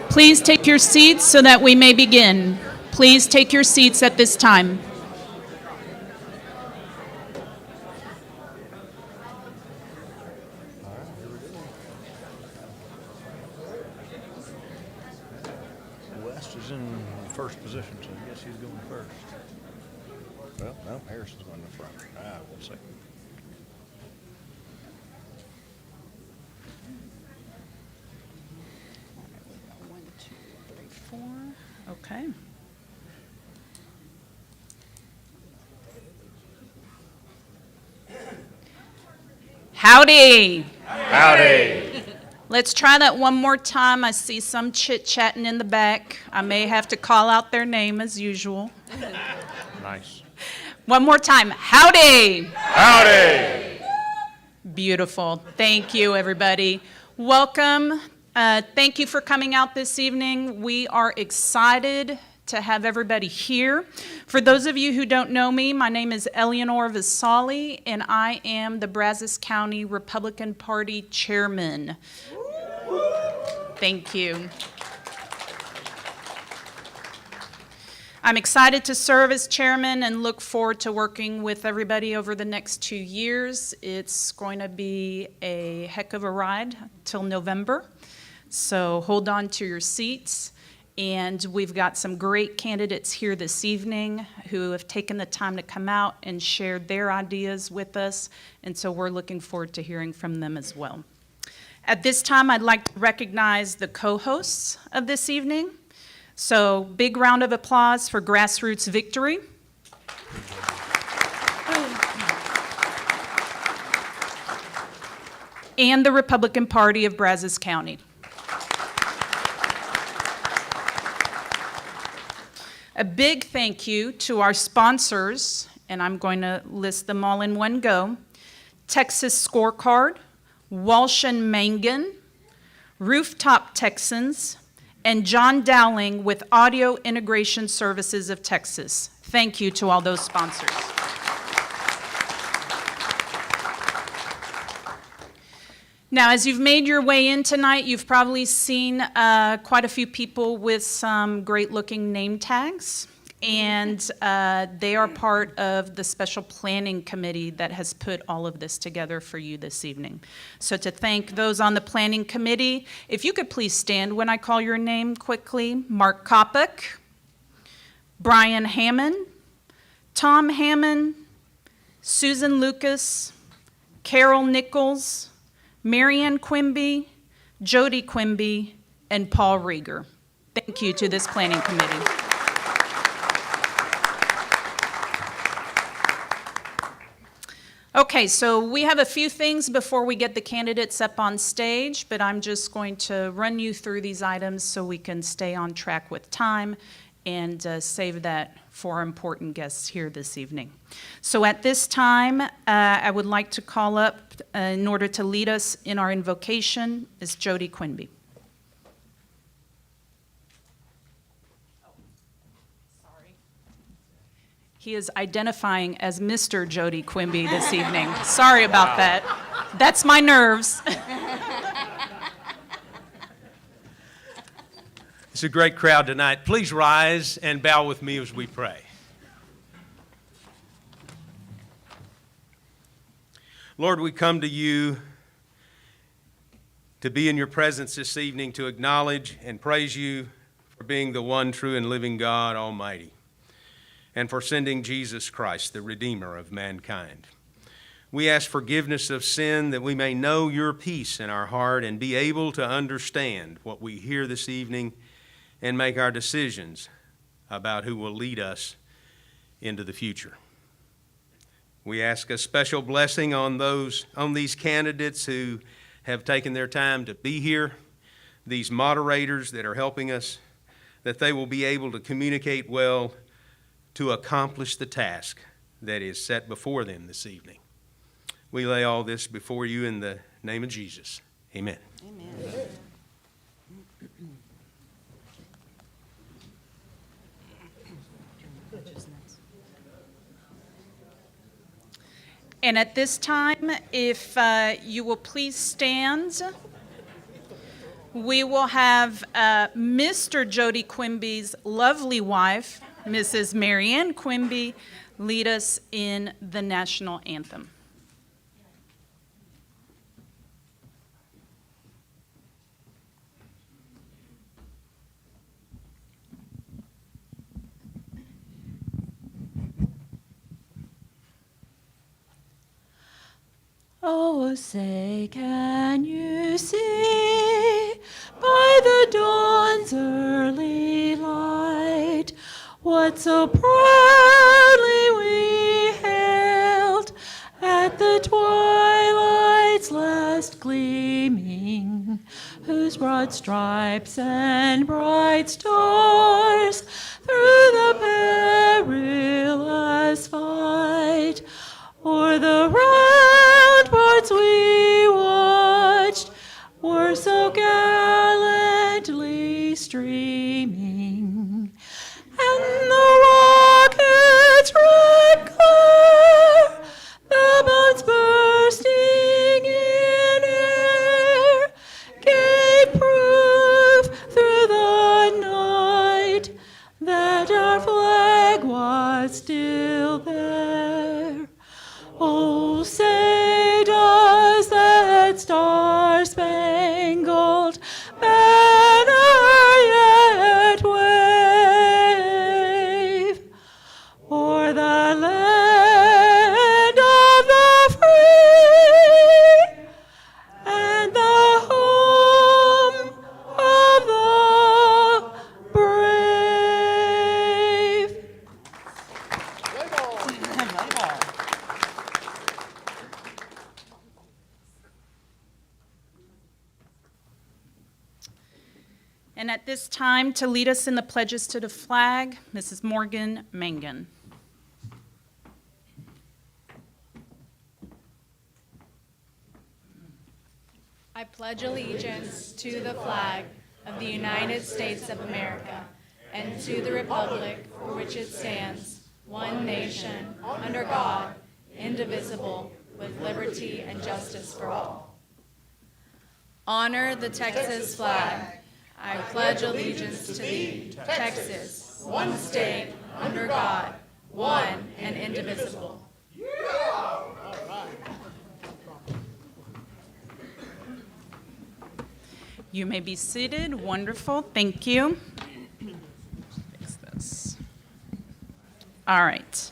Please take your seats so that we may begin. Please take your seats at this time. West is in first position, so I guess he's going first. Well, no, Harrison's going in the front. We'll see. One, two, three, four. Okay. Howdy. Howdy. Let's try that one more time. I see some chit-chatting in the back. I may have to call out their name as usual. Nice. One more time. Howdy. Howdy. Beautiful. Thank you, everybody. Welcome. Thank you for coming out this evening. We are excited to have everybody here. For those of you who don't know me, my name is Eleanor Vasali, and I am the Brazos County Republican Party Chairman. Thank you. I'm excited to serve as chairman and look forward to working with everybody over the next 2 years. It's going to be a heck of a ride till November, so hold on to your seats. And we've got some great candidates here this evening who have taken the time to come out and share their ideas with us, and so we're looking forward to hearing from them as well. At this time, I'd like to recognize the co-hosts of this evening. So, big round of applause for Grassroots Victory. And the Republican Party of Brazos County. A big thank you to our sponsors, and I'm going to list them all in one go. Texas Scorecard, Walsh and Mangan, Rooftop Texans, and John Dowling with Audio Integration Services of Texas. Thank you to all those sponsors. Now, as you've made your way in tonight, you've probably seen quite a few people with some great-looking name tags, and they are part of the special planning committee that has put all of this together for you this evening. So to thank those on the planning committee, if you could please stand when I call your name quickly. Mark Kopic, Brian Hammond, Tom Hammond, Susan Lucas, Carol Nichols, Marianne Quimby, Jody Quimby, and Paul Rieger. Thank you to this planning committee. Okay, so we have a few things before we get the candidates up on stage, but I'm just going to run you through these items so we can stay on track with time and save that for our important guests here this evening. So at this time, I would like to call up, in order to lead us in our invocation, is Jody Quimby. Oh, sorry. He is identifying as Mr. Jody Quimby this evening. Sorry about that. That's my nerves. It's a great crowd tonight. Please rise and bow with me as we pray. Lord, we come to you to be in your presence this evening, to acknowledge and praise you for being the one true and living God Almighty, and for sending Jesus Christ, the Redeemer of mankind. We ask forgiveness of sin that we may know your peace in our heart and be able to understand what we hear this evening and make our decisions about who will lead us into the future. We ask a special blessing on these candidates who have taken their time to be here, these moderators that are helping us, that they will be able to communicate well to accomplish the task that is set before them this evening. We lay all this before you in the name of Jesus. Amen. Amen. And at this time, if you will please stand, we will have Mr. Jody Quimby's lovely wife, Mrs. Marianne Quimby, lead us in the national anthem. Oh, say, can you see by the dawn's early light what so proudly we hailed at the twilight's last gleaming, whose broad stripes and bright stars through the perilous fight o'er the ramparts we watched were so gallantly streaming, and the rocket's red glare, the bombs bursting in air, gave proof through the night that our flag was still there. Oh, say does that star-spangled banner yet wave o'er the land of the free and the home of the brave? And at this time, to lead us in the pledges to the flag, Mrs. Morgan Mangan. I pledge allegiance to the flag of the United States of America and to the republic for which it stands, one nation, under God, indivisible, with liberty and justice for all. Honor the Texas flag. I pledge allegiance to thee, Texas, one state, under God, one and indivisible. You may be seated. Wonderful. Thank you. Fix this. All right.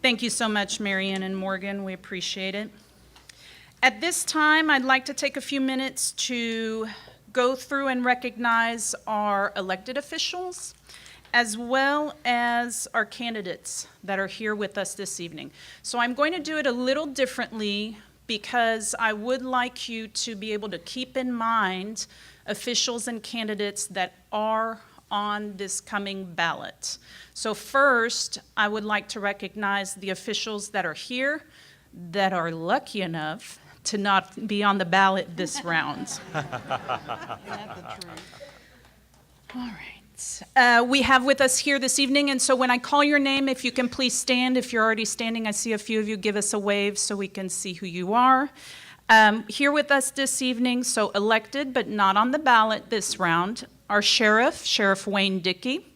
Thank you so much, Marianne and Morgan. We appreciate it. At this time, I'd like to take a few minutes to go through and recognize our elected officials, as well as our candidates that are here with us this evening. So I'm going to do it a little differently because I would like you to be able to keep in mind officials and candidates that are on this coming ballot. So first, I would like to recognize the officials that are here that are lucky enough to not be on the ballot this round. All right. We have with us here this evening, and so when I call your name, if you can please stand. If you're already standing, I see a few of you, give us a wave so we can see who you are. Here with us this evening, so elected but not on the ballot this round, our sheriff, Sheriff Wayne Dickey.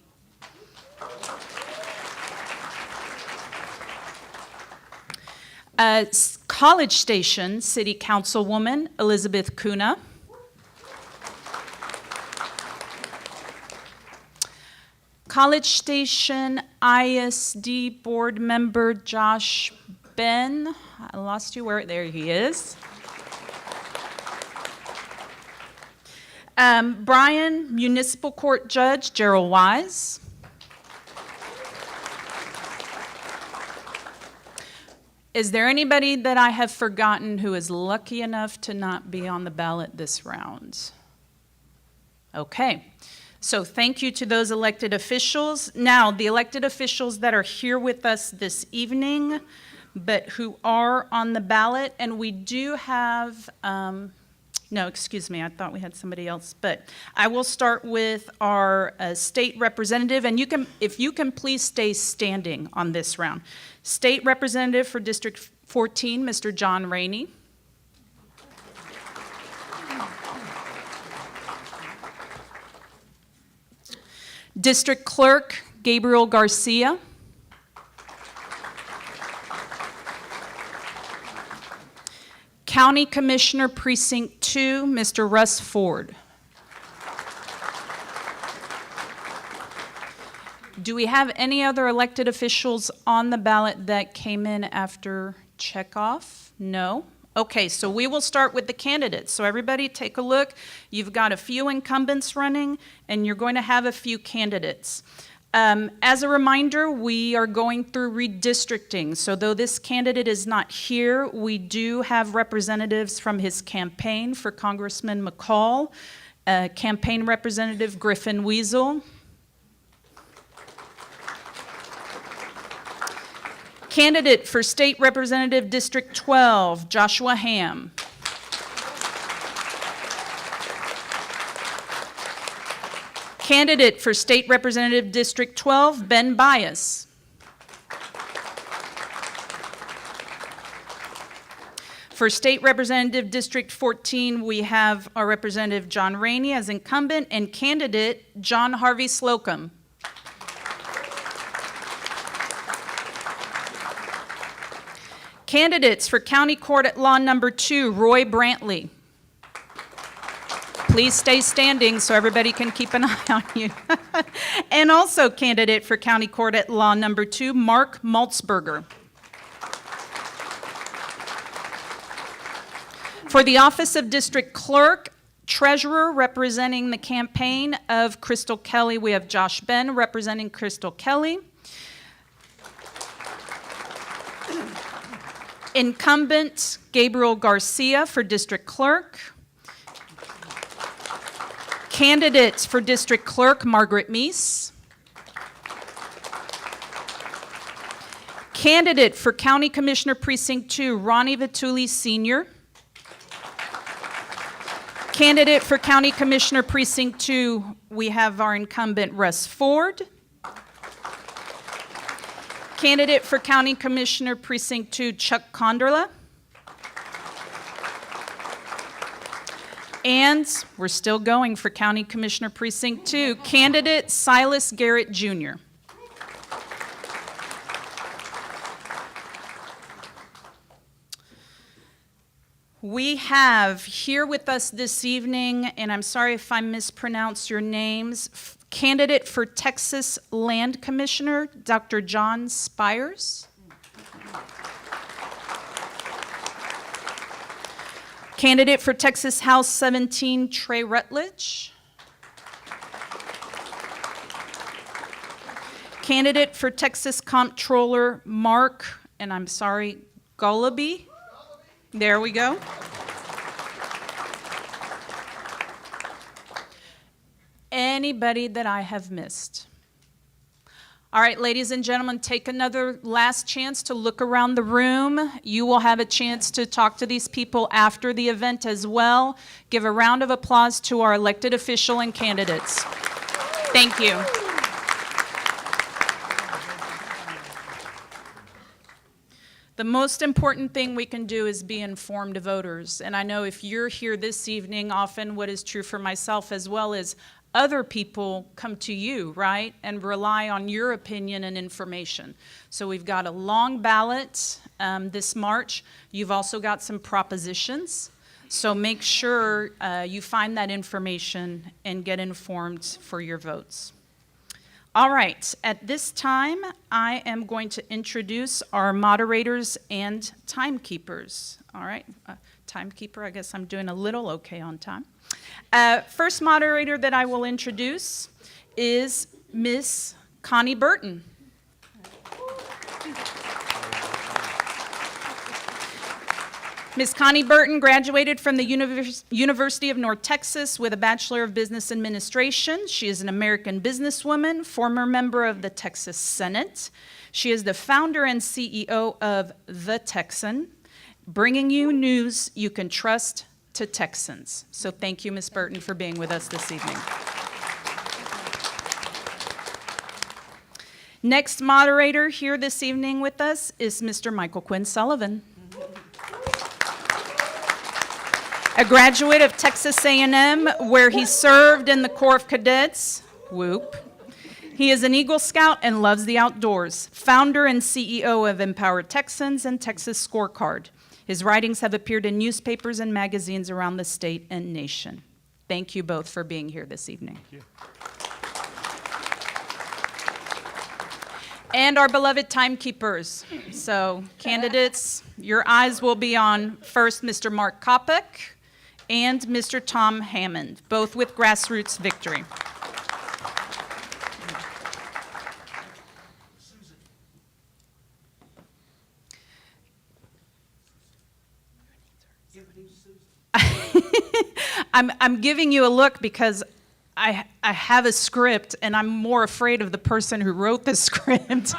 College Station City Councilwoman Elizabeth Kuna. College Station ISD Board Member Josh Ben. I lost you. There he is. Bryan Municipal Court Judge Gerald Wise. Is there anybody that I have forgotten who is lucky enough to not be on the ballot this round? Okay, so thank you to those elected officials. Now, the elected officials that are here with us this evening, but who are on the ballot, and we do have, no, excuse me, I thought we had somebody else, but I will start with our state representative, and if you can please stay standing on this round. State Representative for District 14, Mr. John Rainey. District Clerk Gabriel Garcia. County Commissioner Precinct 2, Mr. Russ Ford. Do we have any other elected officials on the ballot that came in after checkoff? No? Okay, so we will start with the candidates. So everybody take a look. You've got a few incumbents running, and you're going to have a few candidates. As a reminder, we are going through redistricting. So though this candidate is not here, we do have representatives from his campaign for Congressman McCall, campaign representative Griffin Weasel, candidate for State Representative District 12, Joshua Ham. Candidate for State Representative District 12, Ben Bias. For State Representative District 14, we have our Representative John Rainey as incumbent and candidate John Harvey Slocum. Candidates for County Court at Law Number 2, Roy Brantley. Please stay standing so everybody can keep an eye on you. And also candidate for County Court at Law Number 2, Mark Maltzberger. For the Office of District Clerk, Treasurer representing the campaign of Crystal Kelly, we have Josh Ben representing Crystal Kelly. Incumbent Gabriel Garcia for District Clerk. Candidates for District Clerk, Margaret Meese. Candidate for County Commissioner Precinct 2, Ronnie Vituli Sr. Candidate for County Commissioner Precinct 2, we have our incumbent Russ Ford. Candidate for County Commissioner Precinct 2, Chuck Conderla. And we're still going for County Commissioner Precinct 2, candidate Silas Garrett Jr. We have here with us this evening, and I'm sorry if I mispronounce your names, candidate for Texas Land Commissioner, Dr. John Spires. Candidate for Texas House 17, Trey Rutledge. Candidate for Texas Comptroller, Mark, and I'm sorry, Gullaby. There we go. Anybody that I have missed? All right, ladies and gentlemen, take another last chance to look around the room. You will have a chance to talk to these people after the event as well. Give a round of applause to our elected official and candidates. Thank you. The most important thing we can do is be informed voters. And I know if you're here this evening, often what is true for myself as well is other people come to you, right, and rely on your opinion and information. So we've got a long ballot this March. You've also got some propositions. So make sure you find that information and get informed for your votes. All right, at this time, I am going to introduce our moderators and timekeepers. All right, timekeeper, I guess I'm doing a little okay on time. First moderator that I will introduce is Miss Connie Burton. Ms. Connie Burton graduated from the University of North Texas with a Bachelor of Business Administration. She is an American businesswoman, former member of the Texas Senate. She is the founder and CEO of The Texan, bringing you news you can trust to Texans. So thank you, Ms. Burton, for being with us this evening. Next moderator here this evening with us is Mr. Michael Quinn Sullivan. A graduate of Texas A&M, where he served in the Corps of Cadets, whoop, He is an Eagle Scout and loves the outdoors, founder and CEO of Empowered Texans and Texas Scorecard. His writings have appeared in newspapers and magazines around the state and nation. Thank you both for being here this evening. Thank you. And our beloved timekeepers. So, candidates, your eyes will be on first Mr. Mark Kopic and Mr. Tom Hammond, both with Grassroots Victory. I'm giving you a look because I have a script, and I'm more afraid of the person who wrote the script.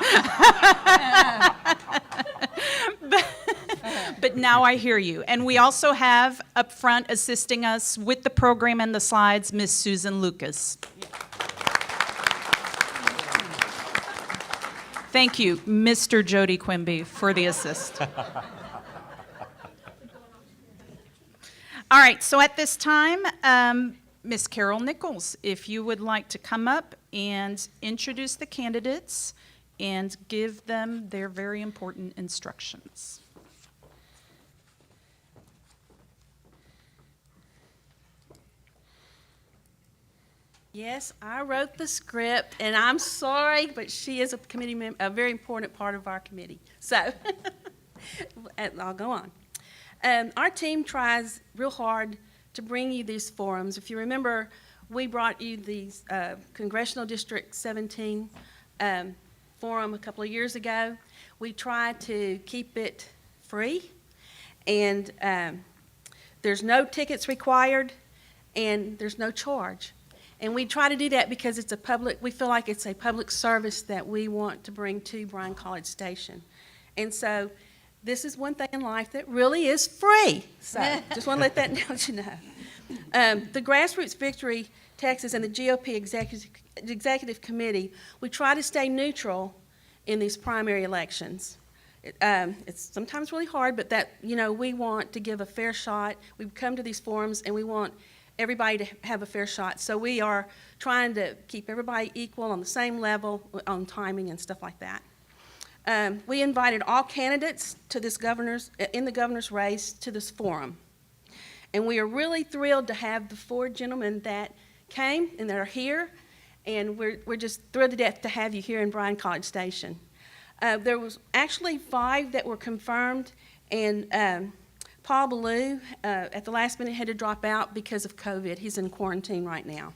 But now I hear you. And we also have up front assisting us with the program and the slides, Miss Susan Lucas. Thank you, Mr. Jody Quimby, for the assist. All right, so at this time, Ms. Carol Nichols, if you would like to come up and introduce the candidates and give them their very important instructions. Yes, I wrote the script, and I'm sorry, but she is a committee member, a very important part of our committee. So, I'll go on. Our team tries real hard to bring you these forums. If you remember, we brought you these Congressional District 17 forum a couple of years ago. We try to keep it free, and there's no tickets required, and there's no charge. And we try to do that because it's we feel like it's a public service that we want to bring to Bryan College Station. And so this is one thing in life that really is free. So just want to let you know. The Grassroots Victory Texas and the GOP Executive Committee, we try to stay neutral in these primary elections. It's sometimes really hard, but we want to give a fair shot. We come to these forums and we want everybody to have a fair shot. So we are trying to keep everybody equal on the same level on timing and stuff like that. We invited all candidates to in the governor's race to this forum. And we are really thrilled to have the 4 gentlemen that came and that are here. And we're just thrilled to death to have you here in Bryan College Station. There was actually 5 that were confirmed, and Paul Ballou, at the last minute, had to drop out because of COVID. He's in quarantine right now.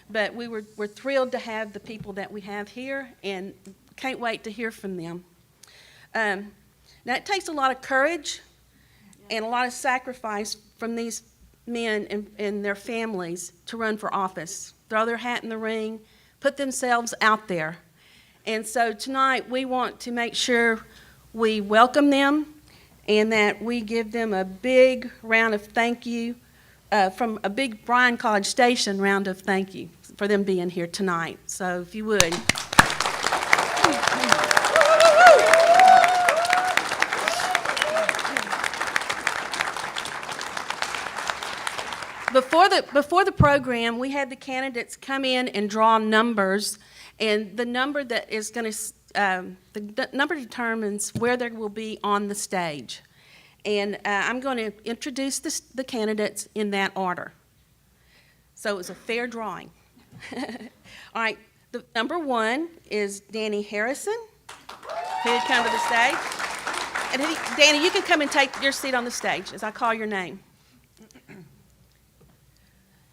But we're thrilled to have the people that we have here, and can't wait to hear from them. Now, it takes a lot of courage and a lot of sacrifice from these men and their families to run for office, throw their hat in the ring, put themselves out there. And so tonight, we want to make sure we welcome them and that we give them a big round of thank you, from a big Bryan College Station round of thank you for them being here tonight. So if you would. Before the program, we had the candidates come in and draw numbers, and the number that is going to the number determines where they will be on the stage. And I'm going to introduce the candidates in that order. So it's a fair drawing. All right, the number 1 is Danny Harrison, who'd come to the stage. And Danny, you can come and take your seat on the stage as I call your name.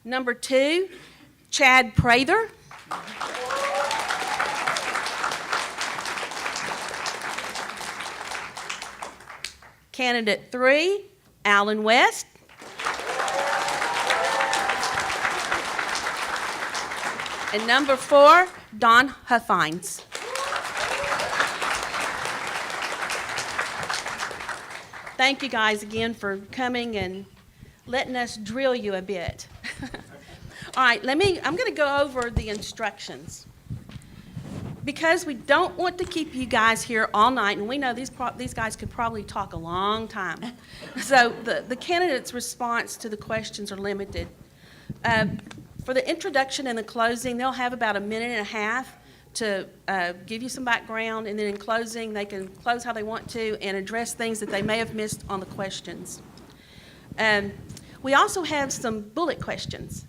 Number 2, Chad Prather. Candidate 3, Alan West. And number 4, Don Huffines. Thank you guys again for coming and letting us drill you a bit. All right, I'm going to go over the instructions. Because we don't want to keep you guys here all night, and we know these guys could probably talk a long time. So the candidates' response to the questions are limited. For the introduction and the closing, they'll have about a minute and a half to give you some background, and then in closing, they can close how they want to and address things that they may have missed on the questions. We also have some bullet questions,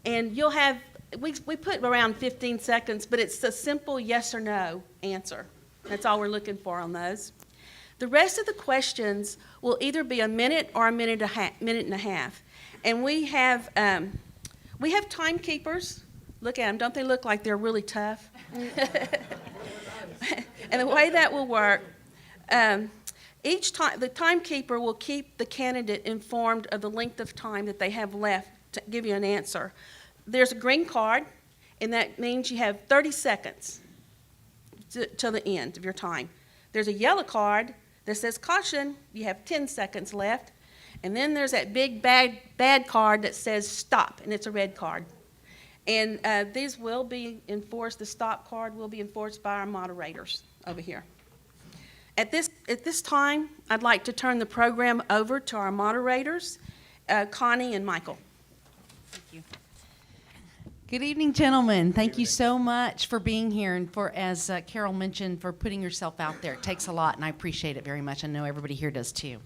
and you'll have, we put around 15 seconds, but it's a simple yes or no answer. That's all we're looking for on those. The rest of the questions will either be a minute or a minute and a half. And we have timekeepers. Look at them. Don't they look like they're really tough? And the way that will work, each time the timekeeper will keep the candidate informed of the length of time that they have left to give you an answer. There's a green card, and that means you have 30 seconds till the end of your time. There's a yellow card that says caution, you have 10 seconds left. And then there's that big bad card that says stop, and it's a red card. And these will be enforced, the stop card will be enforced by our moderators over here. At this time, I'd like to turn the program over to our moderators, Connie and Michael. Thank you. Good evening, gentlemen. Thank you so much for being here and for, as Carol mentioned, for putting yourself out there. It takes a lot, and I appreciate it very much. I know everybody here does too.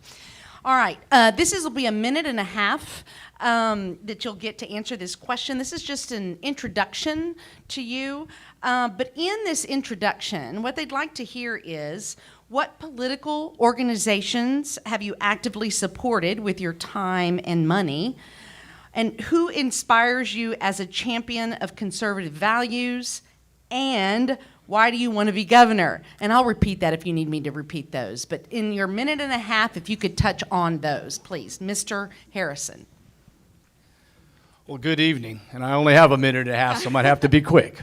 All right, this will be a minute and a half that you'll get to answer this question. This is just an introduction to you. But in this introduction, what they'd like to hear is, what political organizations have you actively supported with your time and money? And who inspires you as a champion of conservative values? And why do you want to be governor? And I'll repeat that if you need me to repeat those. But in your minute and a half, if you could touch on those, please. Mr. Harrison. Well, good evening. And I only have a minute and a half, so I might have to be quick.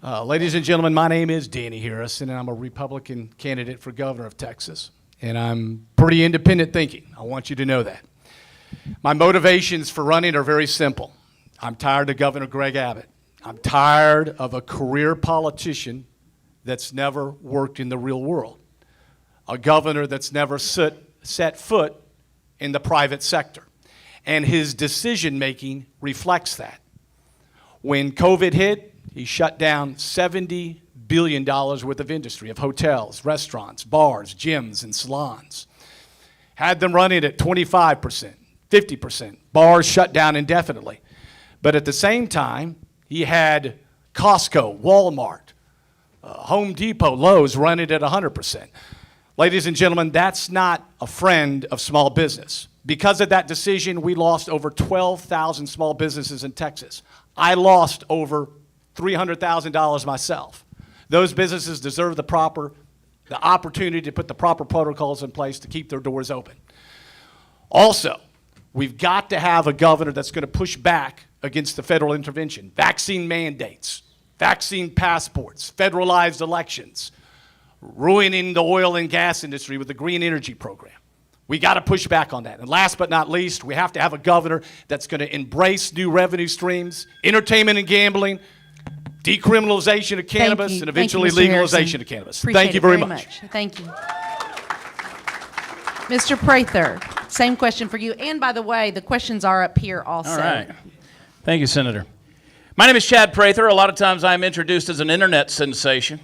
Ladies and gentlemen, my name is Danny Harrison, and I'm a Republican candidate for governor of Texas. And I'm pretty independent thinking. I want you to know that. My motivations for running are very simple. I'm tired of Governor Greg Abbott. I'm tired of a career politician that's never worked in the real world, a governor that's never set foot in the private sector. And his decision-making reflects that. When COVID hit, he shut down $70 billion worth of industry, of hotels, restaurants, bars, gyms, and salons. Had them running at 25%, 50%. Bars shut down indefinitely. But at the same time, he had Costco, Walmart, Home Depot, Lowe's running at 100%. Ladies and gentlemen, that's not a friend of small business. Because of that decision, we lost over 12,000 small businesses in Texas. I lost over $300,000 myself. Those businesses deserve the opportunity to put the proper protocols in place to keep their doors open. Also, we've got to have a governor that's going to push back against the federal intervention, vaccine mandates, vaccine passports, federalized elections, ruining the oil and gas industry with the green energy program. We got to push back on that. And last but not least, we have to have a governor that's going to embrace new revenue streams, entertainment and gambling, decriminalization of cannabis, and eventually legalization of cannabis. Thank you very much. Thank you. Mr. Prather, same question for you. And by the way, the questions are up here also. All right. Thank you, Senator. My name is Chad Prather. A lot of times I'm introduced as an internet sensation.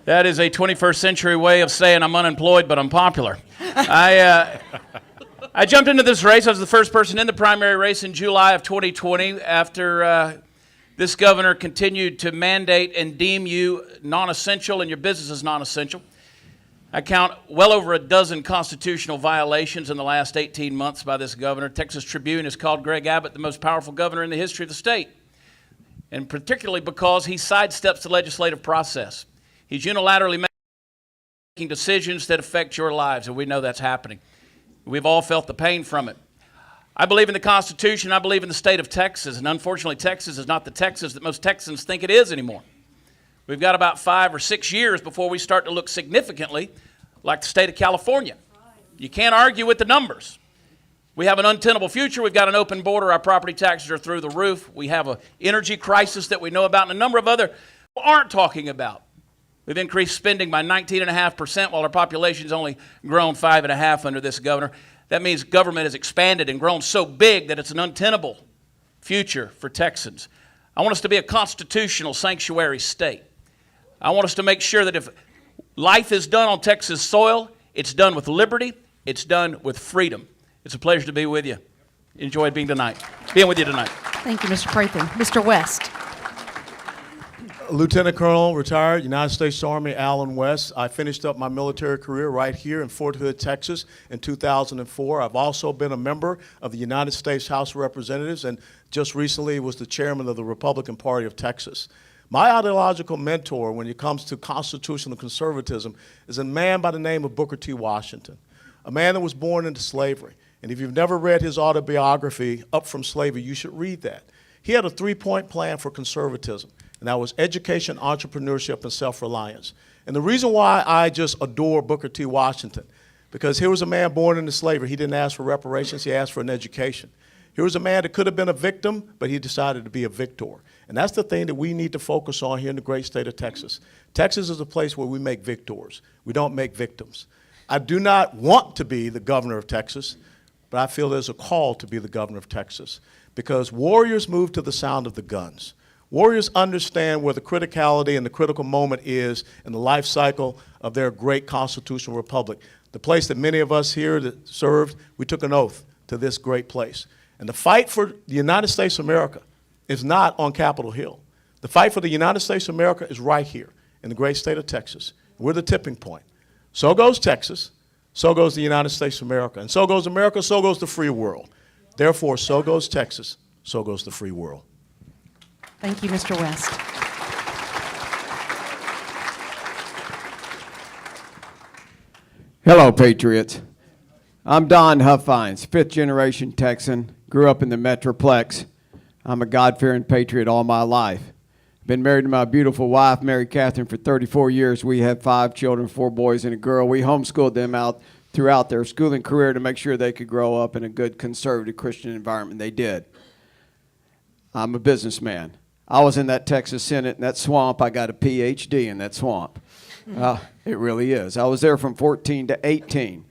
That is a 21st century way of saying I'm unemployed, but I'm popular. I jumped into this race. I was the first person in the primary race in July of 2020 after this governor continued to mandate and deem you non-essential and your business is non-essential. I count well over a dozen constitutional violations in the last 18 months by this governor. Texas Tribune has called Greg Abbott the most powerful governor in the history of the state, and particularly because he sidesteps the legislative process. He's unilaterally making decisions that affect your lives, and we know that's happening. We've all felt the pain from it. I believe in the Constitution. I believe in the state of Texas, and unfortunately, Texas is not the Texas that most Texans think it is anymore. We've got about 5 or 6 years before we start to look significantly like the state of California. You can't argue with the numbers. We have an untenable future. We've got an open border. Our property taxes are through the roof. We have an energy crisis that we know about and a number of other people aren't talking about. We've increased spending by 19.5% while our population's only grown 5.5% under this governor. That means government has expanded and grown so big that it's an untenable future for Texans. I want us to be a constitutional sanctuary state. I want us to make sure that if life is done on Texas soil, it's done with liberty, it's done with freedom. It's a pleasure to be with you. Enjoyed being with you tonight. Thank you, Mr. Prather. Mr. West. Lieutenant Colonel, retired, United States Army, Allen West. I finished up my military career right here in Fort Hood, Texas in 2004. I've also been a member of the United States House of Representatives and just recently was the chairman of the Republican Party of Texas. My ideological mentor when it comes to constitutional conservatism is a man by the name of Booker T. Washington, a man that was born into slavery. And if you've never read his autobiography, Up From Slavery, you should read that. He had a three-point plan for conservatism, and that was education, entrepreneurship, and self-reliance. And the reason why I just adore Booker T. Washington, because here was a man born into slavery. He didn't ask for reparations, he asked for an education. Here was a man that could have been a victim, but he decided to be a victor. And that's the thing that we need to focus on here in the great state of Texas. Texas is a place where we make victors. We don't make victims. I do not want to be the governor of Texas, but I feel there's a call to be the governor of Texas because warriors move to the sound of the guns. Warriors understand where the criticality and the critical moment is in the life cycle of their great constitutional republic. The place that many of us here that served, we took an oath to this great place. And the fight for the United States of America is not on Capitol Hill. The fight for the United States of America is right here in the great state of Texas. We're the tipping point. So goes Texas, so goes the United States of America. And so goes America, so goes the free world. Therefore, so goes Texas, so goes the free world. Thank you, Mr. West. Hello, Patriots. I'm Don Huffines, fifth-generation Texan, grew up in the Metroplex. I'm a God-fearing patriot all my life. Been married to my beautiful wife, Mary Catherine, for 34 years. We have 5 children, 4 boys and a girl. We homeschooled them out throughout their schooling career to make sure they could grow up in a good conservative Christian environment. They did. I'm a businessman. I was in that Texas Senate, in that swamp. I got a PhD in that swamp. It really is. I was there from 14 to 18.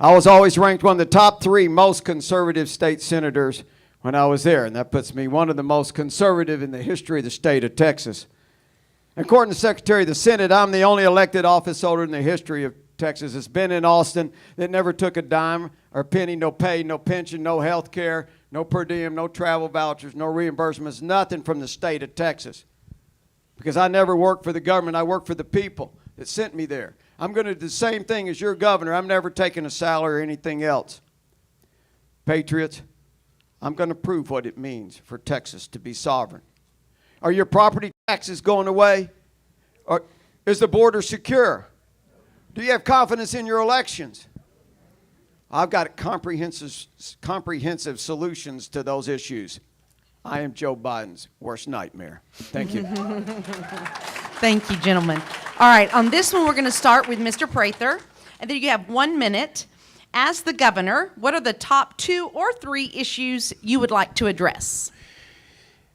I was always ranked one of the top 3 most conservative state senators when I was there, and that puts me one of the most conservative in the history of the state of Texas. According to Secretary of the Senate, I'm the only elected office holder in the history of Texas that's been in Austin that never took a dime or penny, no pay, no pension, no health care, no per diem, no travel vouchers, no reimbursements, nothing from the state of Texas. Because I never worked for the government, I worked for the people that sent me there. I'm going to do the same thing as your governor. I'm never taking a salary or anything else. Patriots, I'm going to prove what it means for Texas to be sovereign. Are your property taxes going away? Or is the border secure? Do you have confidence in your elections? I've got comprehensive solutions to those issues. I am Joe Biden's worst nightmare. Thank you. Thank you, gentlemen. All right, on this one, we're going to start with Mr. Prather, and then you have 1 minute. As the governor, what are the top 2 or 3 issues you would like to address?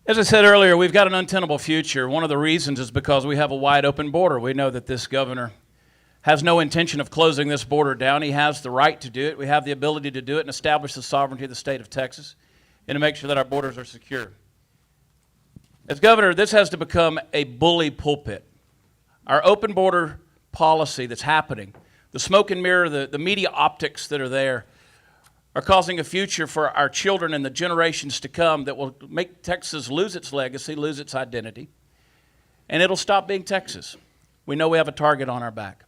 As I said earlier, we've got an untenable future. One of the reasons is because we have a wide open border. We know that this governor has no intention of closing this border down. He has the right to do it. We have the ability to do it and establish the sovereignty of the state of Texas and to make sure that our borders are secure. As governor, this has to become a bully pulpit. Our open border policy that's happening, the smoke and mirror, the media optics that are there, are causing a future for our children and the generations to come that will make Texas lose its legacy, lose its identity, and it'll stop being Texas. We know we have a target on our back.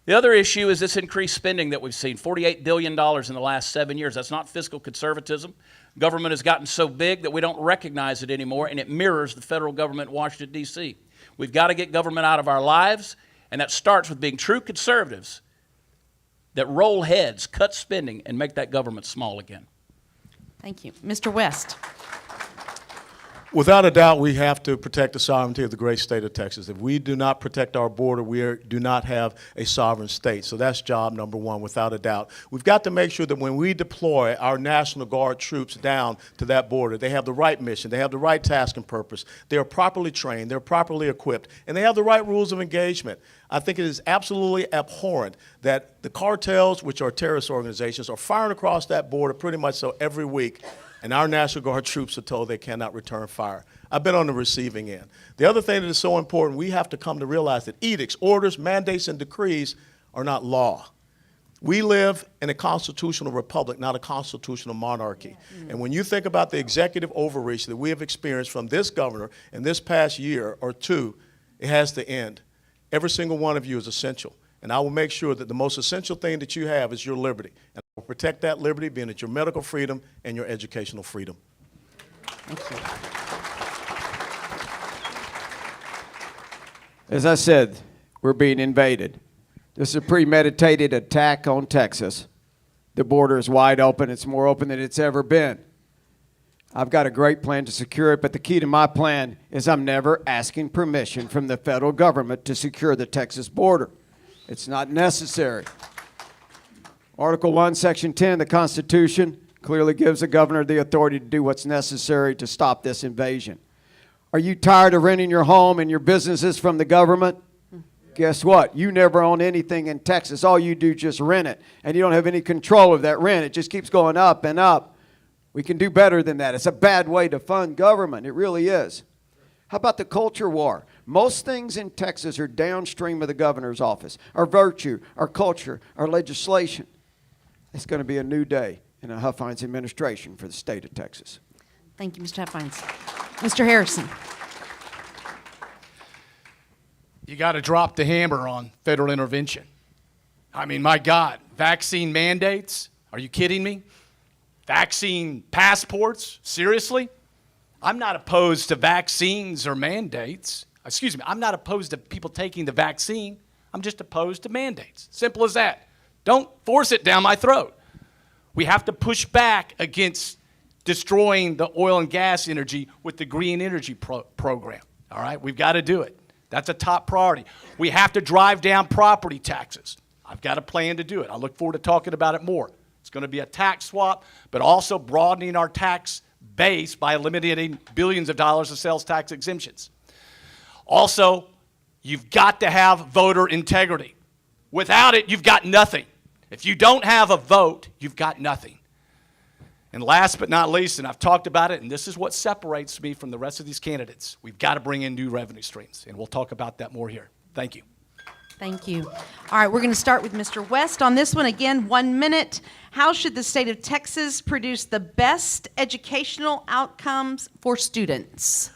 The other issue is this increased spending that we've seen, $48 billion in the last 7 years. That's not fiscal conservatism. Government has gotten so big that we don't recognize it anymore, and it mirrors the federal government in Washington, D.C. We've got to get government out of our lives, and that starts with being true conservatives that roll heads, cut spending, and make that government small again. Thank you. Mr. West. Without a doubt, we have to protect the sovereignty of the great state of Texas. If we do not protect our border, we do not have a sovereign state. So that's job number 1, without a doubt. We've got to make sure that when we deploy our National Guard troops down to that border, they have the right mission, they have the right task and purpose, they are properly trained, they're properly equipped, and they have the right rules of engagement. I think it is absolutely abhorrent that the cartels, which are terrorist organizations, are firing across that border pretty much so every week. and our National Guard troops are told they cannot return fire. I've been on the receiving end. The other thing that is so important, we have to come to realize that edicts, orders, mandates, and decrees are not law. We live in a constitutional republic, not a constitutional monarchy. And when you think about the executive overreach that we have experienced from this governor in this past year or two, it has to end. Every single one of you is essential. And I will make sure that the most essential thing that you have is your liberty. And I will protect that liberty, being it your medical freedom and your educational freedom. Thank you. As I said, we're being invaded. This is a premeditated attack on Texas. The border is wide open. It's more open than it's ever been. I've got a great plan to secure it, but the key to my plan is I'm never asking permission from the federal government to secure the Texas border. It's not necessary. Article 1, Section 10 of the Constitution clearly gives the governor the authority to do what's necessary to stop this invasion. Are you tired of renting your home and your businesses from the government? Guess what? You never own anything in Texas. All you do is just rent it, and you don't have any control of that rent. It just keeps going up and up. We can do better than that. It's a bad way to fund government. It really is. How about the culture war? Most things in Texas are downstream of the governor's office. Our virtue, our culture, our legislation. It's going to be a new day in a Huffines administration for the state of Texas. Thank you, Mr. Huffines. Mr. Harrison. You got to drop the hammer on federal intervention. I mean, my God, vaccine mandates? Are you kidding me? Vaccine passports? Seriously? I'm not opposed to vaccines or mandates. Excuse me, I'm not opposed to people taking the vaccine. I'm just opposed to mandates. Simple as that. Don't force it down my throat. We have to push back against destroying the oil and gas energy with the green energy program. All right, we've got to do it. That's a top priority. We have to drive down property taxes. I've got a plan to do it. I look forward to talking about it more. It's going to be a tax swap, but also broadening our tax base by eliminating billions of dollars of sales tax exemptions. Also, you've got to have voter integrity. Without it, you've got nothing. If you don't have a vote, you've got nothing. And last but not least, and I've talked about it, and this is what separates me from the rest of these candidates, we've got to bring in new revenue streams, and we'll talk about that more here. Thank you. Thank you. All right, we're going to start with Mr. West on this one. Again, 1 minute. How should the state of Texas produce the best educational outcomes for students?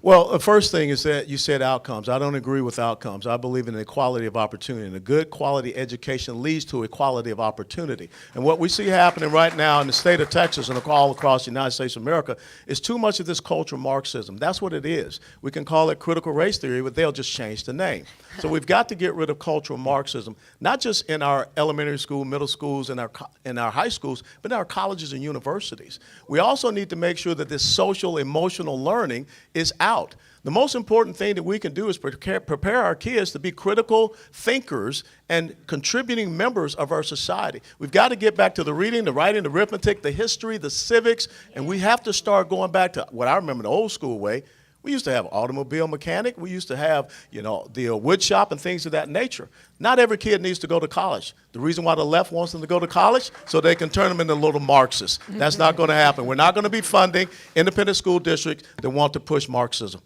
Well, the first thing is that you said outcomes. I don't agree with outcomes. I believe in equality of opportunity. And a good quality education leads to equality of opportunity. And what we see happening right now in the state of Texas and all across the United States of America is too much of this cultural Marxism. That's what it is. We can call it critical race theory, but they'll just change the name. So we've got to get rid of cultural Marxism, not just in our elementary school, middle schools, and our high schools, but in our colleges and universities. We also need to make sure that this social, emotional learning is out. The most important thing that we can do is prepare our kids to be critical thinkers and contributing members of our society. We've got to get back to the reading, the writing, the arithmetic, the history, the civics, and we have to start going back to what I remember the old school way. We used to have automobile mechanic. We used to have, the wood shop and things of that nature. Not every kid needs to go to college. The reason why the left wants them to go to college, so they can turn them into little Marxists. That's not going to happen. We're not going to be funding independent school districts that want to push Marxism.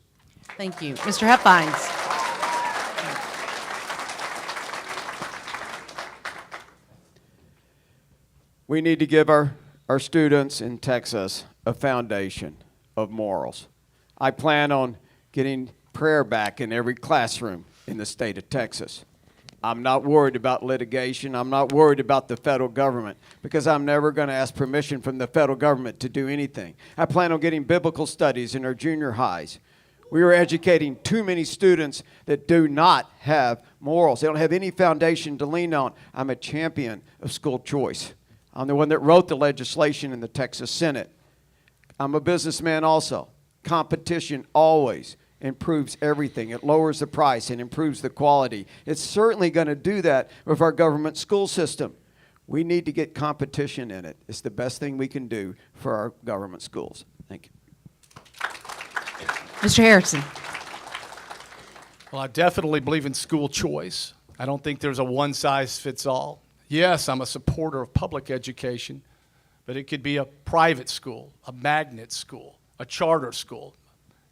Thank you. Mr. Huffines. We need to give our students in Texas a foundation of morals. I plan on getting prayer back in every classroom in the state of Texas. I'm not worried about litigation. I'm not worried about the federal government because I'm never going to ask permission from the federal government to do anything. I plan on getting biblical studies in our junior highs. We are educating too many students that do not have morals. They don't have any foundation to lean on. I'm a champion of school choice. I'm the one that wrote the legislation in the Texas Senate. I'm a businessman also. Competition always improves everything. It lowers the price and improves the quality. It's certainly going to do that with our government school system. We need to get competition in it. It's the best thing we can do for our government schools. Thank you. Mr. Harrison. Well, I definitely believe in school choice. I don't think there's a one-size-fits-all. Yes, I'm a supporter of public education, but it could be a private school, a magnet school, a charter school.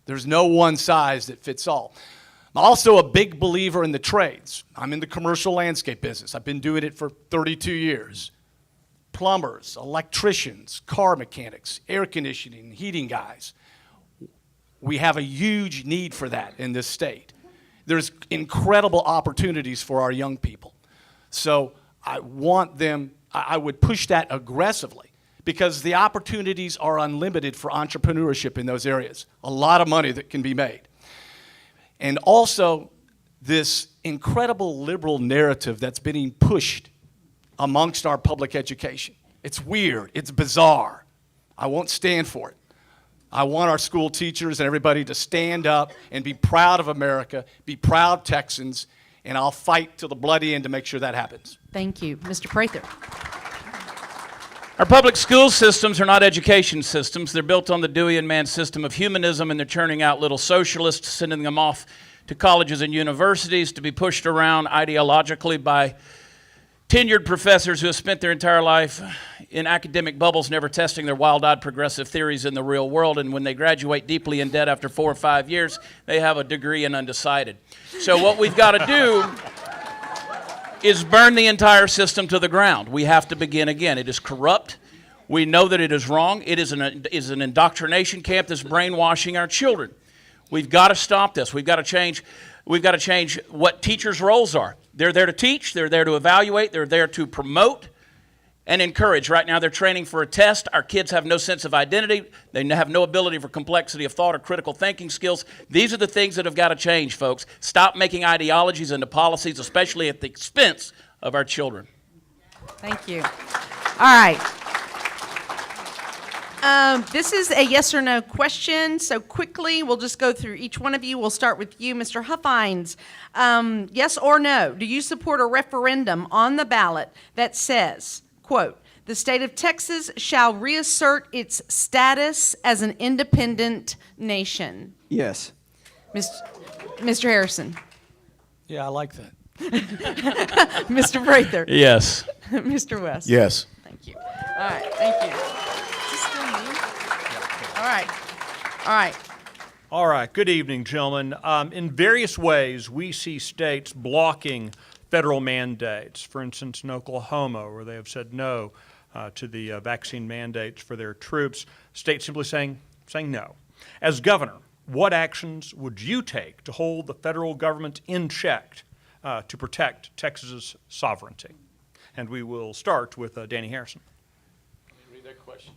There's no one size that fits all. I'm also a big believer in the trades. I'm in the commercial landscape business. I've been doing it for 32 years. Plumbers, electricians, car mechanics, air conditioning, heating guys. We have a huge need for that in this state. There's incredible opportunities for our young people. So I would push that aggressively because the opportunities are unlimited for entrepreneurship in those areas. A lot of money that can be made. And also this incredible liberal narrative that's being pushed amongst our public education. It's weird, it's bizarre. I won't stand for it. I want our school teachers and everybody to stand up and be proud of America, be proud Texans, and I'll fight till the bloody end to make sure that happens. Thank you. Mr. Prather. Our public school systems are not education systems. They're built on the Dewey and Mann system of humanism, and they're churning out little socialists, sending them off to colleges and universities to be pushed around ideologically by tenured professors who have spent their entire life in academic bubbles, never testing their wild-eyed progressive theories in the real world, and when they graduate deeply in debt after 4 or 5 years, they have a degree in undecided. So what we've got to do is burn the entire system to the ground. We have to begin again. It is corrupt. We know that it is wrong. It is an indoctrination camp that's brainwashing our children. We've got to stop this. We've got to change what teachers' roles are. They're there to teach. They're there to evaluate. They're there to promote and encourage. Right now they're training for a test. Our kids have no sense of identity. They have no ability for complexity of thought or critical thinking skills. These are the things that have got to change, folks. Stop making ideologies into policies, especially at the expense of our children. Thank you. All right. This is a yes or no question, so quickly we'll just go through each one of you. We'll start with you, Mr. Huffines. Yes or no, do you support a referendum on the ballot that says, quote, the state of Texas shall reassert its status as an independent nation? Yes. Mr. Harrison. Yeah, I like that. Mr. Prather. Yes. Mr. West. Yes. Thank you. All right, thank you. Is this still me? All right. All right. All right, good evening, gentlemen. In various ways, we see states blocking federal mandates. For instance, in Oklahoma, where they have said no to the vaccine mandates for their troops, states simply saying no. As governor, what actions would you take to hold the federal government in check to protect Texas's sovereignty? And we will start with Danny Harrison. Read that question.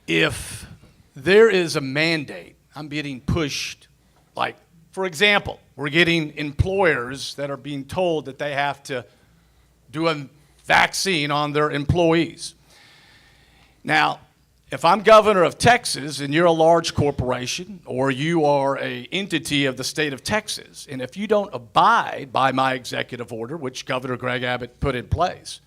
If there is a mandate, I'm getting pushed, like, for example, we're getting employers that are being told that they have to do a vaccine on their employees. Now, if I'm governor of Texas and you're a large corporation or you are an entity of the state of Texas, and if you don't abide by my executive order, which Governor Greg Abbott put in place,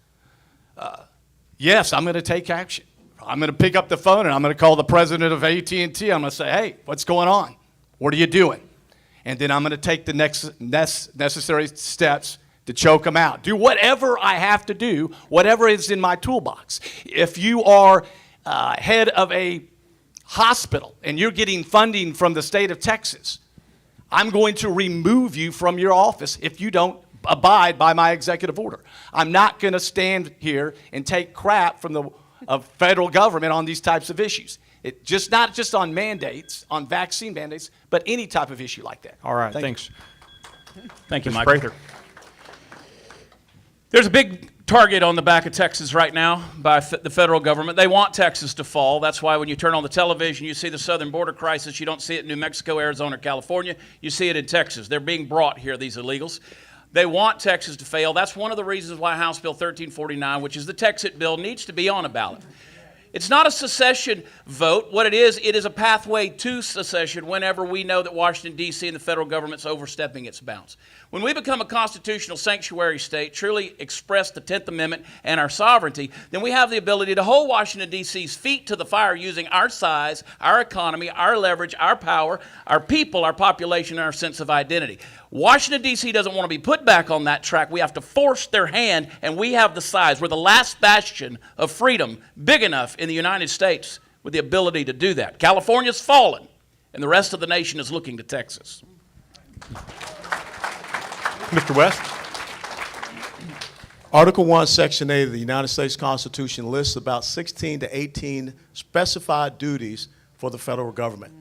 yes, I'm going to take action. I'm going to pick up the phone and I'm going to call the president of AT&T. I'm going to say, hey, what's going on? What are you doing? And then I'm going to take the next necessary steps to choke them out. Do whatever I have to do, whatever is in my toolbox. If you are head of a hospital and you're getting funding from the state of Texas, I'm going to remove you from your office if you don't abide by my executive order. I'm not going to stand here and take crap from the federal government on these types of issues. Not just on mandates, on vaccine mandates, but any type of issue like that. All right, thanks. Thank you, Mr. Mike. Prather. There's a big target on the back of Texas right now by the federal government. They want Texas to fall. That's why when you turn on the television, you see the southern border crisis. You don't see it in New Mexico, Arizona, or California. You see it in Texas. They're being brought here, these illegals. They want Texas to fail. That's one of the reasons why House Bill 1349, which is the Texit bill, needs to be on a ballot. It's not a secession vote. What it is a pathway to secession whenever we know that Washington, D.C. and the federal government's overstepping its bounds. When we become a constitutional sanctuary state, truly express the 10th Amendment and our sovereignty, then we have the ability to hold Washington, D.C.'s feet to the fire using our size, our economy, our leverage, our power, our people, our population, and our sense of identity. Washington, D.C. doesn't want to be put back on that track. We have to force their hand, and we have the size. We're the last bastion of freedom big enough in the United States with the ability to do that. California's fallen, and the rest of the nation is looking to Texas. Mr. West? Article 1, Section 8 of the United States Constitution lists about 16 to 18 specified duties for the federal government.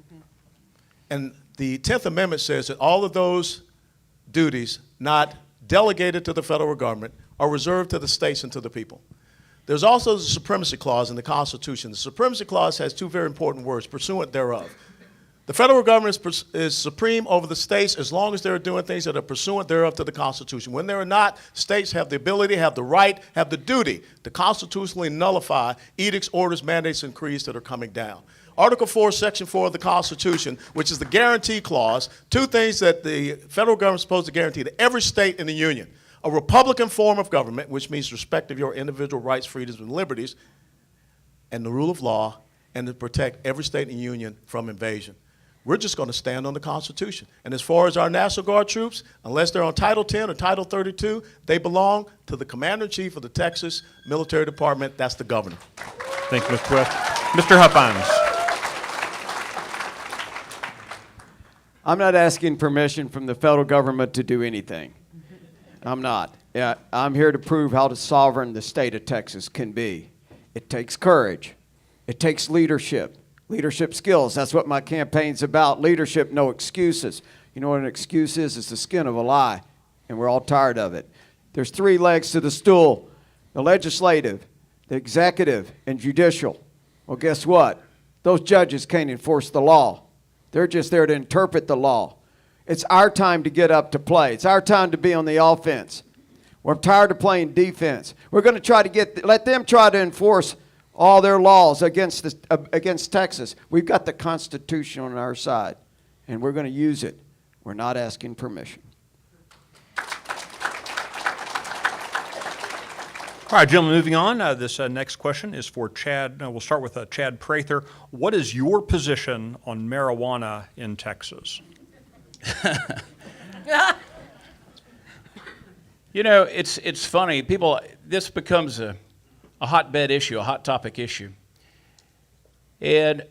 And the 10th Amendment says that all of those duties not delegated to the federal government are reserved to the states and to the people. There's also the Supremacy Clause in the Constitution. The Supremacy Clause has two very important words, pursuant thereof. The federal government is supreme over the states as long as they're doing things that are pursuant thereof to the Constitution. When they're not, states have the ability, have the right, have the duty to constitutionally nullify edicts, orders, mandates, and creeds that are coming down. Article 4, Section 4 of the Constitution, which is the guarantee clause, two things that the federal government is supposed to guarantee to every state in the Union. A Republican form of government, which means respect of your individual rights, freedoms, and liberties, and the rule of law, and to protect every state in the Union from invasion. We're just going to stand on the Constitution. And as far as our National Guard troops, unless they're on Title 10 or Title 32, they belong to the Commander-in-Chief of the Texas Military Department. That's the governor. Thank you, Mr. West. Mr. Huffines. I'm not asking permission from the federal government to do anything. I'm not. Yeah, I'm here to prove how sovereign the state of Texas can be. It takes courage. It takes leadership. Leadership skills, that's what my campaign's about. Leadership, no excuses. You know what an excuse is? It's the skin of a lie, and we're all tired of it. There's three legs to the stool: the legislative, the executive, and judicial. Well, guess what? Those judges can't enforce the law. They're just there to interpret the law. It's our time to get up to play. It's our time to be on the offense. We're tired of playing defense. We're going to let them try to enforce all their laws against Texas. We've got the Constitution on our side, and we're going to use it. We're not asking permission. All right, gentlemen, moving on. This next question is for Chad. We'll start with Chad Prather. What is your position on marijuana in Texas? You know, it's funny. This becomes a hotbed issue, a hot topic issue. And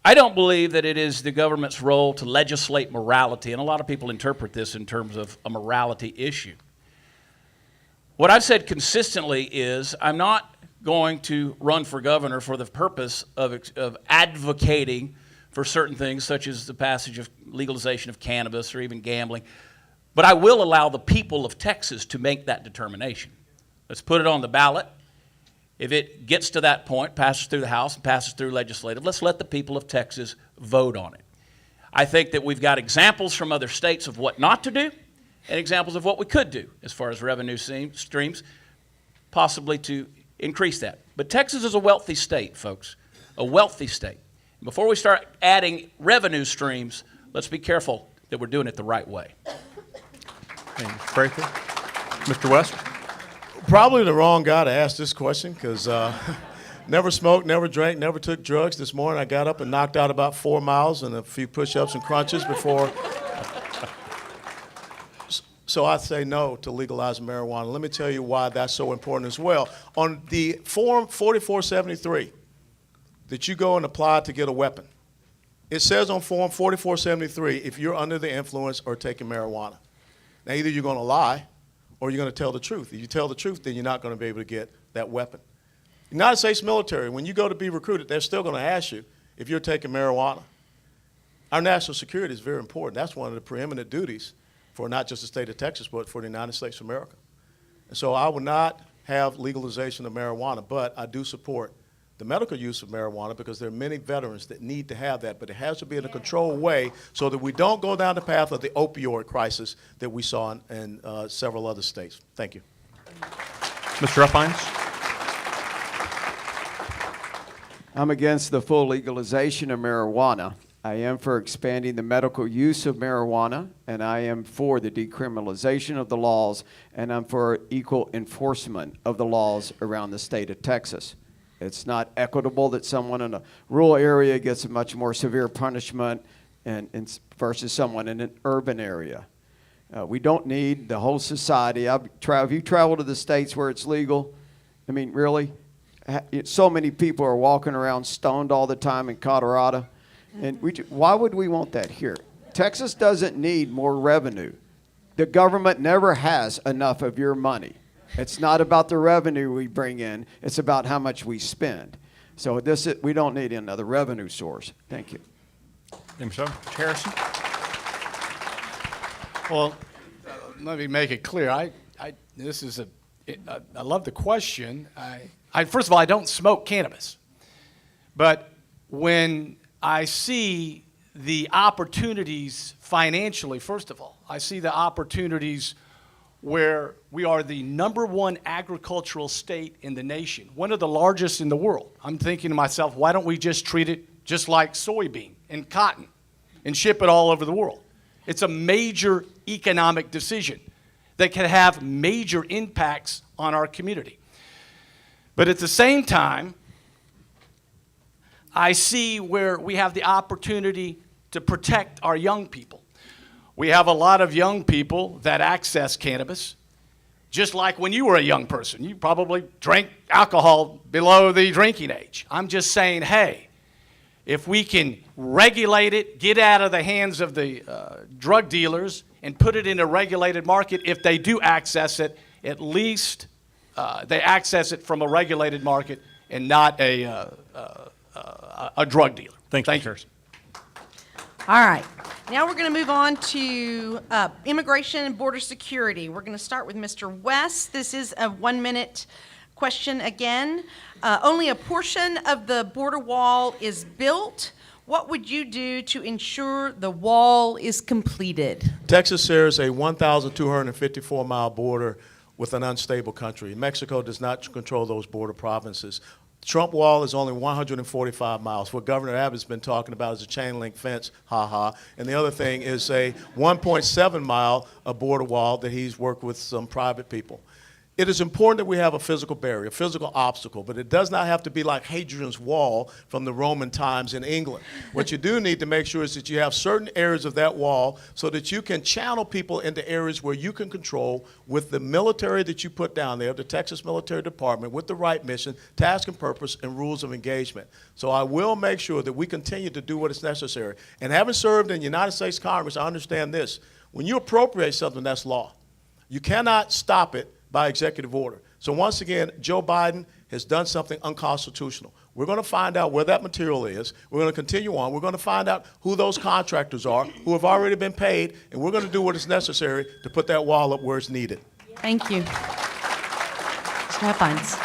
I don't believe that it is the government's role to legislate morality, and a lot of people interpret this in terms of a morality issue. What I've said consistently is I'm not going to run for governor for the purpose of advocating for certain things, such as the passage of legalization of cannabis or even gambling, but I will allow the people of Texas to make that determination. Let's put it on the ballot. If it gets to that point, passes through the House and passes through legislative, let's let the people of Texas vote on it. I think that we've got examples from other states of what not to do and examples of what we could do as far as revenue streams, possibly to increase that. But Texas is a wealthy state, folks, a wealthy state. And before we start adding revenue streams, let's be careful that we're doing it the right way. Thank you, Mr. Prather. Mr. West? Probably the wrong guy to ask this question because never smoked, never drank, never took drugs. This morning I got up and knocked out about 4 miles and a few push-ups and crunches before. So I say no to legalizing marijuana. Let me tell you why that's so important as well. On the Form 4473 that you go and apply to get a weapon, it says on Form 4473 if you're under the influence or taking marijuana. Now either you're going to lie or you're going to tell the truth. If you tell the truth, then you're not going to be able to get that weapon. United States military, when you go to be recruited, they're still going to ask you if you're taking marijuana. Our national security is very important. That's one of the preeminent duties for not just the state of Texas, but for the United States of America. And so I would not have legalization of marijuana, but I do support the medical use of marijuana because there are many veterans that need to have that, but it has to be in a controlled way so that we don't go down the path of the opioid crisis that we saw in several other states. Thank you. Mr. Huffines? I'm against the full legalization of marijuana. I am for expanding the medical use of marijuana, and I am for the decriminalization of the laws, and I'm for equal enforcement of the laws around the state of Texas. It's not equitable that someone in a rural area gets a much more severe punishment versus someone in an urban area. We don't need the whole society. Have you traveled to the states where it's legal? I mean, really? So many people are walking around stoned all the time in Colorado. And why would we want that here? Texas doesn't need more revenue. The government never has enough of your money. It's not about the revenue we bring in. It's about how much we spend. So we don't need another revenue source. Thank you. Thank you, sir. Harrison? Well, let me make it clear. I love the question. First of all, I don't smoke cannabis. But when I see the opportunities financially, first of all, I see the opportunities where we are the #1 agricultural state in the nation, one of the largest in the world. I'm thinking to myself, why don't we just treat it just like soybean and cotton and ship it all over the world? It's a major economic decision that can have major impacts on our community. But at the same time, I see where we have the opportunity to protect our young people. We have a lot of young people that access cannabis, just like when you were a young person. You probably drank alcohol below the drinking age. I'm just saying, hey, if we can regulate it, get out of the hands of the drug dealers, and put it in a regulated market, if they do access it, at least they access it from a regulated market and not a drug dealer. Thank you, sir. All right. Now we're going to move on to immigration and border security. We're going to start with Mr. West. This is a 1-minute question again. Only a portion of the border wall is built. What would you do to ensure the wall is completed? Texas shares a 1,254-mile border with an unstable country. Mexico does not control those border provinces. The Trump wall is only 145 miles. What Governor Abbott's been talking about is a chain link fence, and the other thing is a 1.7-mile border wall that he's worked with some private people. It is important that we have a physical barrier, a physical obstacle, but it does not have to be like Hadrian's Wall from the Roman times in England. What you do need to make sure is that you have certain areas of that wall so that you can channel people into areas where you can control with the military that you put down there, the Texas Military Department, with the right mission, task and purpose, and rules of engagement. So I will make sure that we continue to do what is necessary. And having served in the United States Congress, I understand this. When you appropriate something, that's law. You cannot stop it by executive order. So once again, Joe Biden has done something unconstitutional. We're going to find out where that material is. We're going to continue on. We're going to find out who those contractors are who have already been paid, and we're going to do what is necessary to put that wall up where it's needed. Thank you. Mr. Huffines.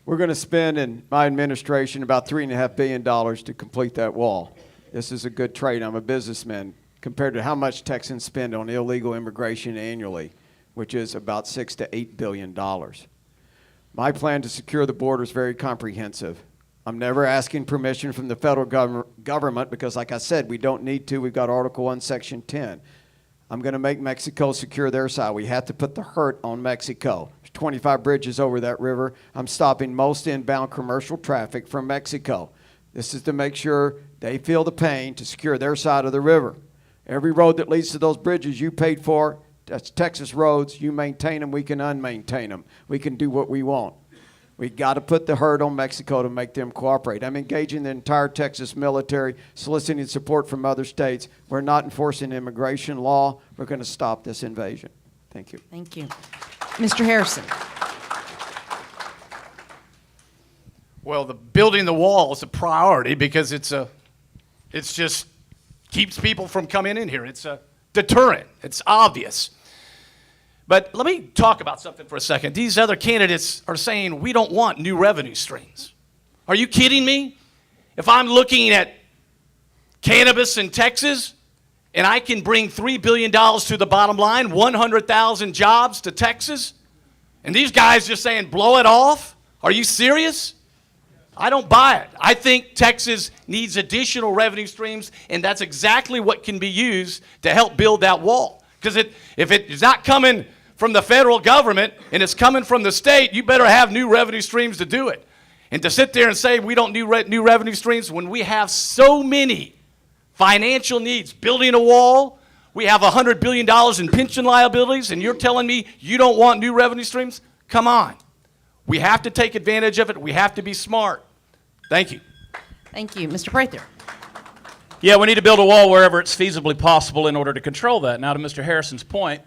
We're going to spend in my administration about $3.5 billion to complete that wall. This is a good trade. I'm a businessman. Compared to how much Texans spend on illegal immigration annually, which is about $6 to $8 billion. My plan to secure the border is very comprehensive. I'm never asking permission from the federal government because, like I said, we don't need to. We've got Article 1, Section 10. I'm going to make Mexico secure their side. We have to put the hurt on Mexico. There's 25 bridges over that river. I'm stopping most inbound commercial traffic from Mexico. This is to make sure they feel the pain to secure their side of the river. Every road that leads to those bridges you paid for, that's Texas roads. You maintain them, we can unmaintain them. We can do what we want. We got to put the hurt on Mexico to make them cooperate. I'm engaging the entire Texas military, soliciting support from other states. We're not enforcing immigration law. We're going to stop this invasion. Thank you. Thank you. Mr. Harrison. Well, building the wall is a priority because it's just keeps people from coming in here. It's a deterrent. It's obvious. But let me talk about something for a second. These other candidates are saying we don't want new revenue streams. Are you kidding me? If I'm looking at cannabis in Texas and I can bring $3 billion to the bottom line, 100,000 jobs to Texas, and these guys just saying blow it off? Are you serious? I don't buy it. I think Texas needs additional revenue streams, and that's exactly what can be used to help build that wall. Because if it is not coming from the federal government and it's coming from the state, you better have new revenue streams to do it. And to sit there and say we don't need new revenue streams when we have so many financial needs, building a wall, we have $100 billion in pension liabilities, and you're telling me you don't want new revenue streams? Come on. We have to take advantage of it. We have to be smart. Thank you. Thank you. Mr. Prather. Yeah, we need to build a wall wherever it's feasibly possible in order to control that. Now, to Mr. Harrison's point,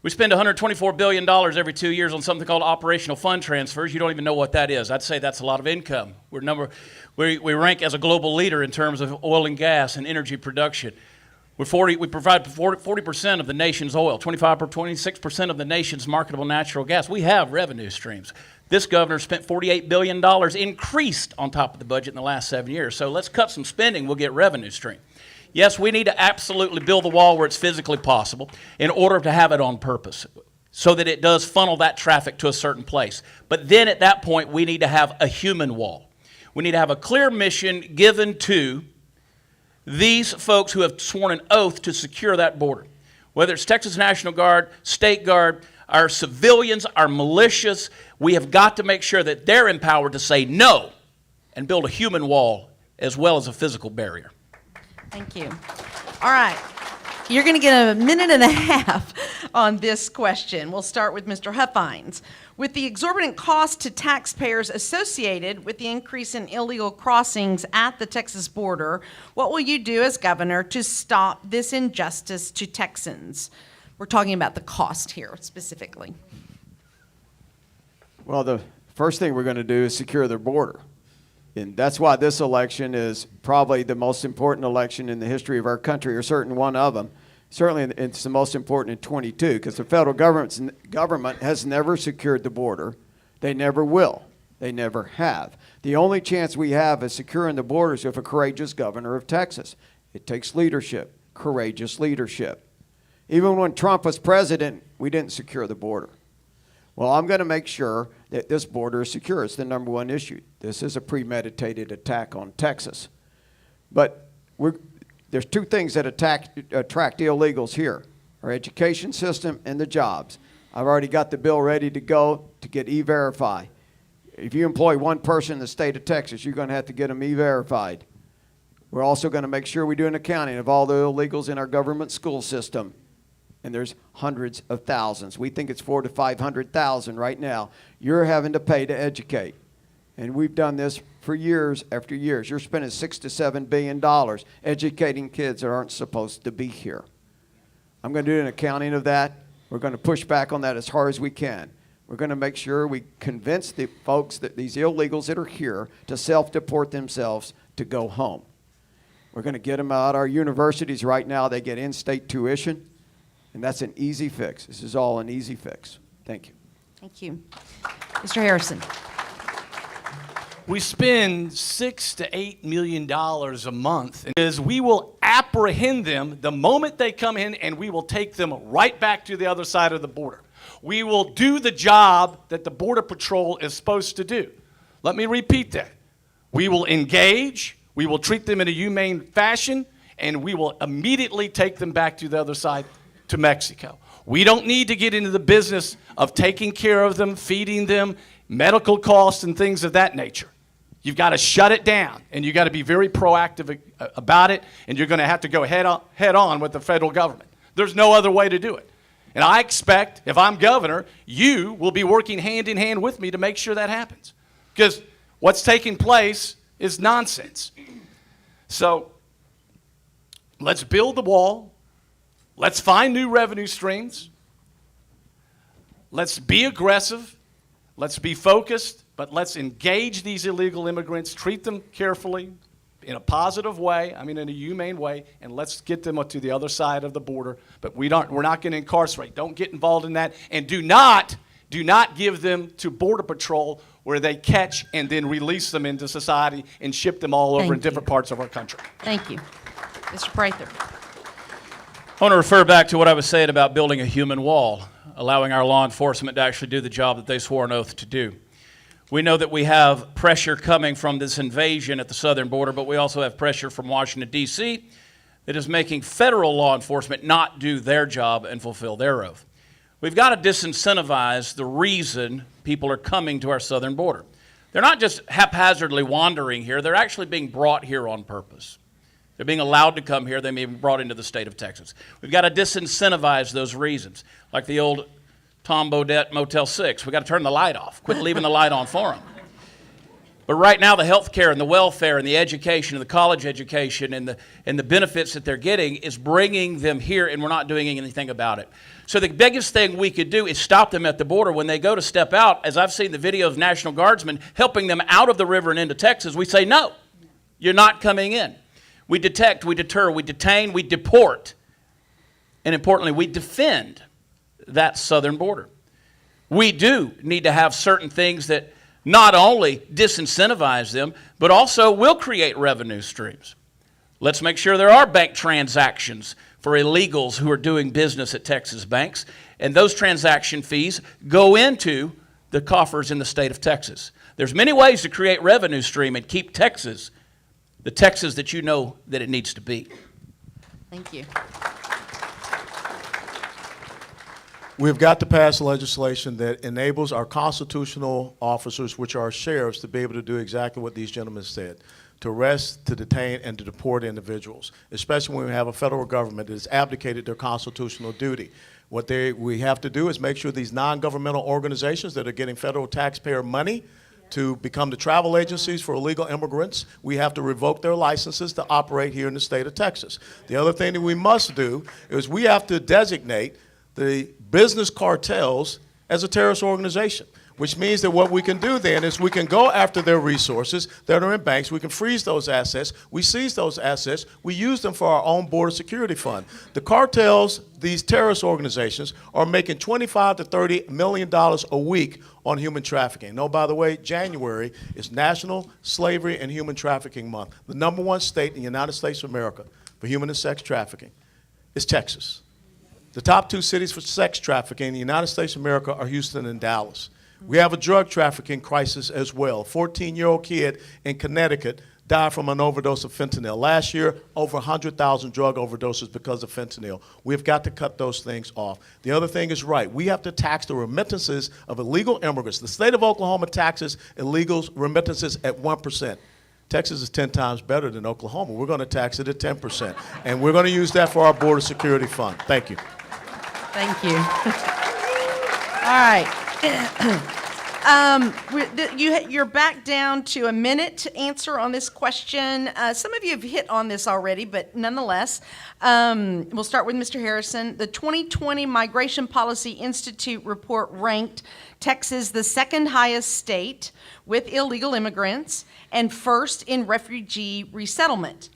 we spend $124 billion every 2 years on something called operational fund transfers. You don't even know what that is. I'd say that's a lot of income. We rank as a global leader in terms of oil and gas and energy production. We provide 40% of the nation's oil, 26% of the nation's marketable natural gas. We have revenue streams. This governor spent $48 billion increased on top of the budget in the last 7 years. So let's cut some spending, we'll get revenue stream. Yes, we need to absolutely build the wall where it's physically possible in order to have it on purpose so that it does funnel that traffic to a certain place. But then at that point, we need to have a human wall. We need to have a clear mission given to these folks who have sworn an oath to secure that border. Whether it's Texas National Guard, State Guard, our civilians, our militias, we have got to make sure that they're empowered to say no and build a human wall as well as a physical barrier. Thank you. All right. You're going to get a minute and a half on this question. We'll start with Mr. Huffines. With the exorbitant cost to taxpayers associated with the increase in illegal crossings at the Texas border, what will you do as governor to stop this injustice to Texans? We're talking about the cost here specifically. Well, the first thing we're going to do is secure their border. And that's why this election is probably the most important election in the history of our country, or certainly one of them. Certainly it's the most important in 22, because the federal government has never secured the border. They never will. They never have. The only chance we have of securing the border is with a courageous governor of Texas. It takes leadership, courageous leadership. Even when Trump was president, we didn't secure the border. Well, I'm going to make sure that this border is secure. It's the number one issue. This is a premeditated attack on Texas. But there's two things that attract illegals here: our education system and the jobs. I've already got the bill ready to go to get E-Verify. If you employ one person in the state of Texas, you're going to have to get them E-Verified. We're also going to make sure we do an accounting of all the illegals in our government school system. And there's hundreds of thousands. We think it's 400,000 to 500,000 right now. You're having to pay to educate. And we've done this for years after years. You're spending $6 to $7 billion educating kids that aren't supposed to be here. I'm going to do an accounting of that. We're going to push back on that as hard as we can. We're going to make sure we convince the folks, that these illegals that are here, to self-deport themselves to go home. We're going to get them out of our universities right now. They get in-state tuition. And that's an easy fix. This is all an easy fix. Thank you. Thank you. Mr. Harrison. We spend $6 to $8 million a month, because we will apprehend them the moment they come in, and we will take them right back to the other side of the border. We will do the job that the Border Patrol is supposed to do. Let me repeat that. We will engage, we will treat them in a humane fashion, and we will immediately take them back to the other side to Mexico. We don't need to get into the business of taking care of them, feeding them, medical costs and things of that nature. You've got to shut it down, and you've got to be very proactive about it, and you're going to have to go head on with the federal government. There's no other way to do it. And I expect, if I'm governor, you will be working hand in hand with me to make sure that happens. Because what's taking place is nonsense. So let's build the wall. Let's find new revenue streams. Let's be aggressive. Let's be focused, but let's engage these illegal immigrants, treat them carefully in a positive way, in a humane way, and let's get them to the other side of the border. But we're not going to incarcerate. Don't get involved in that. And do not give them to Border Patrol, where they catch and then release them into society and ship them all over in different parts of our country. Thank you. Mr. Prather. I want to refer back to what I was saying about building a human wall, allowing our law enforcement to actually do the job that they swore an oath to do. We know that we have pressure coming from this invasion at the southern border, but we also have pressure from Washington, D.C. that is making federal law enforcement not do their job and fulfill their oath. We've got to disincentivize the reason people are coming to our southern border. They're not just haphazardly wandering here. They're actually being brought here on purpose. They're being allowed to come here. They may be brought into the state of Texas. We've got to disincentivize those reasons, like the old Tom Bodette Motel 6. We've got to turn the light off. Quit leaving the light on for them. But right now, the health care and the welfare and the education and the college education and the benefits that they're getting is bringing them here, and we're not doing anything about it. So the biggest thing we could do is stop them at the border. When they go to step out, as I've seen the video of National Guardsmen helping them out of the river and into Texas, we say, no, you're not coming in. We detect, we deter, we detain, we deport, and importantly, we defend that southern border. We do need to have certain things that not only disincentivize them, but also will create revenue streams. Let's make sure there are bank transactions for illegals who are doing business at Texas banks, and those transaction fees go into the coffers in the state of Texas. There's many ways to create revenue stream and keep Texas the Texas that you know that it needs to be. Thank you. We've got to pass legislation that enables our constitutional officers, which are sheriffs, to be able to do exactly what these gentlemen said, to arrest, to detain, and to deport individuals, especially when we have a federal government that has abdicated their constitutional duty. What we have to do is make sure these non-governmental organizations that are getting federal taxpayer money to become the travel agencies for illegal immigrants, we have to revoke their licenses to operate here in the state of Texas. The other thing that we must do is we have to designate the business cartels as a terrorist organization, which means that what we can do then is we can go after their resources that are in banks, we can freeze those assets, we seize those assets, we use them for our own border security fund. The cartels, these terrorist organizations, are making $25 to $30 million a week on human trafficking. No, by the way, January is National Slavery and Human Trafficking Month. The #1 state in the United States of America for human and sex trafficking is Texas. The top 2 cities for sex trafficking in the United States of America are Houston and Dallas. We have a drug trafficking crisis as well. A 14-year-old kid in Connecticut died from an overdose of fentanyl. Last year, over 100,000 drug overdoses because of fentanyl. We've got to cut those things off. The other thing is right. We have to tax the remittances of illegal immigrants. The state of Oklahoma taxes illegal remittances at 1%. Texas is 10 times better than Oklahoma. We're going to tax it at 10%. And we're going to use that for our border security fund. Thank you. Thank you. All right. You're back down to a minute to answer on this question. Some of you have hit on this already, but nonetheless, we'll start with Mr. Harrison. The 2020 Migration Policy Institute report ranked Texas the second highest state with illegal immigrants and first in refugee resettlement.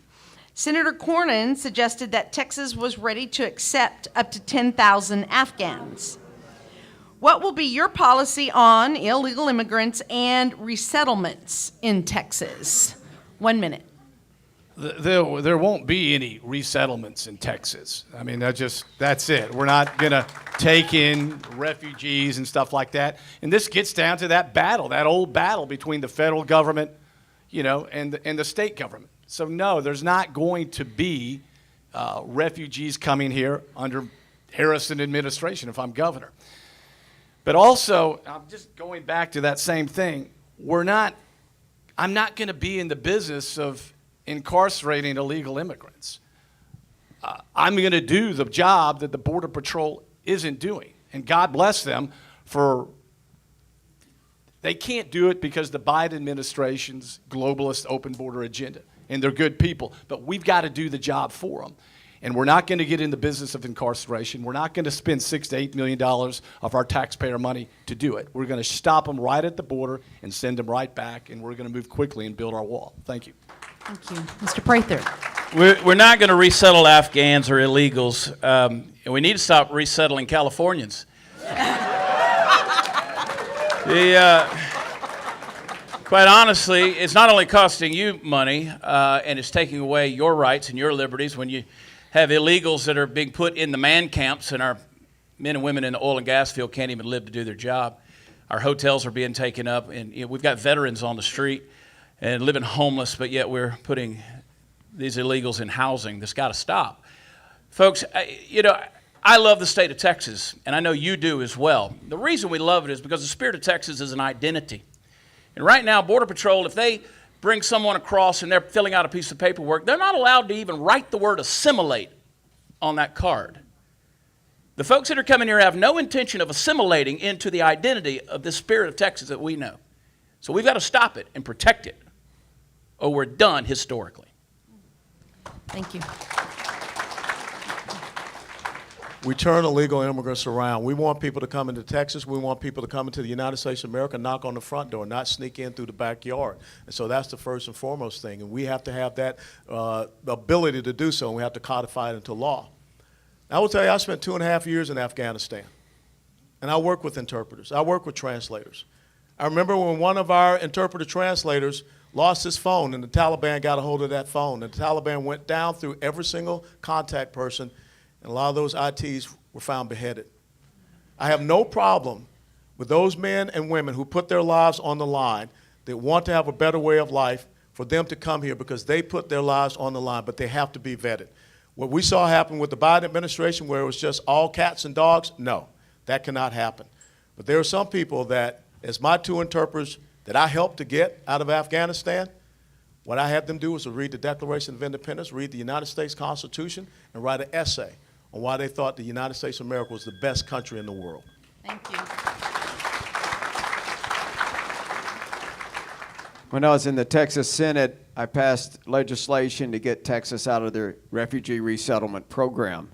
Senator Cornyn suggested that Texas was ready to accept up to 10,000 Afghans. What will be your policy on illegal immigrants and resettlements in Texas? 1 minute. There won't be any resettlements in Texas. I mean, that's it. We're not going to take in refugees and stuff like that. And this gets down to that battle, that old battle between the federal government, and the state government. So no, there's not going to be refugees coming here under Harrison administration if I'm governor. But also, I'm just going back to that same thing. I'm not going to be in the business of incarcerating illegal immigrants. I'm going to do the job that the Border Patrol isn't doing. And God bless them they can't do it because the Biden administration's globalist open border agenda. And they're good people, but we've got to do the job for them. And we're not going to get in the business of incarceration. We're not going to spend $6 to $8 million of our taxpayer money to do it. We're going to stop them right at the border and send them right back, and we're going to move quickly and build our wall. Thank you. Thank you. Mr. Prather. We're not going to resettle Afghans or illegals, and we need to stop resettling Californians. Quite honestly, it's not only costing you money, and it's taking away your rights and your liberties when you have illegals that are being put in the man camps and our men and women in the oil and gas field can't even live to do their job. Our hotels are being taken up, and we've got veterans on the street and living homeless, but yet we're putting these illegals in housing. That's got to stop. Folks, I love the state of Texas, and I know you do as well. The reason we love it is because the spirit of Texas is an identity. And right now, Border Patrol, if they bring someone across and they're filling out a piece of paperwork, they're not allowed to even write the word assimilate on that card. The folks that are coming here have no intention of assimilating into the identity of the spirit of Texas that we know. So we've got to stop it and protect it, or we're done historically. Thank you. We turn illegal immigrants around. We want people to come into Texas. We want people to come into the United States of America, knock on the front door, not sneak in through the backyard. And so that's the first and foremost thing. And we have to have that ability to do so, and we have to codify it into law. I will tell you, I spent 2.5 years in Afghanistan, and I work with interpreters. I work with translators. I remember when one of our interpreter translators lost his phone, and the Taliban got a hold of that phone. And the Taliban went down through every single contact person, and a lot of those ITs were found beheaded. I have no problem with those men and women who put their lives on the line, that want to have a better way of life, for them to come here because they put their lives on the line, but they have to be vetted. What we saw happen with the Biden administration, where it was just all cats and dogs, no, that cannot happen. But there are some people that, as my 2 interpreters that I helped to get out of Afghanistan, what I had them do was to read the Declaration of Independence, read the United States Constitution, and write an essay on why they thought the United States of America was the best country in the world. Thank you. When I was in the Texas Senate, I passed legislation to get Texas out of their refugee resettlement program.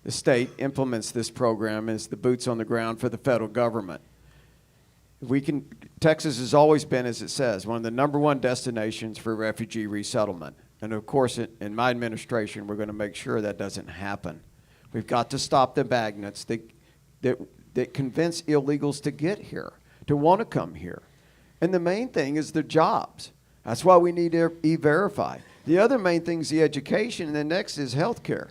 The state implements this program as the boots on the ground for the federal government. Texas has always been, as it says, one of the #1 destinations for refugee resettlement. And of course, in my administration, we're going to make sure that doesn't happen. We've got to stop the magnets that convince illegals to get here, to want to come here. And the main thing is their jobs. That's why we need to E-Verify. The other main thing is the education, and the next is health care.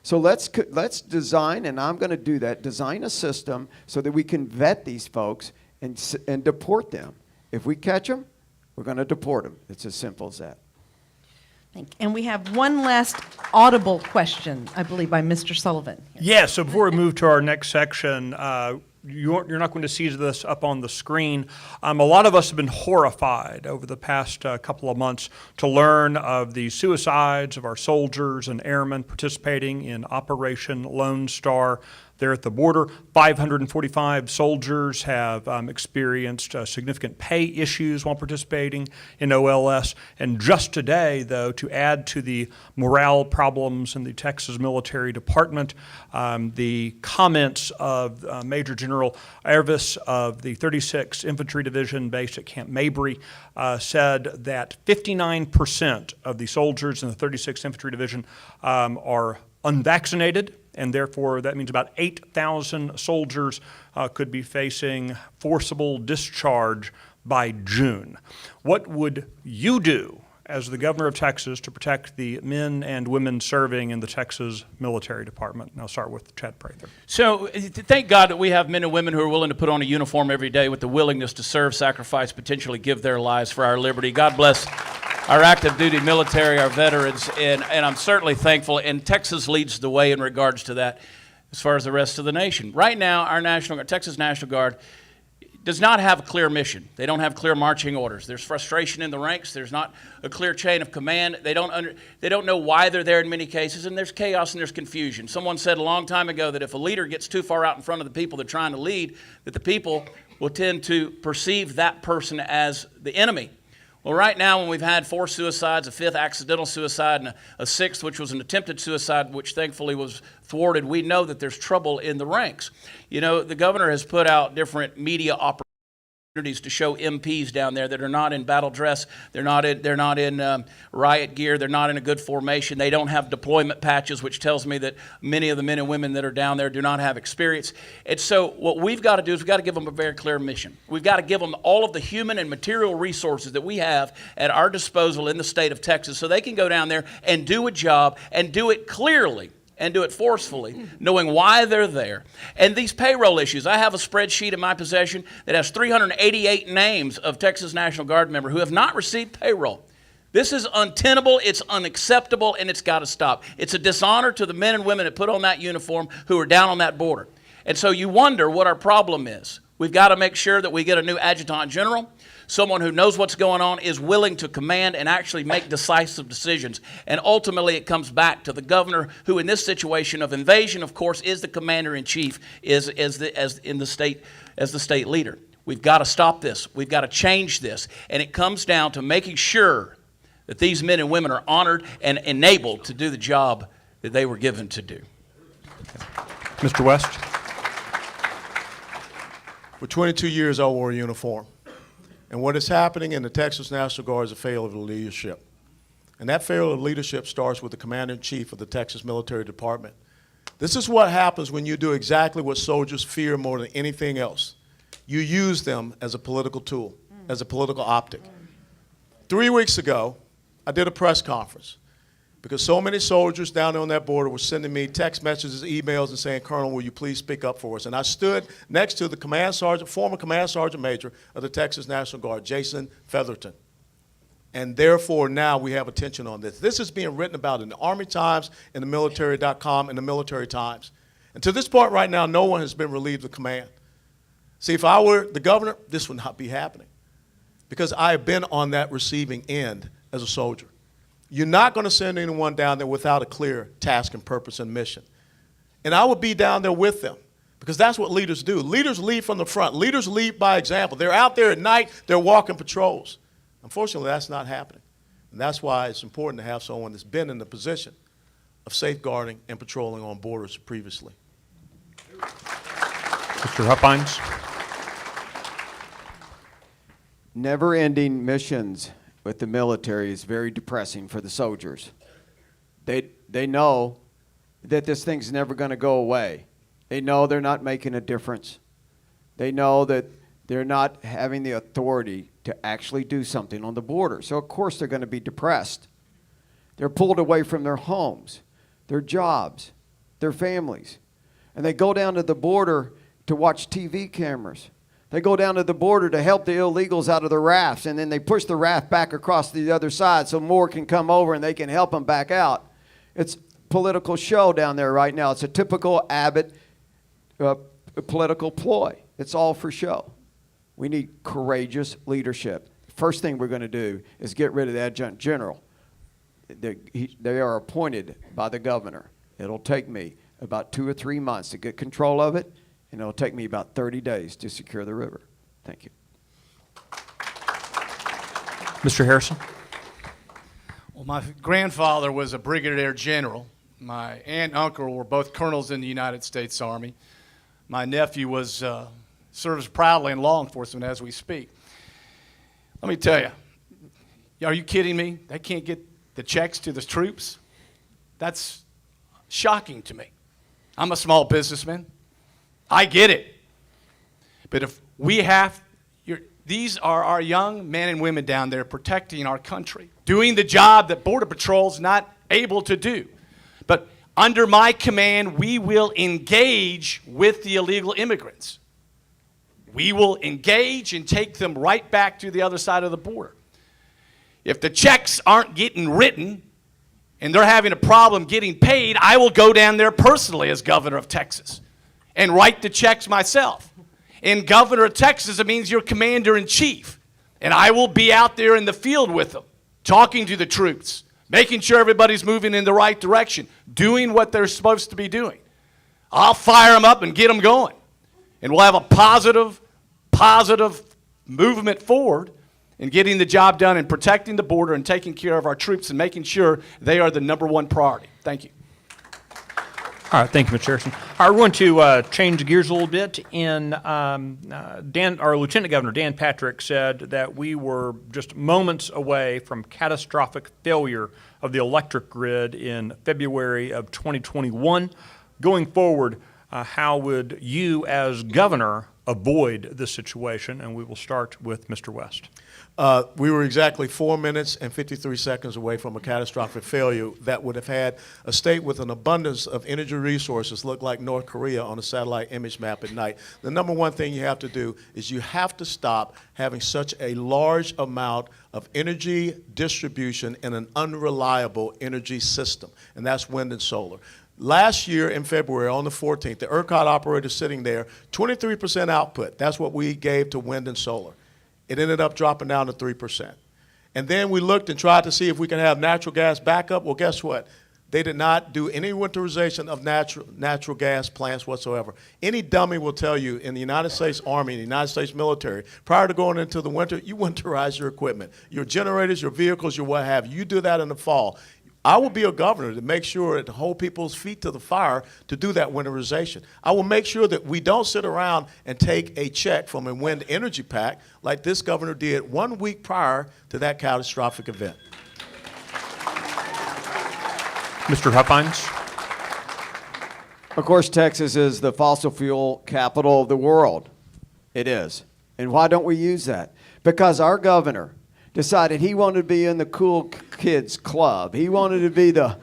So let's design, and I'm going to do that, design a system so that we can vet these folks and deport them. If we catch them, we're going to deport them. It's as simple as that. And we have one last audible question, I believe, by Mr. Sullivan. Yeah, so before we move to our next section, you're not going to see this up on the screen. A lot of us have been horrified over the past couple of months to learn of the suicides of our soldiers and airmen participating in Operation Lone Star there at the border. 545 soldiers have experienced significant pay issues while participating in OLS. And just today, though, to add to the morale problems in the Texas Military Department, the comments of Major General Ervis of the 36th Infantry Division based at Camp Mabry said that 59% of the soldiers in the 36th Infantry Division are unvaccinated, and therefore that means about 8,000 soldiers could be facing forcible discharge by June. What would you do as the governor of Texas to protect the men and women serving in the Texas Military Department? And I'll start with Chad Prather. So thank God that we have men and women who are willing to put on a uniform every day with the willingness to serve, sacrifice, potentially give their lives for our liberty. God bless our active duty military, our veterans, and I'm certainly thankful, and Texas leads the way in regards to that as far as the rest of the nation. Right now, our Texas National Guard does not have a clear mission. They don't have clear marching orders. There's frustration in the ranks. There's not a clear chain of command. They don't know why they're there in many cases, and there's chaos and there's confusion. Someone said a long time ago that if a leader gets too far out in front of the people they're trying to lead, that the people will tend to perceive that person as the enemy. Well, right now, when we've had 4 suicides, a 5th accidental suicide, and a 6th, which was an attempted suicide, which thankfully was thwarted, we know that there's trouble in the ranks. You know, the governor has put out different media opportunities to show MPs down there that are not in battle dress, they're not in riot gear, they're not in a good formation, they don't have deployment patches, which tells me that many of the men and women that are down there do not have experience. And so what we've got to do is we've got to give them a very clear mission. We've got to give them all of the human and material resources that we have at our disposal in the state of Texas so they can go down there and do a job and do it clearly and do it forcefully, knowing why they're there. And these payroll issues, I have a spreadsheet in my possession that has 388 names of Texas National Guard members who have not received payroll. This is untenable, it's unacceptable, and it's got to stop. It's a dishonor to the men and women that put on that uniform who are down on that border. And so you wonder what our problem is. We've got to make sure that we get a new adjutant general, someone who knows what's going on, is willing to command and actually make decisive decisions. And ultimately it comes back to the governor, who in this situation of invasion, of course, is the commander-in-chief, as the state leader. We've got to stop this. We've got to change this. And it comes down to making sure that these men and women are honored and enabled to do the job that they were given to do. Mr. West? For 22 years, I wore a uniform. And what is happening in the Texas National Guard is a failure of leadership. And that failure of leadership starts with the commander-in-chief of the Texas Military Department. This is what happens when you do exactly what soldiers fear more than anything else. You use them as a political tool, as a political optic. 3 weeks ago, I did a press conference because so many soldiers down there on that border were sending me text messages, emails, and saying, "Colonel, will you please speak up for us?" And I stood next to the command sergeant, former command sergeant major of the Texas National Guard, Jason Featherton. And therefore, now we have attention on this. This is being written about in the Army Times, in the military.com, and the Military Times. And to this point right now, no one has been relieved of command. See, if I were the governor, this would not be happening because I have been on that receiving end as a soldier. You're not going to send anyone down there without a clear task and purpose and mission. And I would be down there with them because that's what leaders do. Leaders lead from the front. Leaders lead by example. They're out there at night. They're walking patrols. Unfortunately, that's not happening. And that's why it's important to have someone that's been in the position of safeguarding and patrolling on borders previously. Mr. Huffines? Never-ending missions with the military is very depressing for the soldiers. They know that this thing's never going to go away. They know they're not making a difference. They know that they're not having the authority to actually do something on the border. So of course they're going to be depressed. They're pulled away from their homes, their jobs, their families. And they go down to the border to watch TV cameras. They go down to the border to help the illegals out of the rafts, and then they push the raft back across the other side so more can come over and they can help them back out. It's political show down there right now. It's a typical Abbott political ploy. It's all for show. We need courageous leadership. First thing we're going to do is get rid of the adjutant general. They are appointed by the governor. It'll take me about 2 or 3 months to get control of it, and it'll take me about 30 days to secure the river. Thank you. Mr. Harrison? Well, my grandfather was a brigadier general. My aunt and uncle were both colonels in the United States Army. My nephew was serves proudly in law enforcement as we speak. Let me tell you, are you kidding me? They can't get the checks to the troops? That's shocking to me. I'm a small businessman. I get it. But if we have, these are our young men and women down there protecting our country, doing the job that Border Patrol's not able to do. But under my command, we will engage with the illegal immigrants. We will engage and take them right back to the other side of the border. If the checks aren't getting written and they're having a problem getting paid, I will go down there personally as governor of Texas and write the checks myself. And governor of Texas, it means you're commander-in-chief. And I will be out there in the field with them, talking to the troops, making sure everybody's moving in the right direction, doing what they're supposed to be doing. I'll fire them up and get them going. And we'll have a positive movement forward in getting the job done and protecting the border and taking care of our troops and making sure they are the #1 priority. Thank you. All right, thank you, Mr. Harrison. All right, we're going to change gears a little bit. Our Lieutenant Governor Dan Patrick said that we were just moments away from catastrophic failure of the electric grid in February of 2021. Going forward, how would you, as governor, avoid this situation, and we will start with Mr. West. We were exactly 4 minutes and 53 seconds away from a catastrophic failure that would have had a state with an abundance of energy resources look like North Korea on a satellite image map at night. The number one thing you have to do is you have to stop having such a large amount of energy distribution in an unreliable energy system, and that's wind and solar. Last year in February, on the 14th, the ERCOT operator sitting there, 23% output. That's what we gave to wind and solar. It ended up dropping down to 3%. And then we looked and tried to see if we can have natural gas backup. Well, guess what? They did not do any winterization of natural gas plants whatsoever. Any dummy will tell you in the United States Army, in the United States military, prior to going into the winter, you winterize your equipment, your generators, your vehicles, your what have you. You do that in the fall. I will be a governor to make sure to hold people's feet to the fire to do that winterization. I will make sure that we don't sit around and take a check from a wind energy pack like this governor did 1 week prior to that catastrophic event. Mr. Huffines? Of course, Texas is the fossil fuel capital of the world. It is. And why don't we use that? Because our governor decided he wanted to be in the cool kids club. He wanted to be the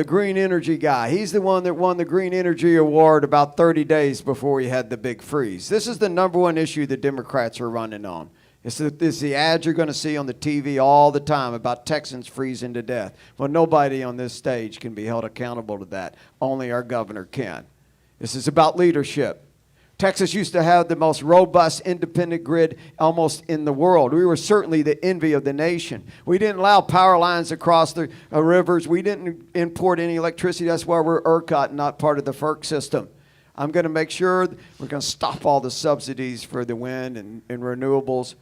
green energy guy. He's the one that won the Green Energy Award about 30 days before we had the big freeze. This is the number one issue the Democrats are running on. It's the ads you're going to see on the TV all the time about Texans freezing to death. Well, nobody on this stage can be held accountable to that. Only our governor can. This is about leadership. Texas used to have the most robust independent grid almost in the world. We were certainly the envy of the nation. We didn't allow power lines across the rivers. We didn't import any electricity. That's why we're ERCOT and not part of the FERC system. I'm going to make sure we're going to stop all the subsidies for the wind and renewables.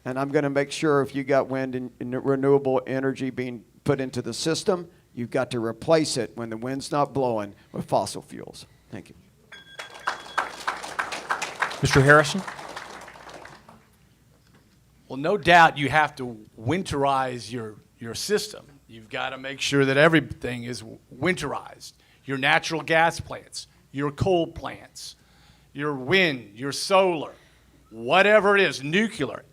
And I'm going to make sure if you got wind and renewable energy being put into the system, you've got to replace it when the wind's not blowing with fossil fuels. Thank you. Mr. Harrison? Well, no doubt you have to winterize your system. You've got to make sure that everything is winterized. Your natural gas plants, your coal plants, your wind, your solar, whatever it is, nuclear,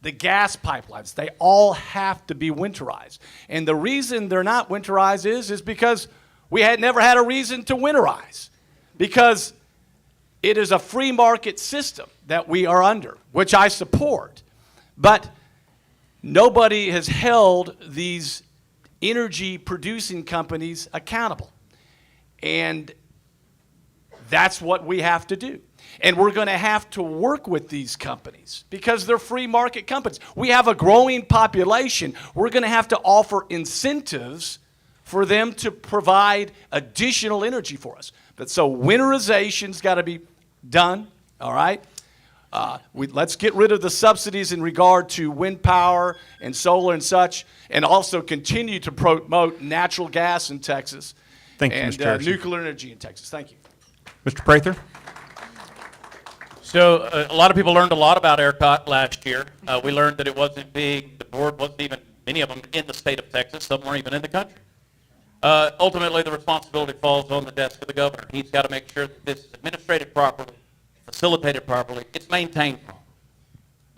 the gas pipelines, they all have to be winterized. And the reason they're not winterized is because we had never had a reason to winterize. Because it is a free market system that we are under, which I support. But nobody has held these energy producing companies accountable. And that's what we have to do. And we're going to have to work with these companies because they're free market companies. We have a growing population. We're going to have to offer incentives for them to provide additional energy for us. But so winterization's got to be done, all right? Let's get rid of the subsidies in regard to wind power and solar and such, and also continue to promote natural gas in Texas. Thank you, and Mr. Harrison. nuclear energy in Texas. Thank you. Mr. Prather? So a lot of people learned a lot about ERCOT last year. We learned that it wasn't big. The board wasn't even, many of them, in the state of Texas. Some weren't even in the country. Ultimately, the responsibility falls on the desk of the governor. He's got to make sure that this is administrated properly, facilitated properly, it's maintained properly.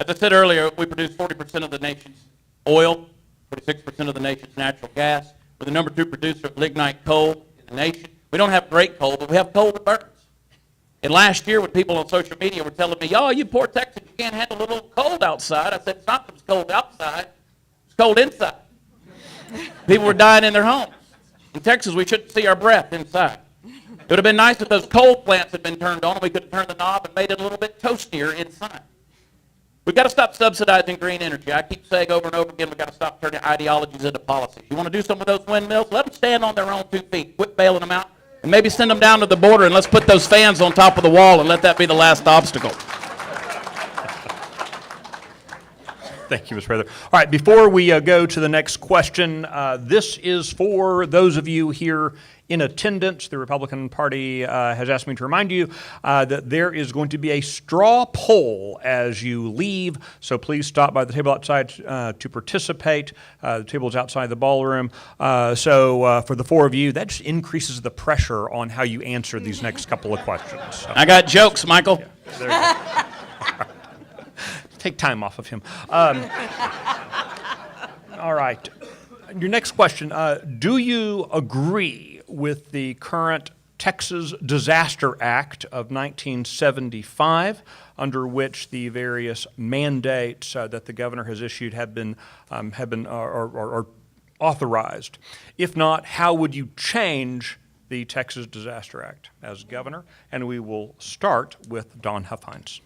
As I said earlier, we produce 40% of the nation's oil, 46% of the nation's natural gas. We're the number 2 producer of lignite coal in the nation. We don't have great coal, but we have coal that burns. And last year, when people on social media were telling me, oh, you poor Texans, you can't handle a little cold outside, I said, it's not that it's cold outside, it's cold inside. People were dying in their homes. In Texas, we shouldn't see our breath inside. It would have been nice if those coal plants had been turned on and we could have turned the knob and made it a little bit toastier inside. We've got to stop subsidizing green energy. I keep saying over and over again, we've got to stop turning ideologies into policies. You want to do some of those windmills? Let them stand on their own 2 feet. Quit bailing them out. And maybe send them down to the border and let's put those fans on top of the wall and let that be the last obstacle. Thank you, Ms. Prather. All right, before we go to the next question, this is for those of you here in attendance. The Republican Party has asked me to remind you that there is going to be a straw poll as you leave, so please stop by the table outside to participate. The table is outside the ballroom. So for the four of you, that just increases the pressure on how you answer these next couple of questions. So, I got jokes, Michael. there you go. Take time off of him. All right. Your next question. Do you agree with the current Texas Disaster Act of 1975, under which the various mandates that the governor has issued have been authorized? If not, how would you change the Texas Disaster Act as governor? And we will start with Don Huffines.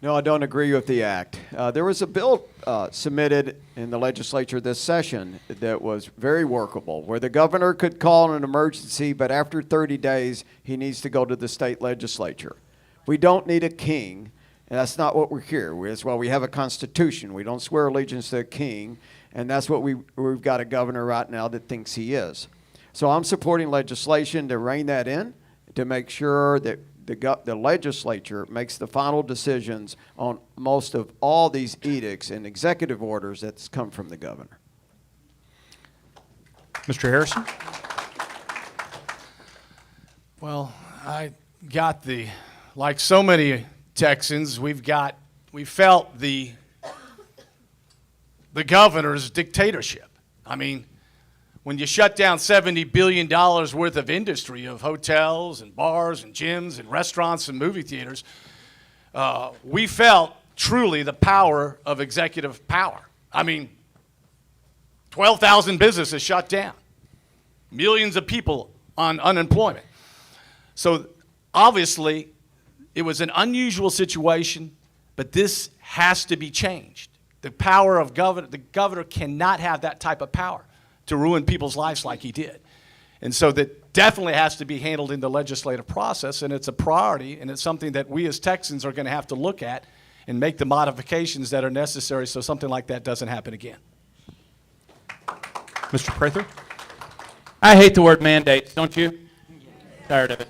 No, I don't agree with the act. There was a bill submitted in the legislature this session that was very workable, where the governor could call an emergency, but after 30 days, he needs to go to the state legislature. We don't need a king, and that's not what we're here. That's why we have a constitution. We don't swear allegiance to a king, and that's what we've got a governor right now that thinks he is. So I'm supporting legislation to rein that in, to make sure that the legislature makes the final decisions on most of all these edicts and executive orders that's come from the governor. Mr. Harrison? Well, I got like so many Texans, we felt the governor's dictatorship. I mean, when you shut down $70 billion worth of industry of hotels and bars and gyms and restaurants and movie theaters, we felt truly the power of executive power. I mean, 12,000 businesses shut down, millions of people on unemployment. So obviously, it was an unusual situation, but this has to be changed. The power of the governor cannot have that type of power to ruin people's lives like he did. And so that definitely has to be handled in the legislative process, and it's a priority, and it's something that we as Texans are going to have to look at and make the modifications that are necessary so something like that doesn't happen again. Mr. Prather? I hate the word mandates, don't you? Tired of it.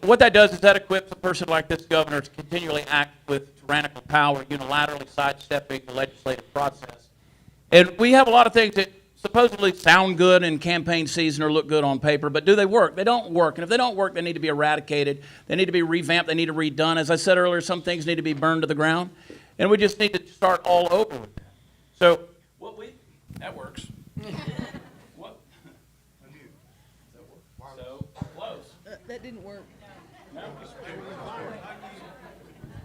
What that does is that equips a person like this governor to continually act with tyrannical power, unilaterally sidestepping the legislative process. And we have a lot of things that supposedly sound good in campaign season or look good on paper, but do they work? They don't work. And if they don't work, they need to be eradicated. They need to be revamped. They need to be redone. As I said earlier, some things need to be burned to the ground. And we just need to start all over with that. So, that works. What? So close. That didn't work.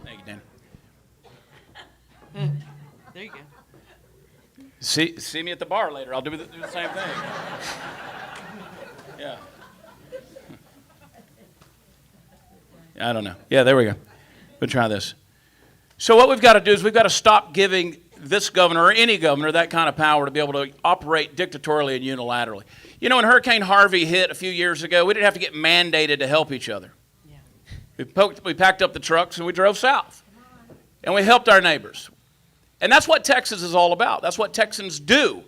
Thank you, There you go. See me at the bar later. I'll do the same thing. Yeah. I don't know. Yeah, there we go. We'll try this. So what we've got to do is we've got to stop giving this governor or any governor that kind of power to be able to operate dictatorially and unilaterally. You know, when Hurricane Harvey hit a few years ago, we didn't have to get mandated to help each other. Yeah. We packed up the trucks and we drove south. And we helped our neighbors. And that's what Texas is all about. That's what Texans do.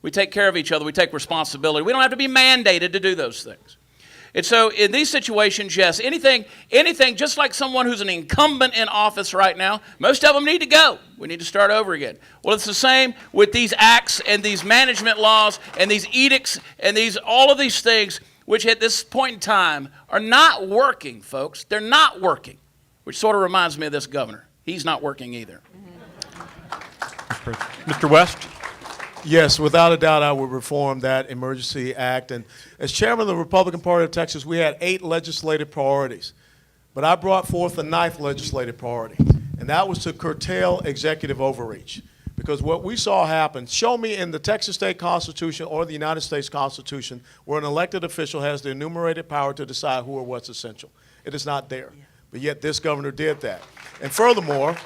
We take care of each other. We take responsibility. We don't have to be mandated to do those things. And so in these situations, yes, anything, just like someone who's an incumbent in office right now, most of them need to go. We need to start over again. Well, it's the same with these acts and these management laws and these edicts and all of these things, which at this point in time are not working, folks. They're not working, which sort of reminds me of this governor. He's not working either. Mr. West? Yes, without a doubt, I would reform that emergency act. And as chairman of the Republican Party of Texas, we had 8 legislative priorities. But I brought forth the 9th legislative priority, and that was to curtail executive overreach. Because what we saw happen, show me in the Texas State Constitution or the United States Constitution where an elected official has the enumerated power to decide who or what's essential. It is not there. But yet this governor did that. And furthermore,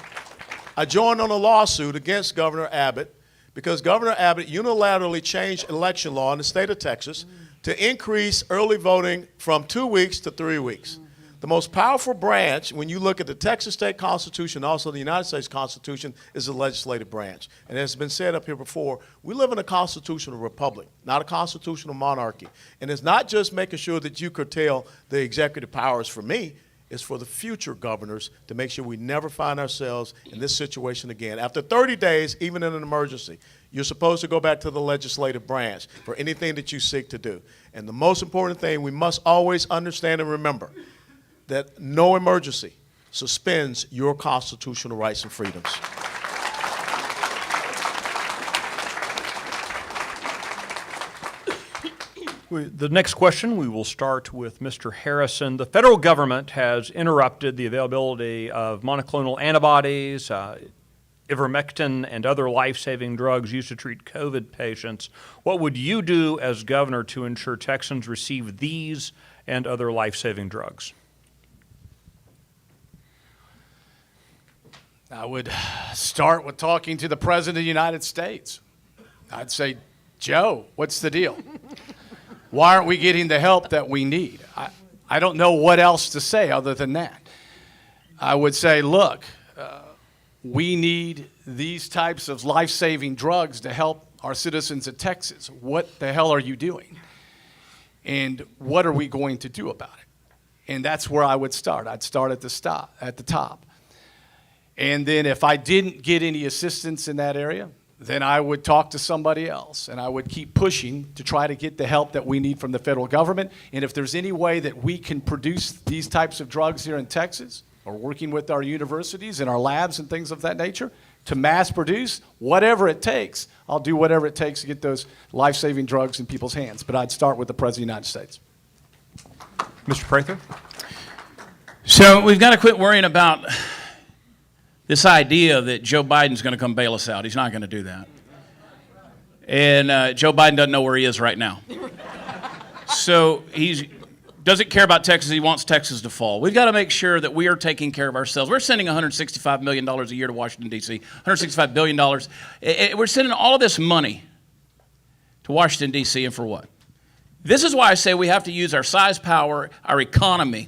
I joined on a lawsuit against Governor Abbott because Governor Abbott unilaterally changed election law in the state of Texas to increase early voting from 2 weeks to 3 weeks. The most powerful branch, when you look at the Texas state constitution, also the United States Constitution, is the legislative branch. And as has been said up here before, we live in a constitutional republic, not a constitutional monarchy. And it's not just making sure that you curtail the executive powers for me, it's for the future governors to make sure we never find ourselves in this situation again. After 30 days, even in an emergency, you're supposed to go back to the legislative branch for anything that you seek to do. And the most important thing we must always understand and remember, that no emergency suspends your constitutional rights and freedoms. The next question, we will start with Mr. Harrison. The federal government has interrupted the availability of monoclonal antibodies, ivermectin, and other life-saving drugs used to treat COVID patients. What would you do as governor to ensure Texans receive these and other life-saving drugs? I would start with talking to the President of the United States. I'd say, Joe, what's the deal? Why aren't we getting the help that we need? I don't know what else to say other than that. I would say, look, we need these types of life-saving drugs to help our citizens of Texas. What the hell are you doing? And what are we going to do about it? And that's where I would start. I'd start at the top. And then if I didn't get any assistance in that area, then I would talk to somebody else, and I would keep pushing to try to get the help that we need from the federal government. And if there's any way that we can produce these types of drugs here in Texas, or working with our universities and our labs and things of that nature, to mass produce, whatever it takes, I'll do whatever it takes to get those life-saving drugs in people's hands. But I'd start with the President of the United States. Mr. Prather? So we've got to quit worrying about this idea that Joe Biden's going to come bail us out. He's not going to do that. And Joe Biden doesn't know where he is right now. So he doesn't care about Texas. He wants Texas to fall. We've got to make sure that we are taking care of ourselves. We're sending $165 million a year to Washington, D.C., $165 billion. We're sending all of this money to Washington, D.C., and for what? This is why I say we have to use our size, power, our economy,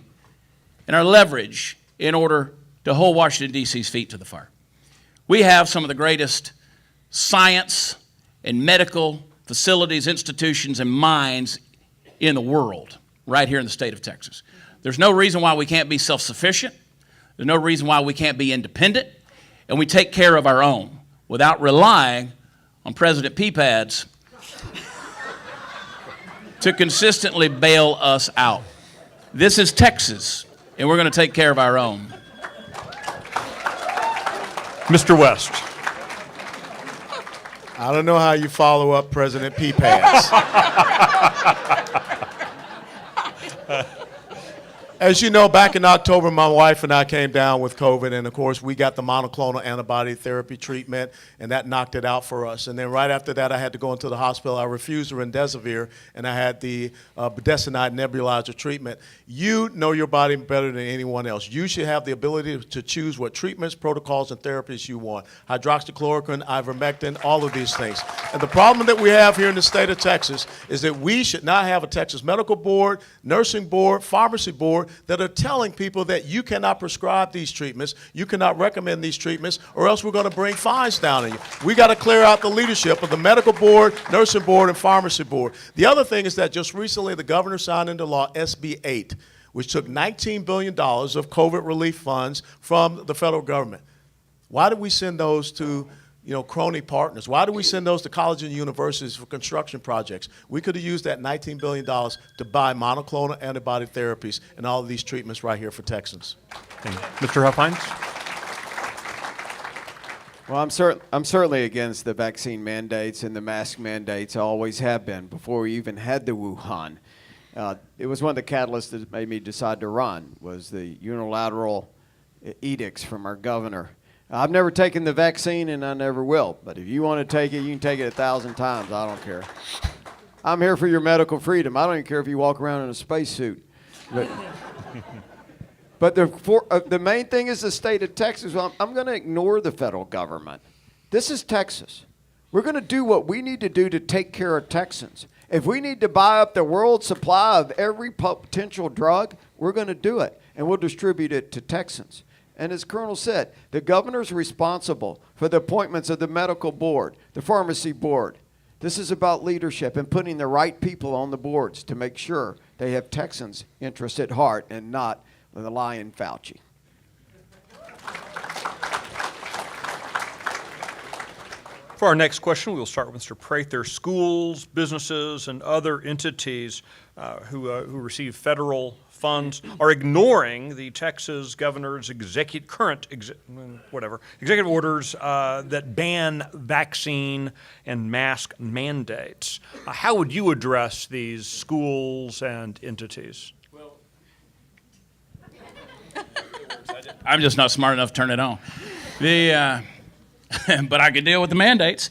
and our leverage in order to hold Washington, D.C.'s feet to the fire. We have some of the greatest science and medical facilities, institutions, and minds in the world right here in the state of Texas. There's no reason why we can't be self-sufficient. There's no reason why we can't be independent. And we take care of our own without relying on President P-Pads to consistently bail us out. This is Texas, and we're going to take care of our own. Mr. West. I don't know how you follow up President P-Pads. As you know, back in October, my wife and I came down with COVID, and of course, we got the monoclonal antibody therapy treatment, and that knocked it out for us. And then right after that, I had to go into the hospital. I refused the remdesivir, and I had the budesonide nebulizer treatment. You know your body better than anyone else. You should have the ability to choose what treatments, protocols, and therapies you want. Hydroxychloroquine, ivermectin, all of these things. And the problem that we have here in the state of Texas is that we should not have a Texas Medical Board, Nursing Board, Pharmacy Board that are telling people that you cannot prescribe these treatments, you cannot recommend these treatments, or else we're going to bring fines down on you. We got to clear out the leadership of the Medical Board, Nursing Board, and Pharmacy Board. The other thing is that just recently the governor signed into law SB 8, which took $19 billion of COVID relief funds from the federal government. Why did we send those to crony partners? Why do we send those to colleges and universities for construction projects? We could have used that $19 billion to buy monoclonal antibody therapies and all of these treatments right here for Texans. Mr. Huffines? Well, I'm certainly against the vaccine mandates and the mask mandates. I always have been before we even had the Wuhan. It was one of the catalysts that made me decide to run, was the unilateral edicts from our governor. I've never taken the vaccine, and I never will. But if you want to take it, you can take it 1,000 times. I don't care. I'm here for your medical freedom. I don't even care if you walk around in a spacesuit. But the main thing is the state of Texas. Well, I'm going to ignore the federal government. This is Texas. We're going to do what we need to do to take care of Texans. If we need to buy up the world supply of every potential drug, we're going to do it, and we'll distribute it to Texans. And as Colonel said, the governor's responsible for the appointments of the medical board, the pharmacy board. This is about leadership and putting the right people on the boards to make sure they have Texans' interests at heart and not the lion Fauci. For our next question, we'll start with Mr. Prather. Schools, businesses, and other entities who receive federal funds are ignoring the Texas governor's executive orders that ban vaccine and mask mandates. How would you address these schools and entities? I'm just not smart enough to turn it on. But I can deal with the mandates.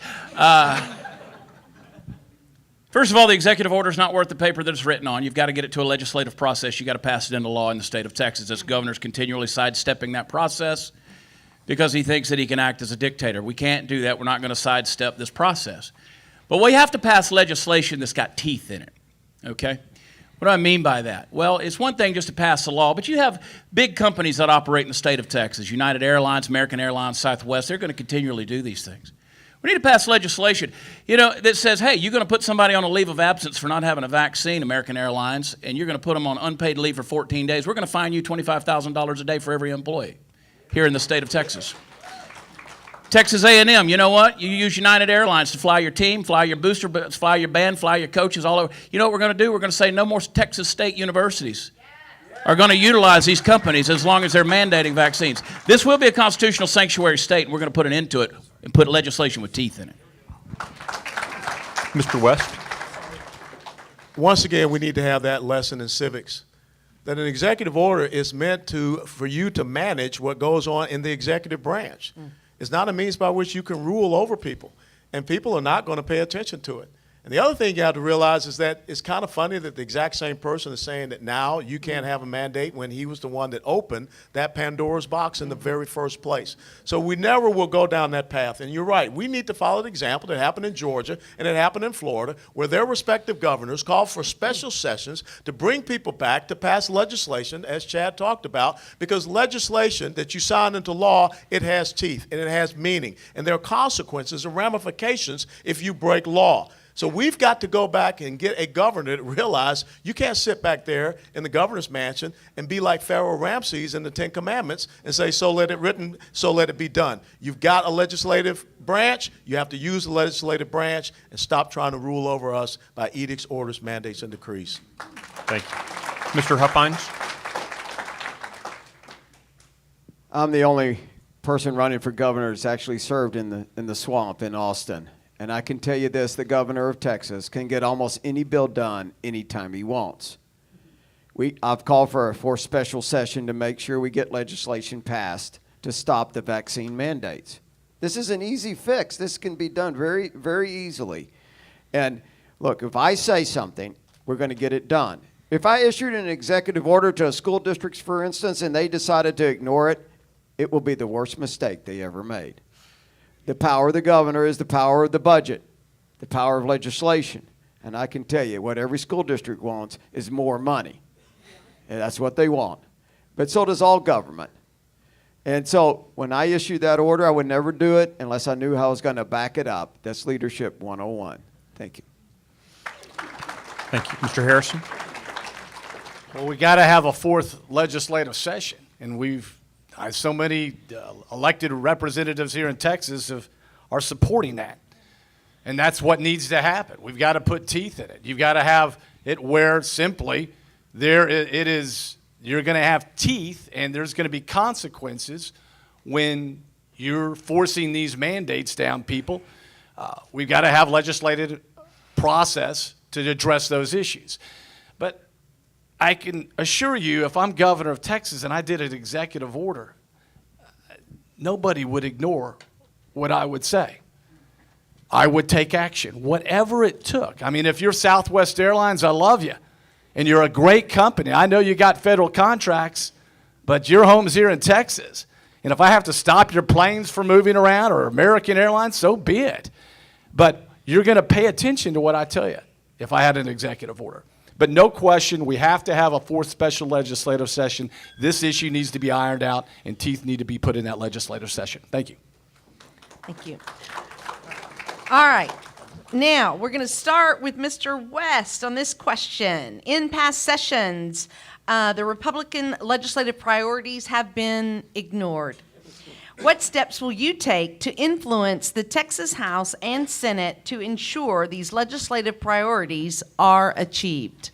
First of all, the executive order is not worth the paper that it's written on. You've got to get it to a legislative process. You've got to pass it into law in the state of Texas. This governor's continually sidestepping that process because he thinks that he can act as a dictator. We can't do that. We're not going to sidestep this process. But we have to pass legislation that's got teeth in it, okay? What do I mean by that? Well, it's one thing just to pass a law, but you have big companies that operate in the state of Texas, United Airlines, American Airlines, Southwest. They're going to continually do these things. We need to pass legislation, that says, hey, you're going to put somebody on a leave of absence for not having a vaccine, American Airlines, and you're going to put them on unpaid leave for 14 days. We're going to fine you $25,000 a day for every employee here in the state of Texas. Texas A&M, you know what? You use United Airlines to fly your team, fly your booster, fly your band, fly your coaches all over. You know what we're going to do? We're going to say no more Texas state universities are going to utilize these companies as long as they're mandating vaccines. This will be a constitutional sanctuary state, and we're going to put an end to it and put legislation with teeth in it. Mr. West? Once again, we need to have that lesson in civics, that an executive order is meant for you to manage what goes on in the executive branch. It's not a means by which you can rule over people, and people are not going to pay attention to it. And the other thing you have to realize is that it's kind of funny that the exact same person is saying that now you can't have a mandate when he was the one that opened that Pandora's box in the very first place. So we never will go down that path. And you're right, we need to follow the example that happened in Georgia and it happened in Florida, where their respective governors called for special sessions to bring people back to pass legislation, as Chad talked about, because legislation that you sign into law, it has teeth and it has meaning. And there are consequences and ramifications if you break law. So we've got to go back and get a governor to realize you can't sit back there in the governor's mansion and be like Pharaoh Ramses in the Ten Commandments and say, so let it written, so let it be done. You've got a legislative branch. You have to use the legislative branch and stop trying to rule over us by edicts, orders, mandates, and decrees. Thank you. Mr. Huffines? I'm the only person running for governor that's actually served in the swamp in Austin. And I can tell you this, the governor of Texas can get almost any bill done anytime he wants. I've called for a special session to make sure we get legislation passed to stop the vaccine mandates. This is an easy fix. This can be done very, very easily. And look, if I say something, we're going to get it done. If I issued an executive order to a school district, for instance, and they decided to ignore it, it will be the worst mistake they ever made. The power of the governor is the power of the budget, the power of legislation. And I can tell you what every school district wants is more money. And that's what they want. But so does all government. And so when I issued that order, I would never do it unless I knew how I was going to back it up. That's Leadership 101. Thank you. Thank you. Mr. Harrison? Well, we got to have a fourth legislative session, and so many elected representatives here in Texas are supporting that. And that's what needs to happen. We've got to put teeth in it. You've got to have it where simply you're going to have teeth and there's going to be consequences when you're forcing these mandates down people. We've got to have legislative process to address those issues. But I can assure you, if I'm governor of Texas and I did an executive order, nobody would ignore what I would say. I would take action, whatever it took. I mean, if you're Southwest Airlines, I love you, and you're a great company. I know you got federal contracts, but your home's here in Texas. And if I have to stop your planes from moving around, or American Airlines, so be it. But you're going to pay attention to what I tell you if I had an executive order. But no question, we have to have a fourth special legislative session. This issue needs to be ironed out, and teeth need to be put in that legislative session. Thank you. Thank you. All right. Now, we're going to start with Mr. West on this question. In past sessions, the Republican legislative priorities have been ignored. What steps will you take to influence the Texas House and Senate to ensure these legislative priorities are achieved?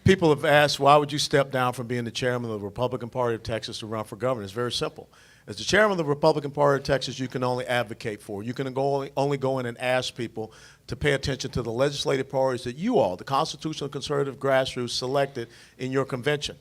People have asked, why would you step down from being the chairman of the Republican Party of Texas to run for governor? It's very simple. As the chairman of the Republican Party of Texas, you can only advocate for. You can only go in and ask people to pay attention to the legislative priorities that you all, the constitutional conservative grassroots, selected in your convention.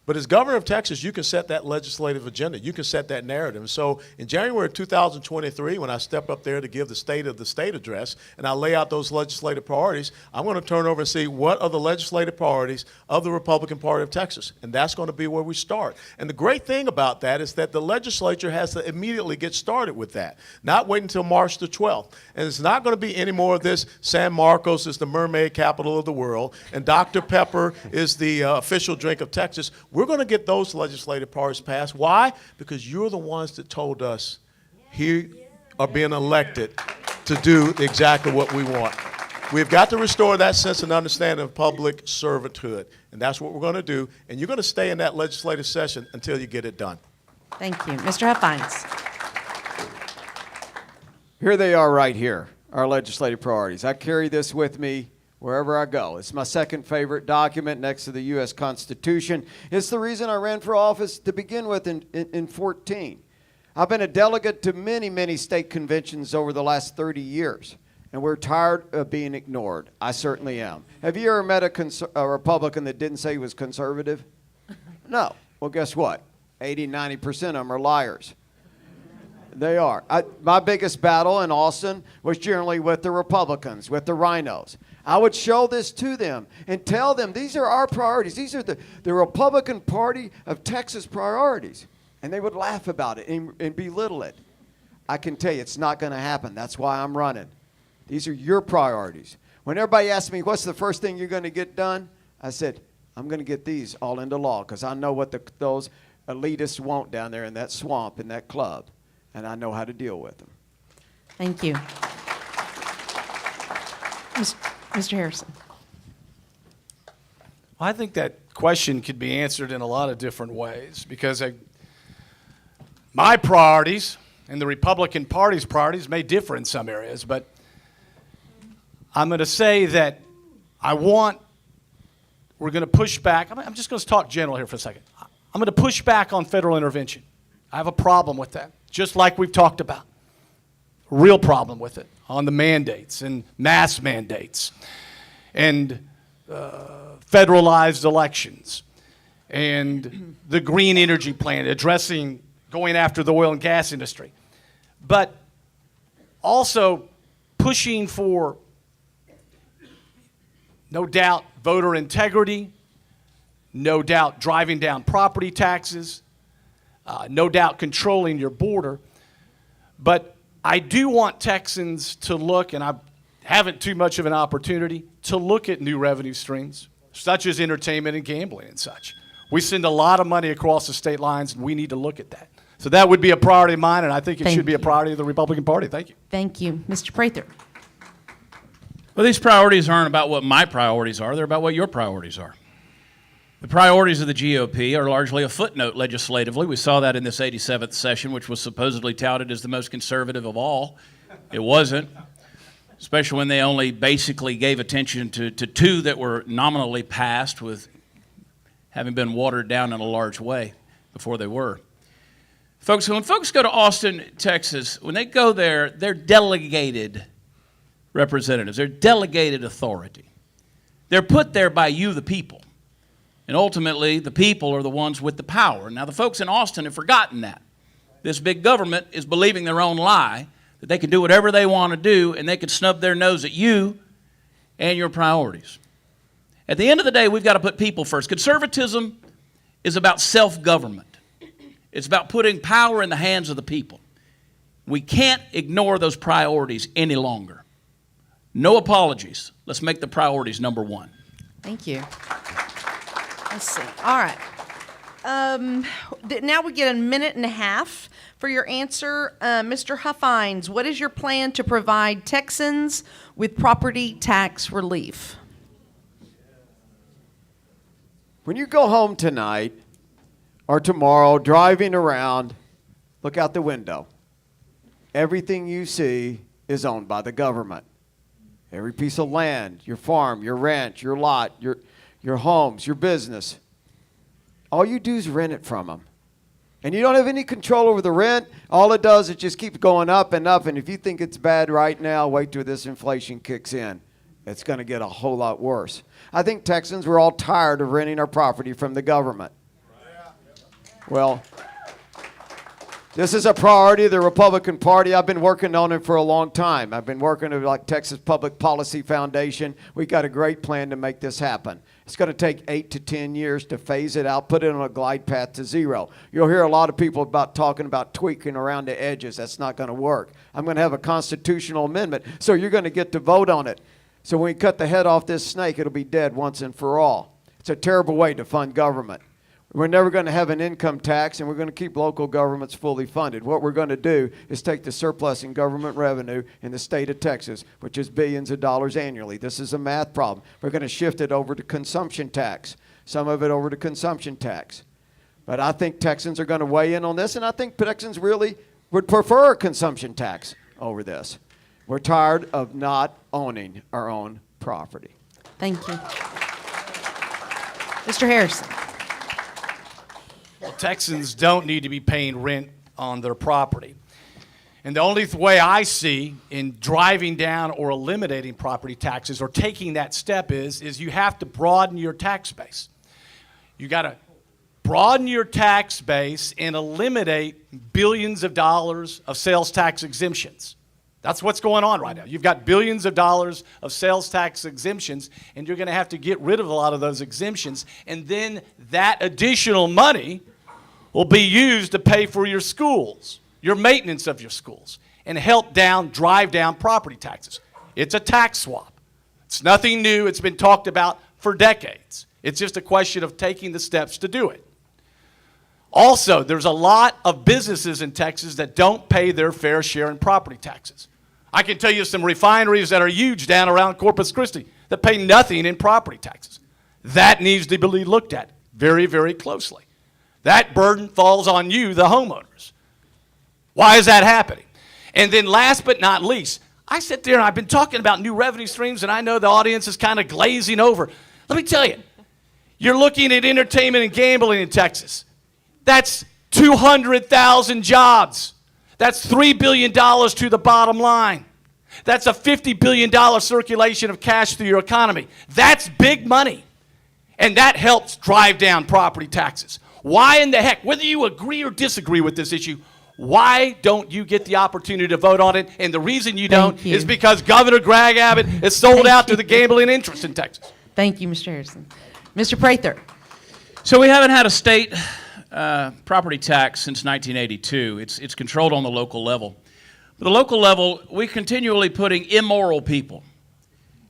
But as governor of Texas, you can set that legislative agenda. You can set that narrative. And so in January of 2023, when I step up there to give the State of the State address and I lay out those legislative priorities, I'm going to turn over and see what are the legislative priorities of the Republican Party of Texas. And that's going to be where we start. And the great thing about that is that the legislature has to immediately get started with that, not wait until March the 12th. And it's not going to be any more of this San Marcos is the mermaid capital of the world and Dr. Pepper is the official drink of Texas. We're going to get those legislative priorities passed. Why? Because you're the ones that told us here are being elected to do exactly what we want. We've got to restore that sense and understanding of public servanthood. And that's what we're going to do. And you're going to stay in that legislative session until you get it done. Thank you. Mr. Huffines. Here they are right here, our legislative priorities. I carry this with me wherever I go. It's my second favorite document next to the U.S. Constitution. It's the reason I ran for office to begin with in 14. I've been a delegate to many, many state conventions over the last 30 years, and we're tired of being ignored. I certainly am. Have you ever met a Republican that didn't say he was conservative? No. Well, guess what? 80, 90% of them are liars. They are. My biggest battle in Austin was generally with the Republicans, with the rhinos. I would show this to them and tell them these are our priorities. These are the Republican Party of Texas priorities. And they would laugh about it and belittle it. I can tell you it's not going to happen. That's why I'm running. These are your priorities. When everybody asks me, what's the first thing you're going to get done? I said, I'm going to get these all into law because I know what those elitists want down there in that swamp, in that club. And I know how to deal with them. Thank you. Mr. Harrison. I think that question could be answered in a lot of different ways because my priorities and the Republican Party's priorities may differ in some areas, but I'm going to say that we're going to push back. I'm just going to talk general here for a second. I'm going to push back on federal intervention. I have a problem with that, just like we've talked about. Real problem with it on the mandates and mass mandates and federalized elections and the green energy plan addressing going after the oil and gas industry. But also pushing for, no doubt, voter integrity, no doubt driving down property taxes, no doubt controlling your border. But I do want Texans to look, and I haven't too much of an opportunity, to look at new revenue streams, such as entertainment and gambling and such. We send a lot of money across the state lines, and we need to look at that. So that would be a priority of mine, and I think it should be a priority of the Republican Party. Thank you. Thank you. Mr. Prather. Well, these priorities aren't about what my priorities are. They're about what your priorities are. The priorities of the GOP are largely a footnote legislatively. We saw that in this 87th session, which was supposedly touted as the most conservative of all. It wasn't, especially when they only basically gave attention to two that were nominally passed with having been watered down in a large way before they were. Folks, when folks go to Austin, Texas, when they go there, they're delegated representatives. They're delegated authority. They're put there by you, the people. And ultimately, the people are the ones with the power. Now, the folks in Austin have forgotten that. This big government is believing their own lie, that they can do whatever they want to do, and they can snub their nose at you and your priorities. At the end of the day, we've got to put people first. Conservatism is about self-government. It's about putting power in the hands of the people. We can't ignore those priorities any longer. No apologies. Let's make the priorities number one. Thank you. Let's see. All right. Now we get a minute and a half for your answer. Mr. Huffines, what is your plan to provide Texans with property tax relief? When you go home tonight or tomorrow, driving around, look out the window. Everything you see is owned by the government. Every piece of land, your farm, your ranch, your lot, your homes, your business. All you do is rent it from them. And you don't have any control over the rent. All it does is just keep going up and up. And if you think it's bad right now, wait till this inflation kicks in. It's going to get a whole lot worse. I think Texans, we're all tired of renting our property from the government. Well, this is a priority of the Republican Party. I've been working on it for a long time. I've been working with like Texas Public Policy Foundation. We got a great plan to make this happen. It's going to take 8 to 10 years to phase it out, put it on a glide path to zero. You'll hear a lot of people talking about tweaking around the edges. That's not going to work. I'm going to have a constitutional amendment, so you're going to get to vote on it. So when we cut the head off this snake, it'll be dead once and for all. It's a terrible way to fund government. We're never going to have an income tax, and we're going to keep local governments fully funded. What we're going to do is take the surplus in government revenue in the state of Texas, which is billions of dollars annually. This is a math problem. We're going to shift it over to consumption tax, some of it over to consumption tax. But I think Texans are going to weigh in on this, and I think Texans really would prefer a consumption tax over this. We're tired of not owning our own property. Thank you. Mr. Harrison. Well, Texans don't need to be paying rent on their property. And the only way I see in driving down or eliminating property taxes or taking that step is you have to broaden your tax base. You got to broaden your tax base and eliminate billions of dollars of sales tax exemptions. That's what's going on right now. You've got billions of dollars of sales tax exemptions, and you're going to have to get rid of a lot of those exemptions. And then that additional money will be used to pay for your schools, your maintenance of your schools, and help drive down property taxes. It's a tax swap. It's nothing new. It's been talked about for decades. It's just a question of taking the steps to do it. Also, there's a lot of businesses in Texas that don't pay their fair share in property taxes. I can tell you some refineries that are huge down around Corpus Christi that pay nothing in property taxes. That needs to be looked at very, very closely. That burden falls on you, the homeowners. Why is that happening? And then last but not least, I sit there and I've been talking about new revenue streams, and I know the audience is kind of glazing over. Let me tell you, you're looking at entertainment and gambling in Texas. That's 200,000 jobs. That's $3 billion to the bottom line. That's a $50 billion circulation of cash through your economy. That's big money. And that helps drive down property taxes. Why in the heck, whether you agree or disagree with this issue, why don't you get the opportunity to vote on it? And the reason you don't is because Governor Greg Abbott is sold out to the gambling interest in Texas. Thank you, Mr. Harrison. Mr. Prather. So we haven't had a state property tax since 1982. It's controlled on the local level. But the local level, we're continually putting immoral people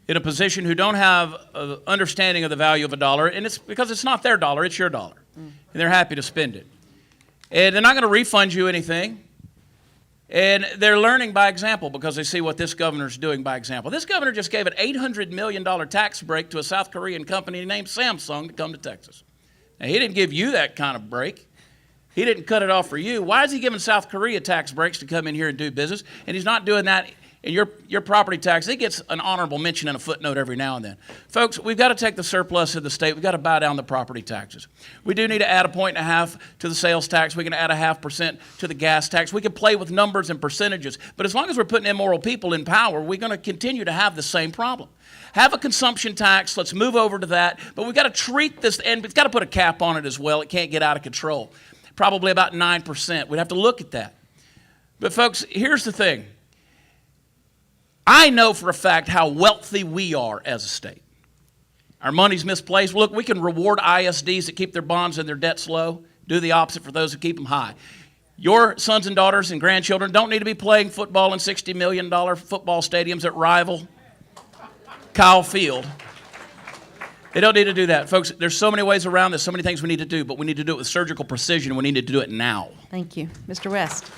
in a position who don't have an understanding of the value of a dollar, and it's because it's not their dollar, it's your dollar. And they're happy to spend it. And they're not going to refund you anything. And they're learning by example because they see what this governor's doing by example. This governor just gave an $800 million tax break to a South Korean company named Samsung to come to Texas. Now, he didn't give you that kind of break. He didn't cut it off for you. Why is he giving South Korea tax breaks to come in here and do business? And he's not doing that in your property tax. He gets an honorable mention and a footnote every now and then. Folks, we've got to take the surplus of the state. We've got to buy down the property taxes. We do need to add 1.5 to the sales tax. We can add 0.5% to the gas tax. We can play with numbers and percentages. But as long as we're putting immoral people in power, we're going to continue to have the same problem. Have a consumption tax. Let's move over to that. But we've got to treat this, and it's got to put a cap on it as well. It can't get out of control. Probably about 9%. We'd have to look at that. But folks, here's the thing. I know for a fact how wealthy we are as a state. Our money's misplaced. Look, we can reward ISDs that keep their bonds and their debts low, do the opposite for those who keep them high. Your sons and daughters and grandchildren don't need to be playing football in $60 million football stadiums that rival Kyle Field. They don't need to do that. Folks, there's so many ways around this, so many things we need to do, but we need to do it with surgical precision. We need to do it now. Thank you. Mr. West.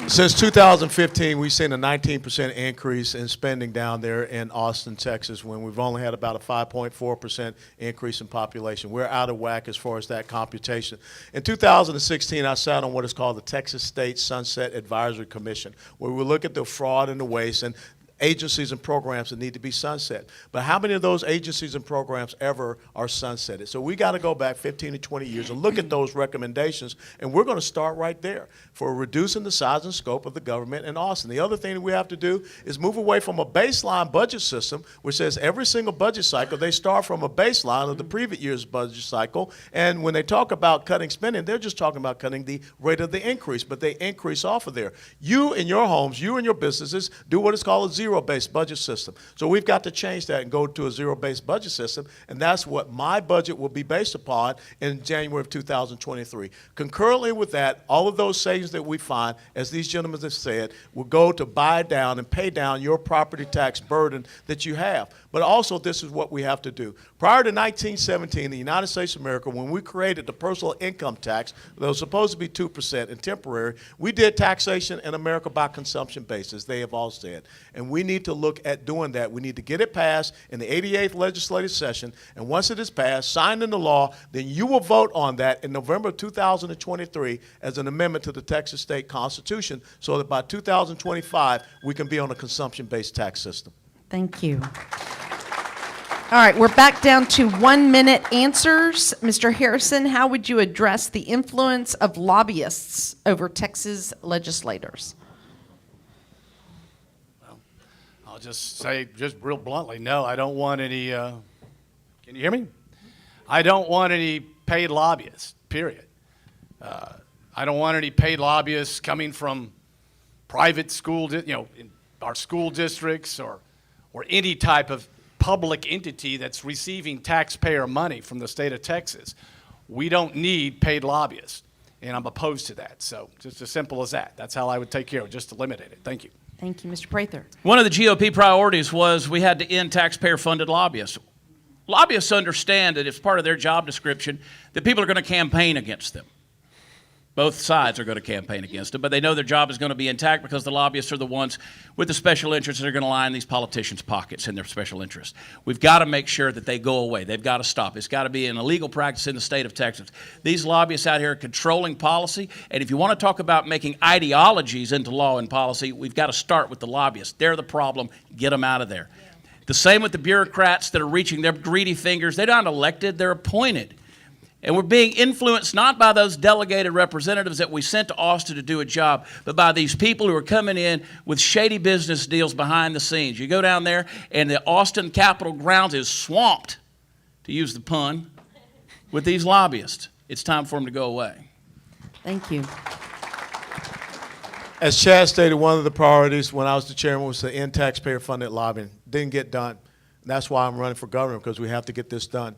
Since 2015, we've seen a 19% increase in spending down there in Austin, Texas, when we've only had about a 5.4% increase in population. We're out of whack as far as that computation. In 2016, I sat on what is called the Texas State Sunset Advisory Commission, where we look at the fraud and the waste and agencies and programs that need to be sunset. But how many of those agencies and programs ever are sunsetted? So we got to go back 15 to 20 years and look at those recommendations, and we're going to start right there for reducing the size and scope of the government in Austin. The other thing that we have to do is move away from a baseline budget system, which says every single budget cycle, they start from a baseline of the previous year's budget cycle, and when they talk about cutting spending, they're just talking about cutting the rate of the increase, but they increase off of there. You in your homes, you and your businesses do what is called a zero-based budget system. So we've got to change that and go to a zero-based budget system, and that's what my budget will be based upon in January of 2023. Concurrently with that, all of those savings that we find, as these gentlemen have said, will go to buy down and pay down your property tax burden that you have. But also, this is what we have to do. Prior to 1917, the United States of America, when we created the personal income tax that was supposed to be 2% and temporary, we did taxation in America by consumption basis, they have all said. And we need to look at doing that. We need to get it passed in the 88th legislative session, and once it is passed, signed into law, then you will vote on that in November of 2023 as an amendment to the Texas State Constitution, so that by 2025, we can be on a consumption-based tax system. Thank you. All right, we're back down to 1-minute answers. Mr. Harrison, how would you address the influence of lobbyists over Texas legislators? Well, I'll just say, just real bluntly, no, I don't want any, can you hear me? I don't want any paid lobbyists, period. I don't want any paid lobbyists coming from private school, in our school districts or any type of public entity that's receiving taxpayer money from the state of Texas. We don't need paid lobbyists, and I'm opposed to that. So just as simple as that. That's how I would take care of it, just eliminate it. Thank you. Thank you, Mr. Prather. One of the GOP priorities was we had to end taxpayer-funded lobbyists. Lobbyists understand that it's part of their job description that people are going to campaign against them. Both sides are going to campaign against them, but they know their job is going to be intact because the lobbyists are the ones with the special interests that are going to line these politicians' pockets in their special interests. We've got to make sure that they go away. They've got to stop. It's got to be an illegal practice in the state of Texas. These lobbyists out here are controlling policy, and if you want to talk about making ideologies into law and policy, we've got to start with the lobbyists. They're the problem. Get them out of there. The same with the bureaucrats that are reaching their greedy fingers. They're not elected. They're appointed. And we're being influenced not by those delegated representatives that we sent to Austin to do a job, but by these people who are coming in with shady business deals behind the scenes. You go down there, and the Austin Capitol grounds is swamped, to use the pun, with these lobbyists. It's time for them to go away. Thank you. As Chad stated, one of the priorities when I was the chairman was to end taxpayer-funded lobbying. Didn't get done. And that's why I'm running for governor, because we have to get this done.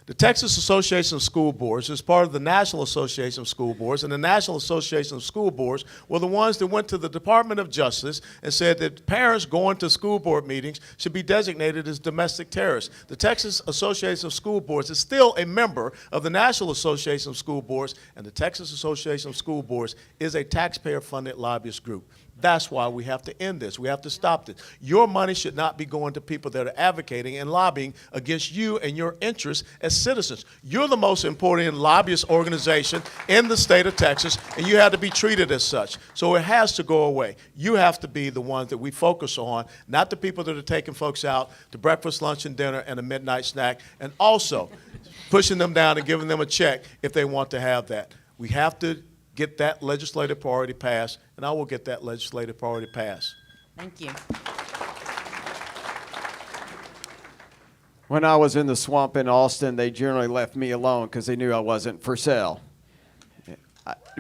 The Texas Association of School Boards is part of the National Association of School Boards, and the National Association of School Boards were the ones that went to the Department of Justice and said that parents going to school board meetings should be designated as domestic terrorists. The Texas Association of School Boards is still a member of the National Association of School Boards, and the Texas Association of School Boards is a taxpayer-funded lobbyist group. That's why we have to end this. We have to stop this. Your money should not be going to people that are advocating and lobbying against you and your interests as citizens. You're the most important lobbyist organization in the state of Texas, and you have to be treated as such. So it has to go away. You have to be the ones that we focus on, not the people that are taking folks out to breakfast, lunch, and dinner and a midnight snack, and also pushing them down and giving them a check if they want to have that. We have to get that legislative priority passed, and I will get that legislative priority passed. Thank you. When I was in the swamp in Austin, they generally left me alone because they knew I wasn't for sale.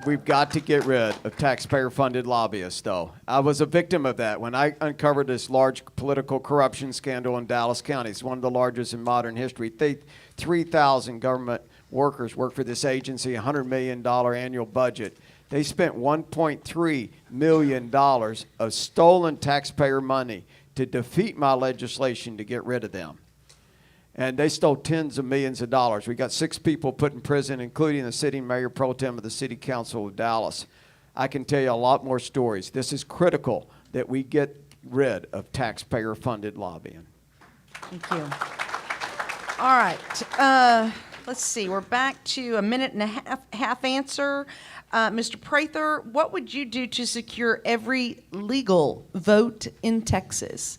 We've got to get rid of taxpayer-funded lobbyists, though. I was a victim of that when I uncovered this large political corruption scandal in Dallas County. It's one of the largest in modern history. 3,000 government workers work for this agency, $100 million annual budget. They spent $1.3 million of stolen taxpayer money to defeat my legislation to get rid of them. And they stole tens of millions of dollars. We got 6 people put in prison, including the sitting mayor pro tem of the City Council of Dallas. I can tell you a lot more stories. This is critical that we get rid of taxpayer-funded lobbying. Thank you. All right. Let's see. We're back to a minute and a half answer. Mr. Prather, what would you do to secure every legal vote in Texas?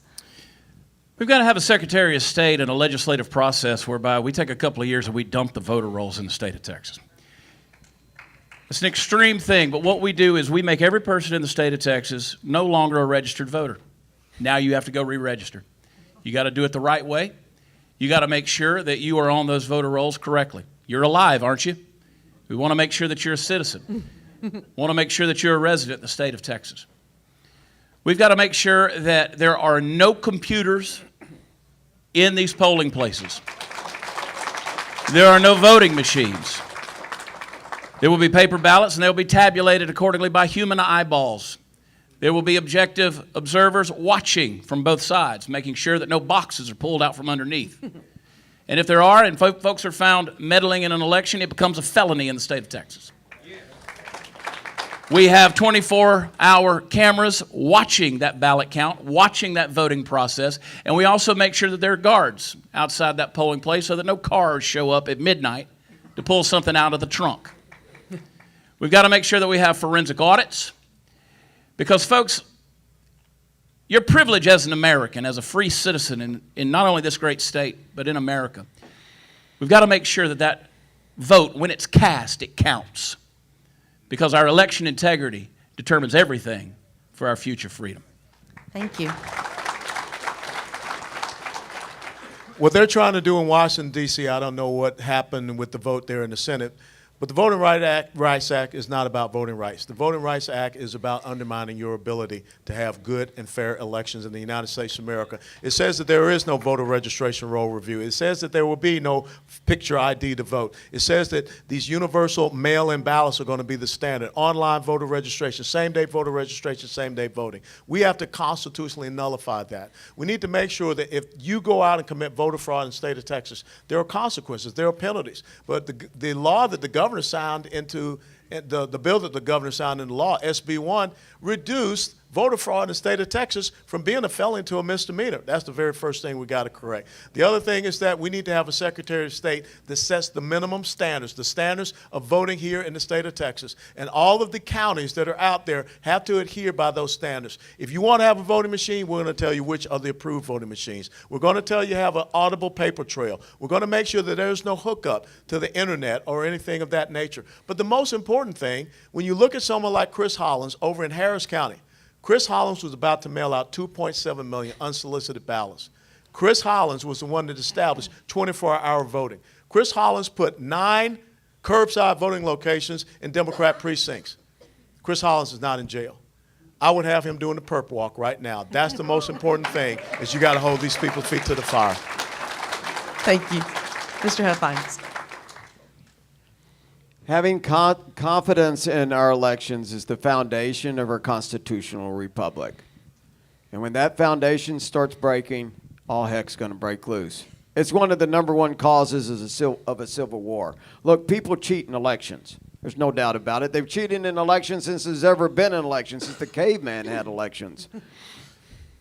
We've got to have a Secretary of State and a legislative process whereby we take a couple of years and we dump the voter rolls in the state of Texas. It's an extreme thing, but what we do is we make every person in the state of Texas no longer a registered voter. Now you have to go re-register. You got to do it the right way. You got to make sure that you are on those voter rolls correctly. You're alive, aren't you? We want to make sure that you're a citizen. Want to make sure that you're a resident in the state of Texas. We've got to make sure that there are no computers in these polling places. There are no voting machines. There will be paper ballots, and they will be tabulated accordingly by human eyeballs. There will be objective observers watching from both sides, making sure that no boxes are pulled out from underneath. And if there are, and folks are found meddling in an election, it becomes a felony in the state of Texas. We have 24-hour cameras watching that ballot count, watching that voting process, and we also make sure that there are guards outside that polling place so that no cars show up at midnight to pull something out of the trunk. We've got to make sure that we have forensic audits because, folks, your privilege as an American, as a free citizen in not only this great state, but in America, we've got to make sure that that vote, when it's cast, it counts. Because our election integrity determines everything for our future freedom. Thank you. What they're trying to do in Washington, D.C., I don't know what happened with the vote there in the Senate, but the Voting Rights Act is not about voting rights. The Voting Rights Act is about undermining your ability to have good and fair elections in the United States of America. It says that there is no voter registration roll review. It says that there will be no picture ID to vote. It says that these universal mail-in ballots are going to be the standard. Online voter registration, same-day voter registration, same-day voting. We have to constitutionally nullify that. We need to make sure that if you go out and commit voter fraud in the state of Texas, there are consequences, there are penalties. But the law that the governor signed into the bill that the governor signed into law, SB 1, reduced voter fraud in the state of Texas from being a felony to a misdemeanor. That's the very first thing we got to correct. The other thing is that we need to have a Secretary of State that sets the minimum standards, the standards of voting here in the state of Texas. And all of the counties that are out there have to adhere by those standards. If you want to have a voting machine, we're going to tell you which are the approved voting machines. We're going to tell you have an audible paper trail. We're going to make sure that there's no hookup to the internet or anything of that nature. But the most important thing, when you look at someone like Chris Hollins over in Harris County, Chris Hollins was about to mail out 2.7 million unsolicited ballots. Chris Hollins was the one that established 24-hour voting. Chris Hollins put 9 curbside voting locations in Democrat precincts. Chris Hollins is not in jail. I would have him doing the perp walk right now. That's the most important thing, is you got to hold these people's feet to the fire. Thank you. Mr. Huffines. Having confidence in our elections is the foundation of our constitutional republic. And when that foundation starts breaking, all heck's going to break loose. It's one of the #1 causes of a civil war. Look, people cheat in elections. There's no doubt about it. They've cheated in elections since there's ever been an election, since the caveman had elections.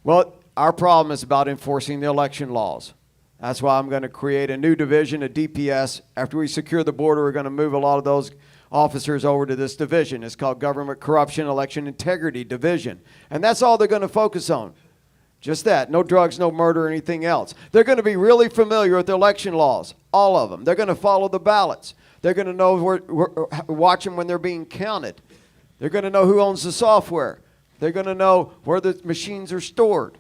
Well, our problem is about enforcing the election laws. That's why I'm going to create a new division, a DPS. After we secure the border, we're going to move a lot of those officers over to this division. It's called Government Corruption, Election Integrity Division. And that's all they're going to focus on. Just that. No drugs, no murder, anything else. They're going to be really familiar with the election laws, all of them. They're going to follow the ballots. They're going to know watch them when they're being counted. They're going to know who owns the software. They're going to know where the machines are stored.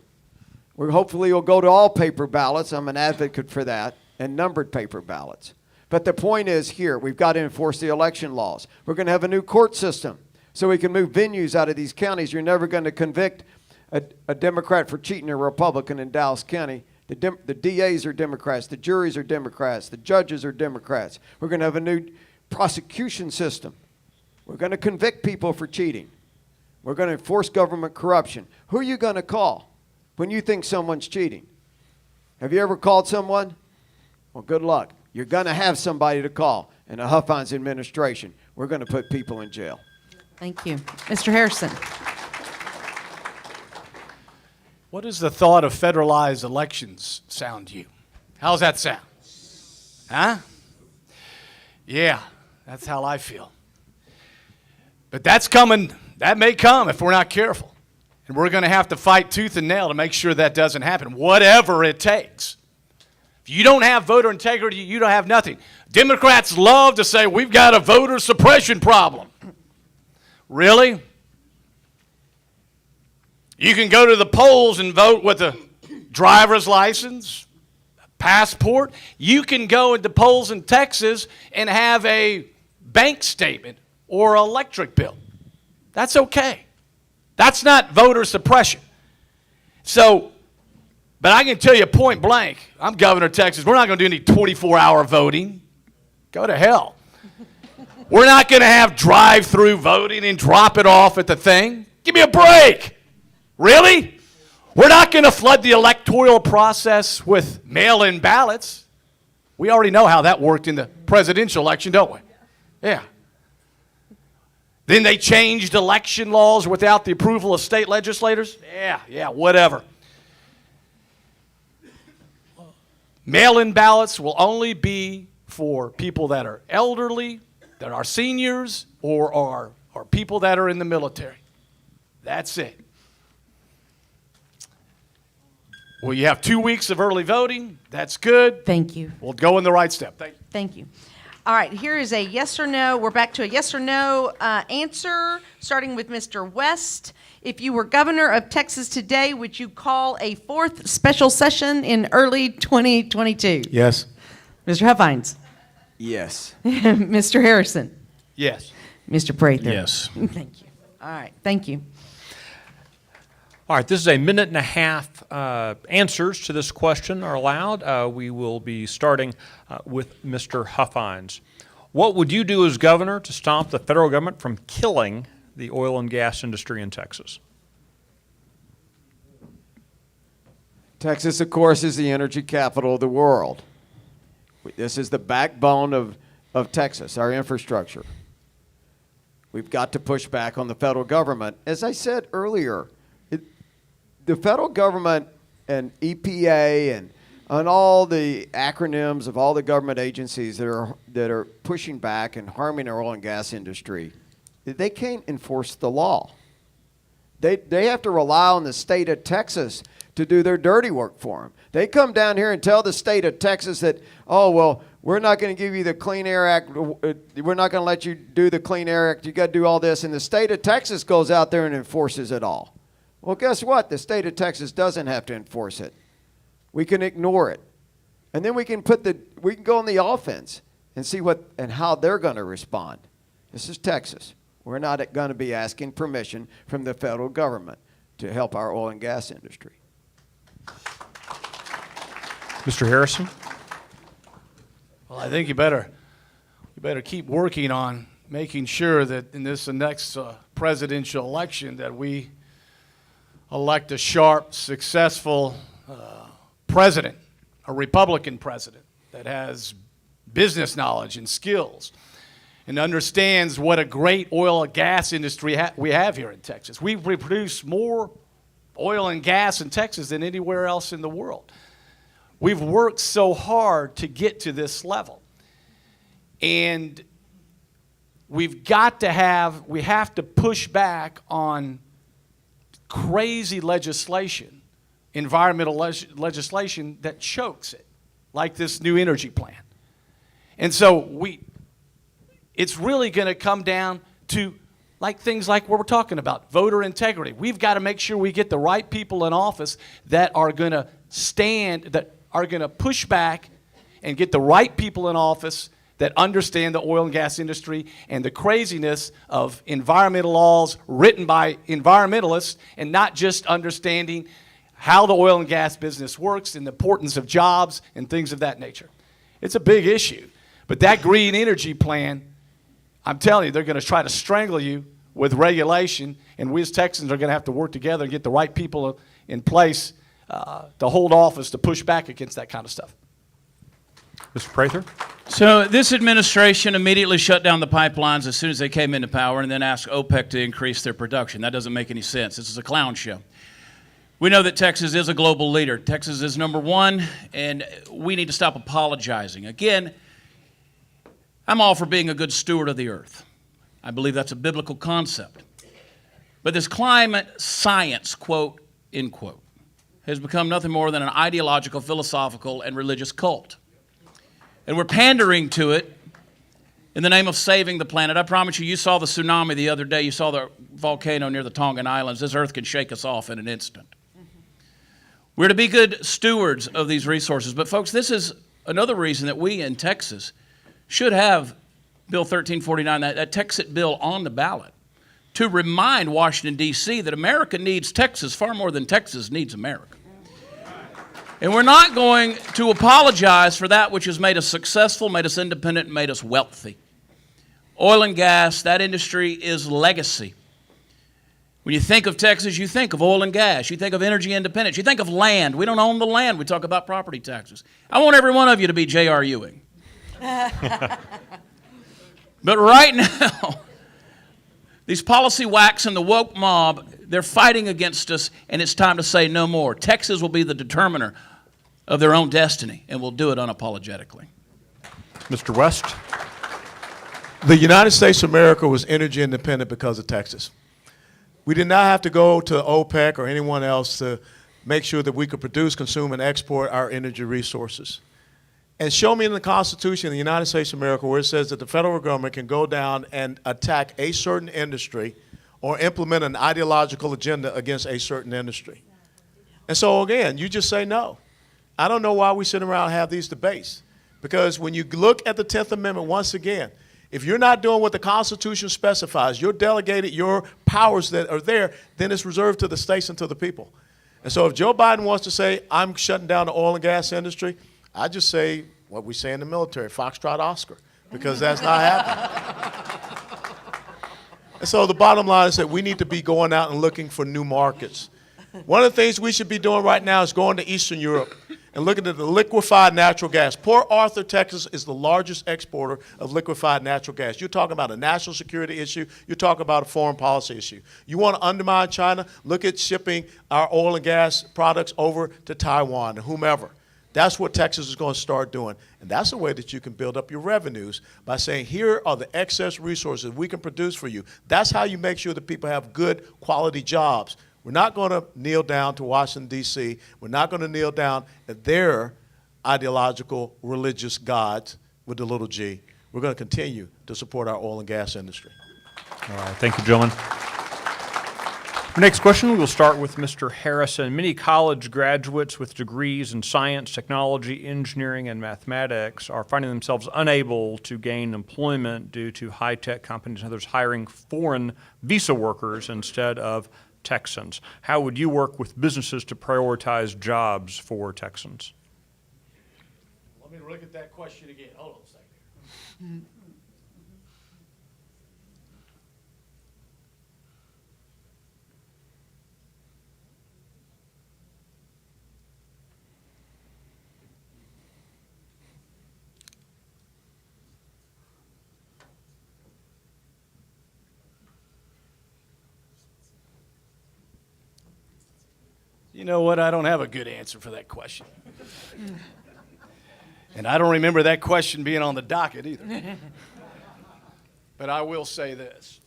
Hopefully we'll go to all paper ballots. I'm an advocate for that, and numbered paper ballots. But the point is here, we've got to enforce the election laws. We're going to have a new court system so we can move venues out of these counties. You're never going to convict a Democrat for cheating a Republican in Dallas County. The DAs are Democrats. The juries are Democrats. The judges are Democrats. We're going to have a new prosecution system. We're going to convict people for cheating. We're going to enforce government corruption. Who are you going to call? when you think someone's cheating? Have you ever called someone? Well, good luck. You're going to have somebody to call. In the Huffines administration, we're going to put people in jail. Thank you. Mr. Harrison. What does the thought of federalized elections sound to you? How's that sound? Huh? Yeah, that's how I feel. But that's coming. That may come if we're not careful. And we're going to have to fight tooth and nail to make sure that doesn't happen, whatever it takes. If you don't have voter integrity, you don't have nothing. Democrats love to say we've got a voter suppression problem. Really? You can go to the polls and vote with a driver's license, a passport. You can go into polls in Texas and have a bank statement or electric bill. That's okay. That's not voter suppression. So, but I can tell you point blank, I'm governor of Texas, we're not going to do any 24-hour voting. Go to hell. We're not going to have drive-through voting and drop it off at the thing. Give me a break. Really? We're not going to flood the electoral process with mail-in ballots. We already know how that worked in the presidential election, don't we? Yeah. Then they changed election laws without the approval of state legislators? Yeah, whatever. Mail-in ballots will only be for people that are elderly, that are seniors, or are people that are in the military. That's it. Well, you have 2 weeks of early voting. That's good. Thank you. We'll go in the right step. Thank you. Thank you. All right, here is a yes or no. We're back to a yes or no answer, starting with Mr. West. If you were governor of Texas today, would you call a fourth special session in early 2022? Yes. Mr. Huffines. Yes. Mr. Harrison. Yes. Mr. Prather. Yes. Thank you. All right, thank you. All right, this is a minute and a half. Answers to this question are allowed. We will be starting with Mr. Huffines. What would you do as governor to stop the federal government from killing the oil and gas industry in Texas? Texas, of course, is the energy capital of the world. This is the backbone of Texas, our infrastructure. We've got to push back on the federal government. As I said earlier, the federal government and EPA and all the acronyms of all the government agencies that are pushing back and harming our oil and gas industry, they can't enforce the law. They have to rely on the state of Texas to do their dirty work for them. They come down here and tell the state of Texas that, oh, well, we're not going to give you the Clean Air Act. We're not going to let you do the Clean Air Act. You got to do all this. And the state of Texas goes out there and enforces it all. Well, guess what? The state of Texas doesn't have to enforce it. We can ignore it. And then we can go on the offense and see how they're going to respond. This is Texas. We're not going to be asking permission from the federal government to help our oil and gas industry. Mr. Harrison? Well, I think you better keep working on making sure that in this next presidential election that we elect a sharp, successful president, a Republican president that has business knowledge and skills and understands what a great oil and gas industry we have here in Texas. We produce more oil and gas in Texas than anywhere else in the world. We've worked so hard to get to this level. And we have to push back on crazy legislation, environmental legislation that chokes it, like this new energy plan. And so it's really going to come down to things like what we're talking about, voter integrity. We've got to make sure we get the right people in office that are going to push back and get the right people in office that understand the oil and gas industry and the craziness of environmental laws written by environmentalists and not just understanding how the oil and gas business works and the importance of jobs and things of that nature. It's a big issue. But that green energy plan, I'm telling you, they're going to try to strangle you with regulation, and we as Texans are going to have to work together and get the right people in place to hold office to push back against that kind of stuff. Mr. Prather? So this administration immediately shut down the pipelines as soon as they came into power and then asked OPEC to increase their production. That doesn't make any sense. This is a clown show. We know that Texas is a global leader. Texas is number one, and we need to stop apologizing. Again, I'm all for being a good steward of the earth. I believe that's a biblical concept. But this climate science, quote, end quote, has become nothing more than an ideological, philosophical, and religious cult. And we're pandering to it in the name of saving the planet. I promise you, you saw the tsunami the other day. You saw the volcano near the Tongan Islands. This earth can shake us off in an instant. We're to be good stewards of these resources. But folks, this is another reason that we in Texas should have Bill 1349, that Texas bill on the ballot, to remind Washington, D.C. that America needs Texas far more than Texas needs America. And we're not going to apologize for that which has made us successful, made us independent, and made us wealthy. Oil and gas, that industry is legacy. When you think of Texas, you think of oil and gas. You think of energy independence. You think of land. We don't own the land. We talk about property taxes. I want every one of you to be J.R. Ewing. But right now, these policy whacks and the woke mob, they're fighting against us, and it's time to say no more. Texas will be the determiner of their own destiny, and we'll do it unapologetically. Mr. West? The United States of America was energy independent because of Texas. We did not have to go to OPEC or anyone else to make sure that we could produce, consume, and export our energy resources. And show me in the Constitution of the United States of America where it says that the federal government can go down and attack a certain industry or implement an ideological agenda against a certain industry. And so again, you just say no. I don't know why we sit around and have these debates. Because when you look at the 10th Amendment, once again, if you're not doing what the Constitution specifies, you're delegated your powers that are there, then it's reserved to the states and to the people. And so if Joe Biden wants to say, I'm shutting down the oil and gas industry, I just say what we say in the military, Foxtrot Oscar, because that's not happening. And so the bottom line is that we need to be going out and looking for new markets. One of the things we should be doing right now is going to Eastern Europe and looking at the liquefied natural gas. Port Arthur, Texas is the largest exporter of liquefied natural gas. You're talking about a national security issue. You're talking about a foreign policy issue. You want to undermine China? Look at shipping our oil and gas products over to Taiwan and whomever. That's what Texas is going to start doing. And that's the way that you can build up your revenues by saying, here are the excess resources we can produce for you. That's how you make sure that people have good quality jobs. We're not going to kneel down to Washington, D.C. We're not going to kneel down at their ideological religious gods with the little g. We're going to continue to support our oil and gas industry. All right, thank you, gentlemen. Our next question, we will start with Mr. Harrison. Many college graduates with degrees in science, technology, engineering, and mathematics are finding themselves unable to gain employment due to high-tech companies and others hiring foreign visa workers instead of Texans. How would you work with businesses to prioritize jobs for Texans? Let me look at that question again. Hold on a second. You know what? I don't have a good answer for that question. And I don't remember that question being on the docket either. But I will say this.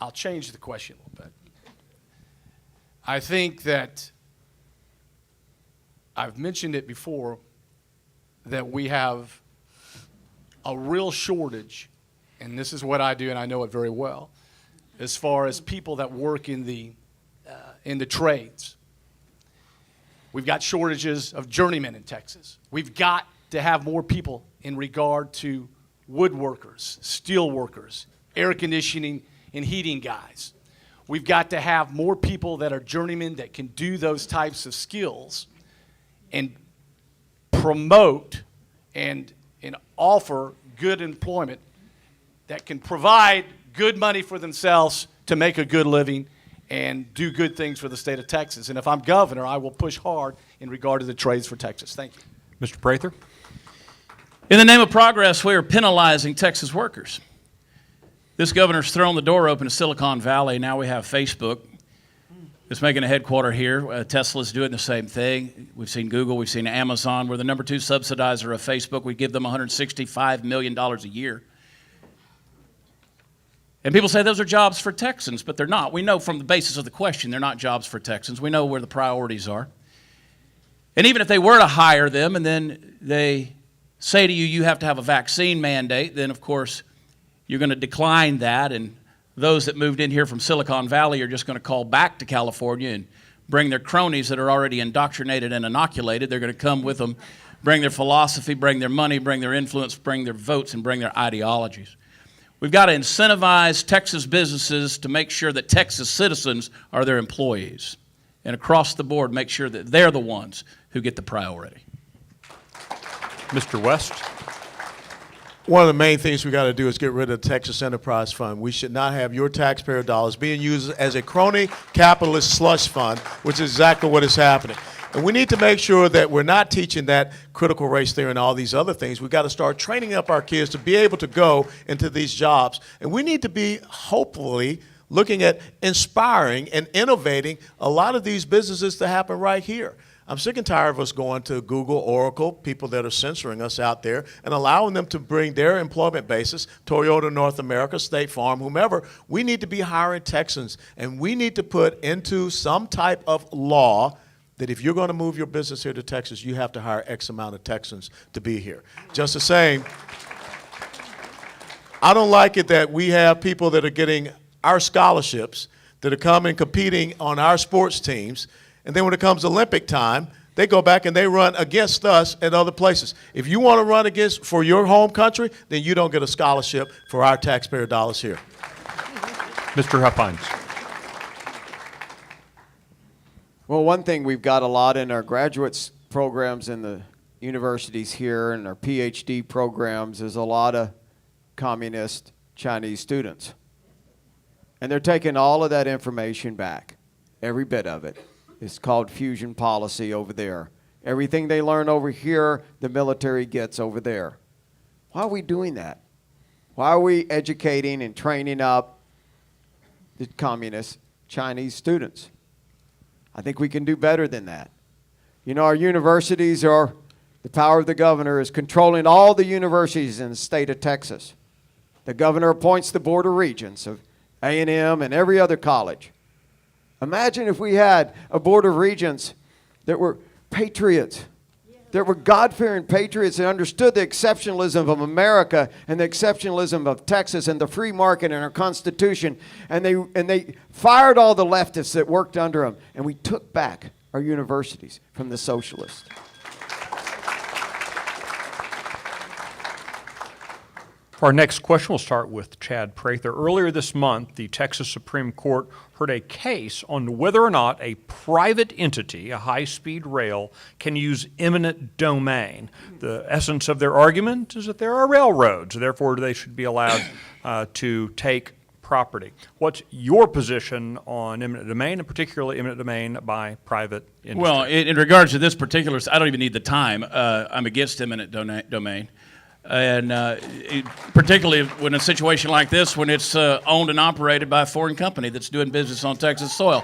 I'll change the question a little bit. I think that I've mentioned it before that we have a real shortage, and this is what I do, and I know it very well, as far as people that work in the trades. We've got shortages of journeymen in Texas. We've got to have more people in regard to woodworkers, steel workers, air conditioning and heating guys. We've got to have more people that are journeymen that can do those types of skills and promote and offer good employment that can provide good money for themselves to make a good living and do good things for the state of Texas. And if I'm governor, I will push hard in regard to the trades for Texas. Thank you. Mr. Prather? In the name of progress, we are penalizing Texas workers. This governor's thrown the door open to Silicon Valley. Now we have Facebook. It's making a headquarter here. Tesla's doing the same thing. We've seen Google. We've seen Amazon. We're the number 2 subsidizer of Facebook. We give them $165 million a year. And people say those are jobs for Texans, but they're not. We know from the basis of the question they're not jobs for Texans. We know where the priorities are. And even if they were to hire them and then they say to you, you have to have a vaccine mandate, then of course you're going to decline that, and those that moved in here from Silicon Valley are just going to call back to California and bring their cronies that are already indoctrinated and inoculated. They're going to come with them, bring their philosophy, bring their money, bring their influence, bring their votes, and bring their ideologies. We've got to incentivize Texas businesses to make sure that Texas citizens are their employees, and across the board make sure that they're the ones who get the priority. Mr. West? One of the main things we got to do is get rid of the Texas Enterprise Fund. We should not have your taxpayer dollars being used as a crony capitalist slush fund, which is exactly what is happening. And we need to make sure that we're not teaching that critical race theory and all these other things. We've got to start training up our kids to be able to go into these jobs. And we need to be, hopefully, looking at inspiring and innovating a lot of these businesses to happen right here. I'm sick and tired of us going to Google, Oracle, people that are censoring us out there, and allowing them to bring their employment basis, Toyota North America, State Farm, whomever. We need to be hiring Texans, and we need to put into some type of law that if you're going to move your business here to Texas, you have to hire X amount of Texans to be here. Just the same, I don't like it that we have people that are getting our scholarships that are coming competing on our sports teams, and then when it comes Olympic time, they go back and they run against us at other places. If you want to run for your home country, then you don't get a scholarship for our taxpayer dollars here. Mr. Huffines? Well, one thing we've got a lot in our graduates programs in the universities here and our PhD programs is a lot of communist Chinese students. And they're taking all of that information back, every bit of it. It's called fusion policy over there. Everything they learn over here, the military gets over there. Why are we doing that? Why are we educating and training up the communist Chinese students? I think we can do better than that. You know, our universities are, the power of the governor is controlling all the universities in the state of Texas. The governor appoints the board of regents of A&M and every other college. Imagine if we had a board of regents that were patriots, that were God-fearing patriots that understood the exceptionalism of America and the exceptionalism of Texas and the free market and our Constitution, and they fired all the leftists that worked under them, and we took back our universities from the socialists. For our next question, we'll start with Chad Prather. Earlier this month, the Texas Supreme Court heard a case on whether or not a private entity, a high-speed rail, can use eminent domain. The essence of their argument is that there are railroads, therefore they should be allowed to take property. What's your position on eminent domain, and particularly eminent domain by private industry? Well, in regards to this particular, I don't even need the time. I'm against eminent domain. And particularly when a situation like this, when it's owned and operated by a foreign company that's doing business on Texas soil.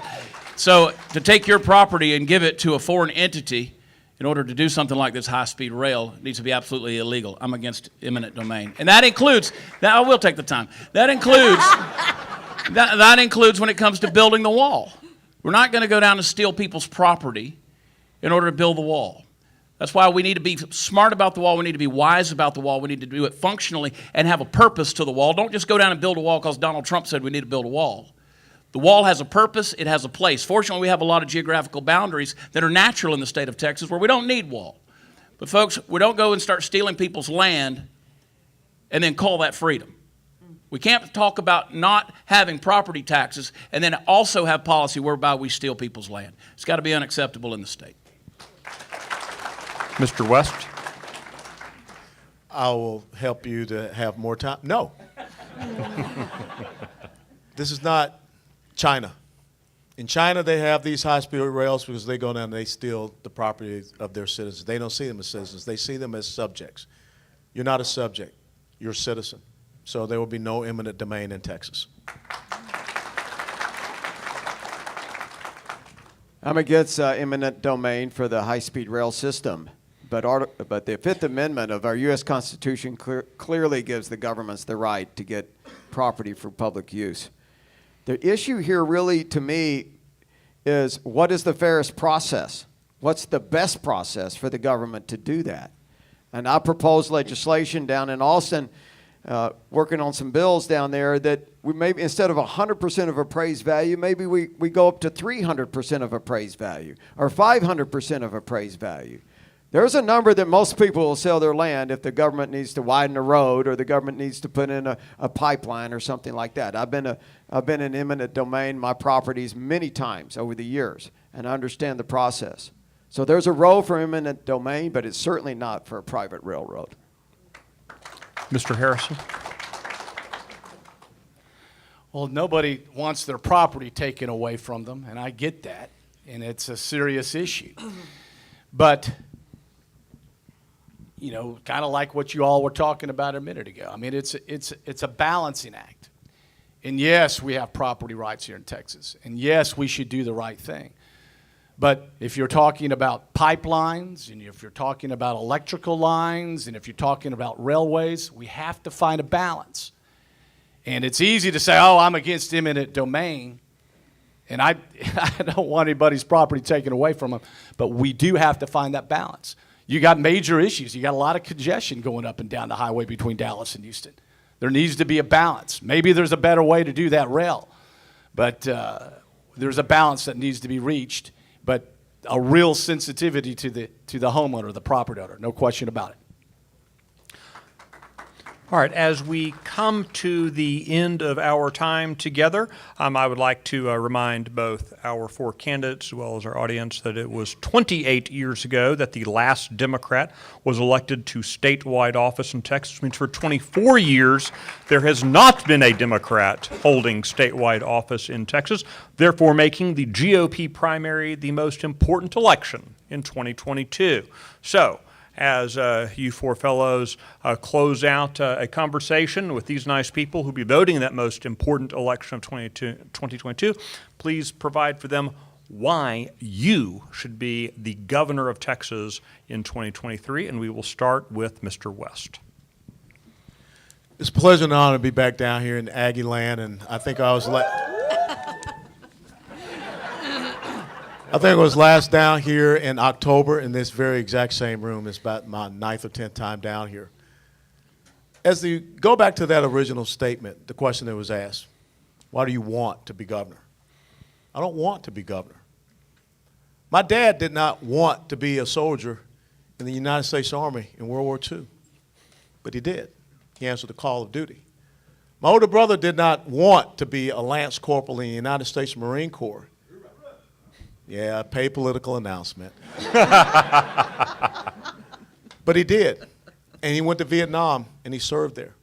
So to take your property and give it to a foreign entity in order to do something like this high-speed rail needs to be absolutely illegal. I'm against eminent domain. And that includes, now I will take the time, that includes, that includes when it comes to building the wall. We're not going to go down and steal people's property in order to build the wall. That's why we need to be smart about the wall. We need to be wise about the wall. We need to do it functionally and have a purpose to the wall. Don't just go down and build a wall because Donald Trump said we need to build a wall. The wall has a purpose. It has a place. Fortunately, we have a lot of geographical boundaries that are natural in the state of Texas where we don't need wall. But folks, we don't go and start stealing people's land and then call that freedom. We can't talk about not having property taxes and then also have policy whereby we steal people's land. It's got to be unacceptable in the state. Mr. West? I will help you to have more time. No. This is not China. In China, they have these high-speed rails because they go down and they steal the property of their citizens. They don't see them as citizens. They see them as subjects. You're not a subject. You're a citizen. So there will be no eminent domain in Texas. I'm against eminent domain for the high-speed rail system, but the Fifth Amendment of our U.S. Constitution clearly gives the governments the right to get property for public use. The issue here really, to me, is what is the fairest process? What's the best process for the government to do that? And I propose legislation down in Austin, working on some bills down there that we maybe, instead of 100% of appraised value, maybe we go up to 300% of appraised value or 500% of appraised value. There's a number that most people will sell their land if the government needs to widen a road or the government needs to put in a pipeline or something like that. I've been in eminent domain my properties many times over the years, and I understand the process. So there's a role for eminent domain, but it's certainly not for a private railroad. Mr. Harrison? Well, nobody wants their property taken away from them, and I get that, and it's a serious issue. But you know, kind of like what you all were talking about a minute ago. I mean, it's a balancing act. And yes, we have property rights here in Texas. And yes, we should do the right thing. But if you're talking about pipelines, and if you're talking about electrical lines, and if you're talking about railways, we have to find a balance. And it's easy to say, oh, I'm against eminent domain, and I don't want anybody's property taken away from them. But we do have to find that balance. You got major issues. You got a lot of congestion going up and down the highway between Dallas and Houston. There needs to be a balance. Maybe there's a better way to do that rail, but there's a balance that needs to be reached, but a real sensitivity to the homeowner, the property owner, no question about it. All right, as we come to the end of our time together, I would like to remind both our four candidates as well as our audience that it was 28 years ago that the last Democrat was elected to statewide office in Texas, which means for 24 years there has not been a Democrat holding statewide office in Texas, therefore making the GOP primary the most important election in 2022. So, as you four fellows close out a conversation with these nice people who will be voting in that most important election of 2022, please provide for them why you should be the governor of Texas in 2023, and we will start with Mr. West. It's a pleasure and honor to be back down here in Aggie land, and I think I was last down here in October in this very exact same room. It's about my 9th or 10th time down here. As you go back to that original statement, the question that was asked, why do you want to be governor? I don't want to be governor. My dad did not want to be a soldier in the United States Army in World War II, but he did. He answered the call of duty. My older brother did not want to be a lance corporal in the United States Marine Corps. Yeah, pay political announcement. But he did. And he went to Vietnam and he served there.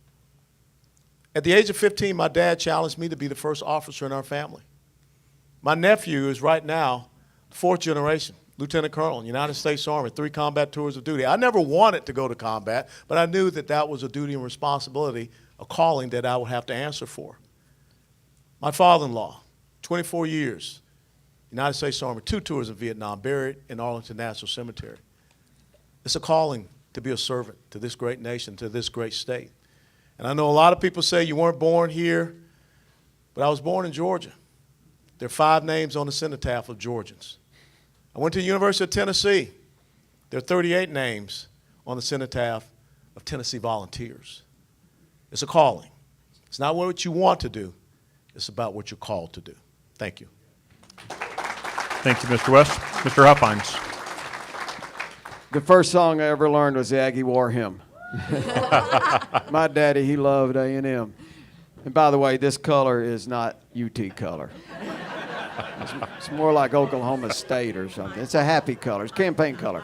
At the age of 15, my dad challenged me to be the first officer in our family. My nephew is right now 4th generation, Lieutenant Colonel in the United States Army, 3 combat tours of duty. I never wanted to go to combat, but I knew that that was a duty and responsibility, a calling that I would have to answer for. My father-in-law, 24 years, United States Army, 2 tours of Vietnam, buried in Arlington National Cemetery. It's a calling to be a servant to this great nation, to this great state. And I know a lot of people say you weren't born here, but I was born in Georgia. There are 5 names on the cenotaph of Georgians. I went to the University of Tennessee. There are 38 names on the cenotaph of Tennessee volunteers. It's a calling. It's not what you want to do. It's about what you're called to do. Thank you. Thank you, Mr. West. Mr. Huffines. The first song I ever learned was the Aggie War Hymn. My daddy, he loved A&M. And by the way, this color is not UT color. It's more like Oklahoma State or something. It's a happy color. It's campaign color.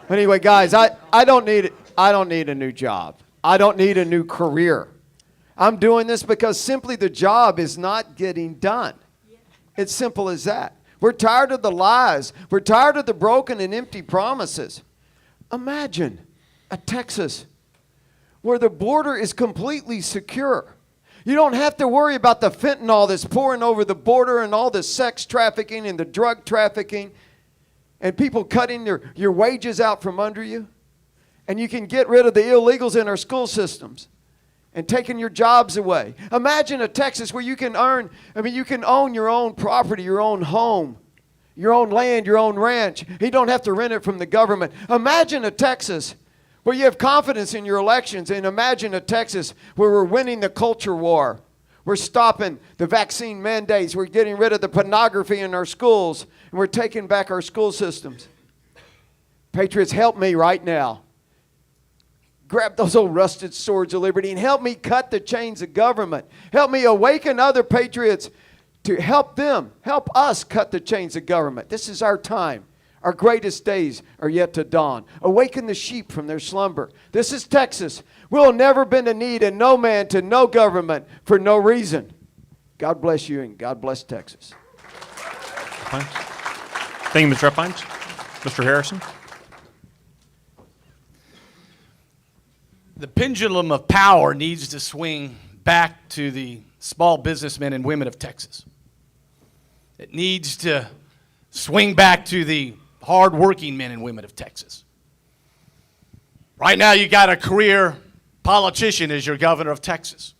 Anyway, guys, I don't need a new job. I don't need a new career. I'm doing this because simply the job is not getting done. It's simple as that. We're tired of the lies. We're tired of the broken and empty promises. Imagine a Texas where the border is completely secure. You don't have to worry about the fentanyl that's pouring over the border and all the sex trafficking and the drug trafficking and people cutting your wages out from under you. And you can get rid of the illegals in our school systems and taking your jobs away. Imagine a Texas where you can own your own property, your own home, your own land, your own ranch. You don't have to rent it from the government. Imagine a Texas where you have confidence in your elections, and imagine a Texas where we're winning the culture war. We're stopping the vaccine mandates. We're getting rid of the pornography in our schools, and we're taking back our school systems. Patriots, help me right now. Grab those old rusted swords of liberty and help me cut the chains of government. Help me awaken other patriots to help us cut the chains of government. This is our time. Our greatest days are yet to dawn. Awaken the sheep from their slumber. This is Texas. We'll never bend a knee to no man, to no government, for no reason. God bless you and God bless Texas. Thank you, Mr. Epines. Mr. Harrison. The pendulum of power needs to swing back to the small businessmen and women of Texas. It needs to swing back to the hard-working men and women of Texas. Right now, you got a career politician as your governor of Texas.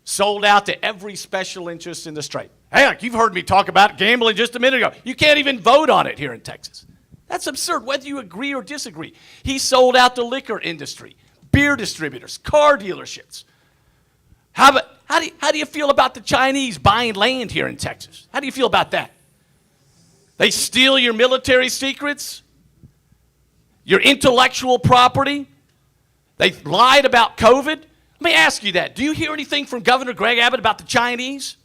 Sold out to every special interest in the state. Heck, you've heard me talk about gambling just a minute ago. You can't even vote on it here in Texas. That's absurd, whether you agree or disagree. He sold out the liquor industry, beer distributors, car dealerships. How do you feel about the Chinese buying land here in Texas? How do you feel about that? They steal your military secrets, your intellectual property. They lied about COVID. Let me ask you that. Do you hear anything from Governor Greg Abbott about the Chinese?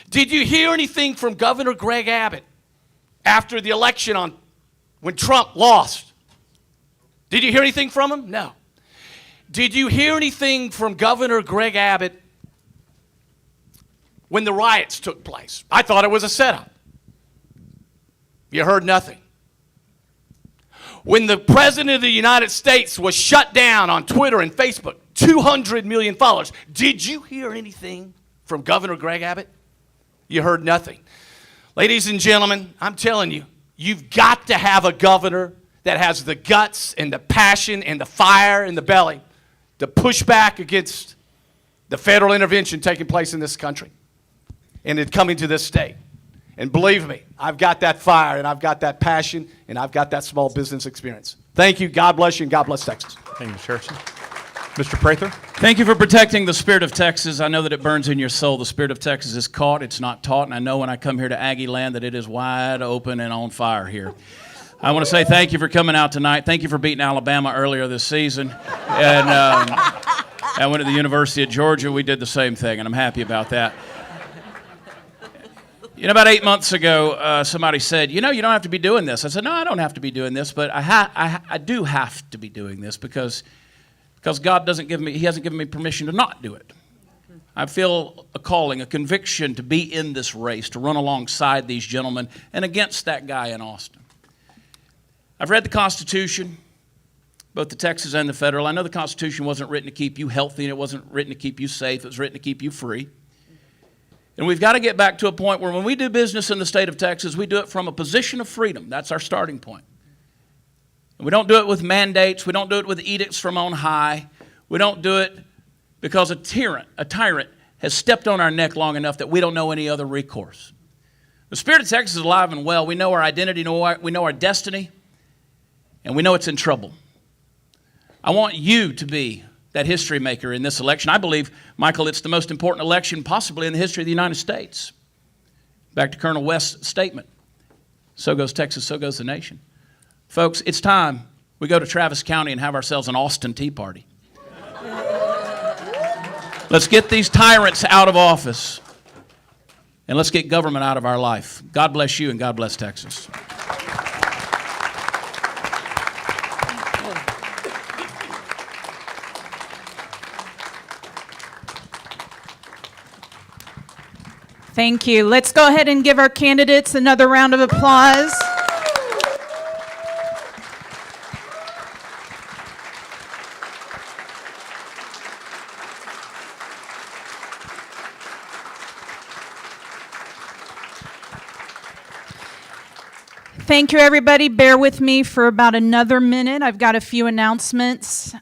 Did you hear anything from Governor Greg Abbott after the election when Trump lost? Did you hear anything from him? No. Did you hear anything from Governor Greg Abbott when the riots took place? I thought it was a setup. You heard nothing. When the President of the United States was shut down on Twitter and Facebook, 200 million followers, did you hear anything from Governor Greg Abbott? You heard nothing. Ladies and gentlemen, I'm telling you, you've got to have a governor that has the guts and the passion and the fire in the belly to push back against the federal intervention taking place in this country and it coming to this state. And believe me, I've got that fire, and I've got that passion, and I've got that small business experience. Thank you. God bless you, and God bless Texas. Thank you, Mr. Harrison. Mr. Prather. Thank you for protecting the spirit of Texas. I know that it burns in your soul. The spirit of Texas is caught. It's not taught. And I know when I come here to Aggie land that it is wide open and on fire here. I want to say thank you for coming out tonight. Thank you for beating Alabama earlier this season. And I went to the University of Georgia. We did the same thing, and I'm happy about that. You know, about 8 months ago, somebody said, you don't have to be doing this. I said, no, I don't have to be doing this, but I do have to be doing this because God hasn't given me permission to not do it. I feel a calling, a conviction to be in this race, to run alongside these gentlemen and against that guy in Austin. I've read the Constitution, both the Texas and the federal. I know the Constitution wasn't written to keep you healthy, and it wasn't written to keep you safe. It was written to keep you free. And we've got to get back to a point where when we do business in the state of Texas, we do it from a position of freedom. That's our starting point. And we don't do it with mandates. We don't do it with edicts from on high. We don't do it because a tyrant has stepped on our neck long enough that we don't know any other recourse. The spirit of Texas is alive and well. We know our identity, we know our destiny, and we know it's in trouble. I want you to be that history maker in this election. I believe, Michael, it's the most important election possibly in the history of the United States. Back to Colonel West's statement. So goes Texas, so goes the nation. Folks, it's time we go to Travis County and have ourselves an Austin Tea Party. Let's get these tyrants out of office, and let's get government out of our life. God bless you, and God bless Texas. Thank you. Let's go ahead and give our candidates another round of applause. Thank you, everybody. Bear with me for about another minute. I've got a few announcements.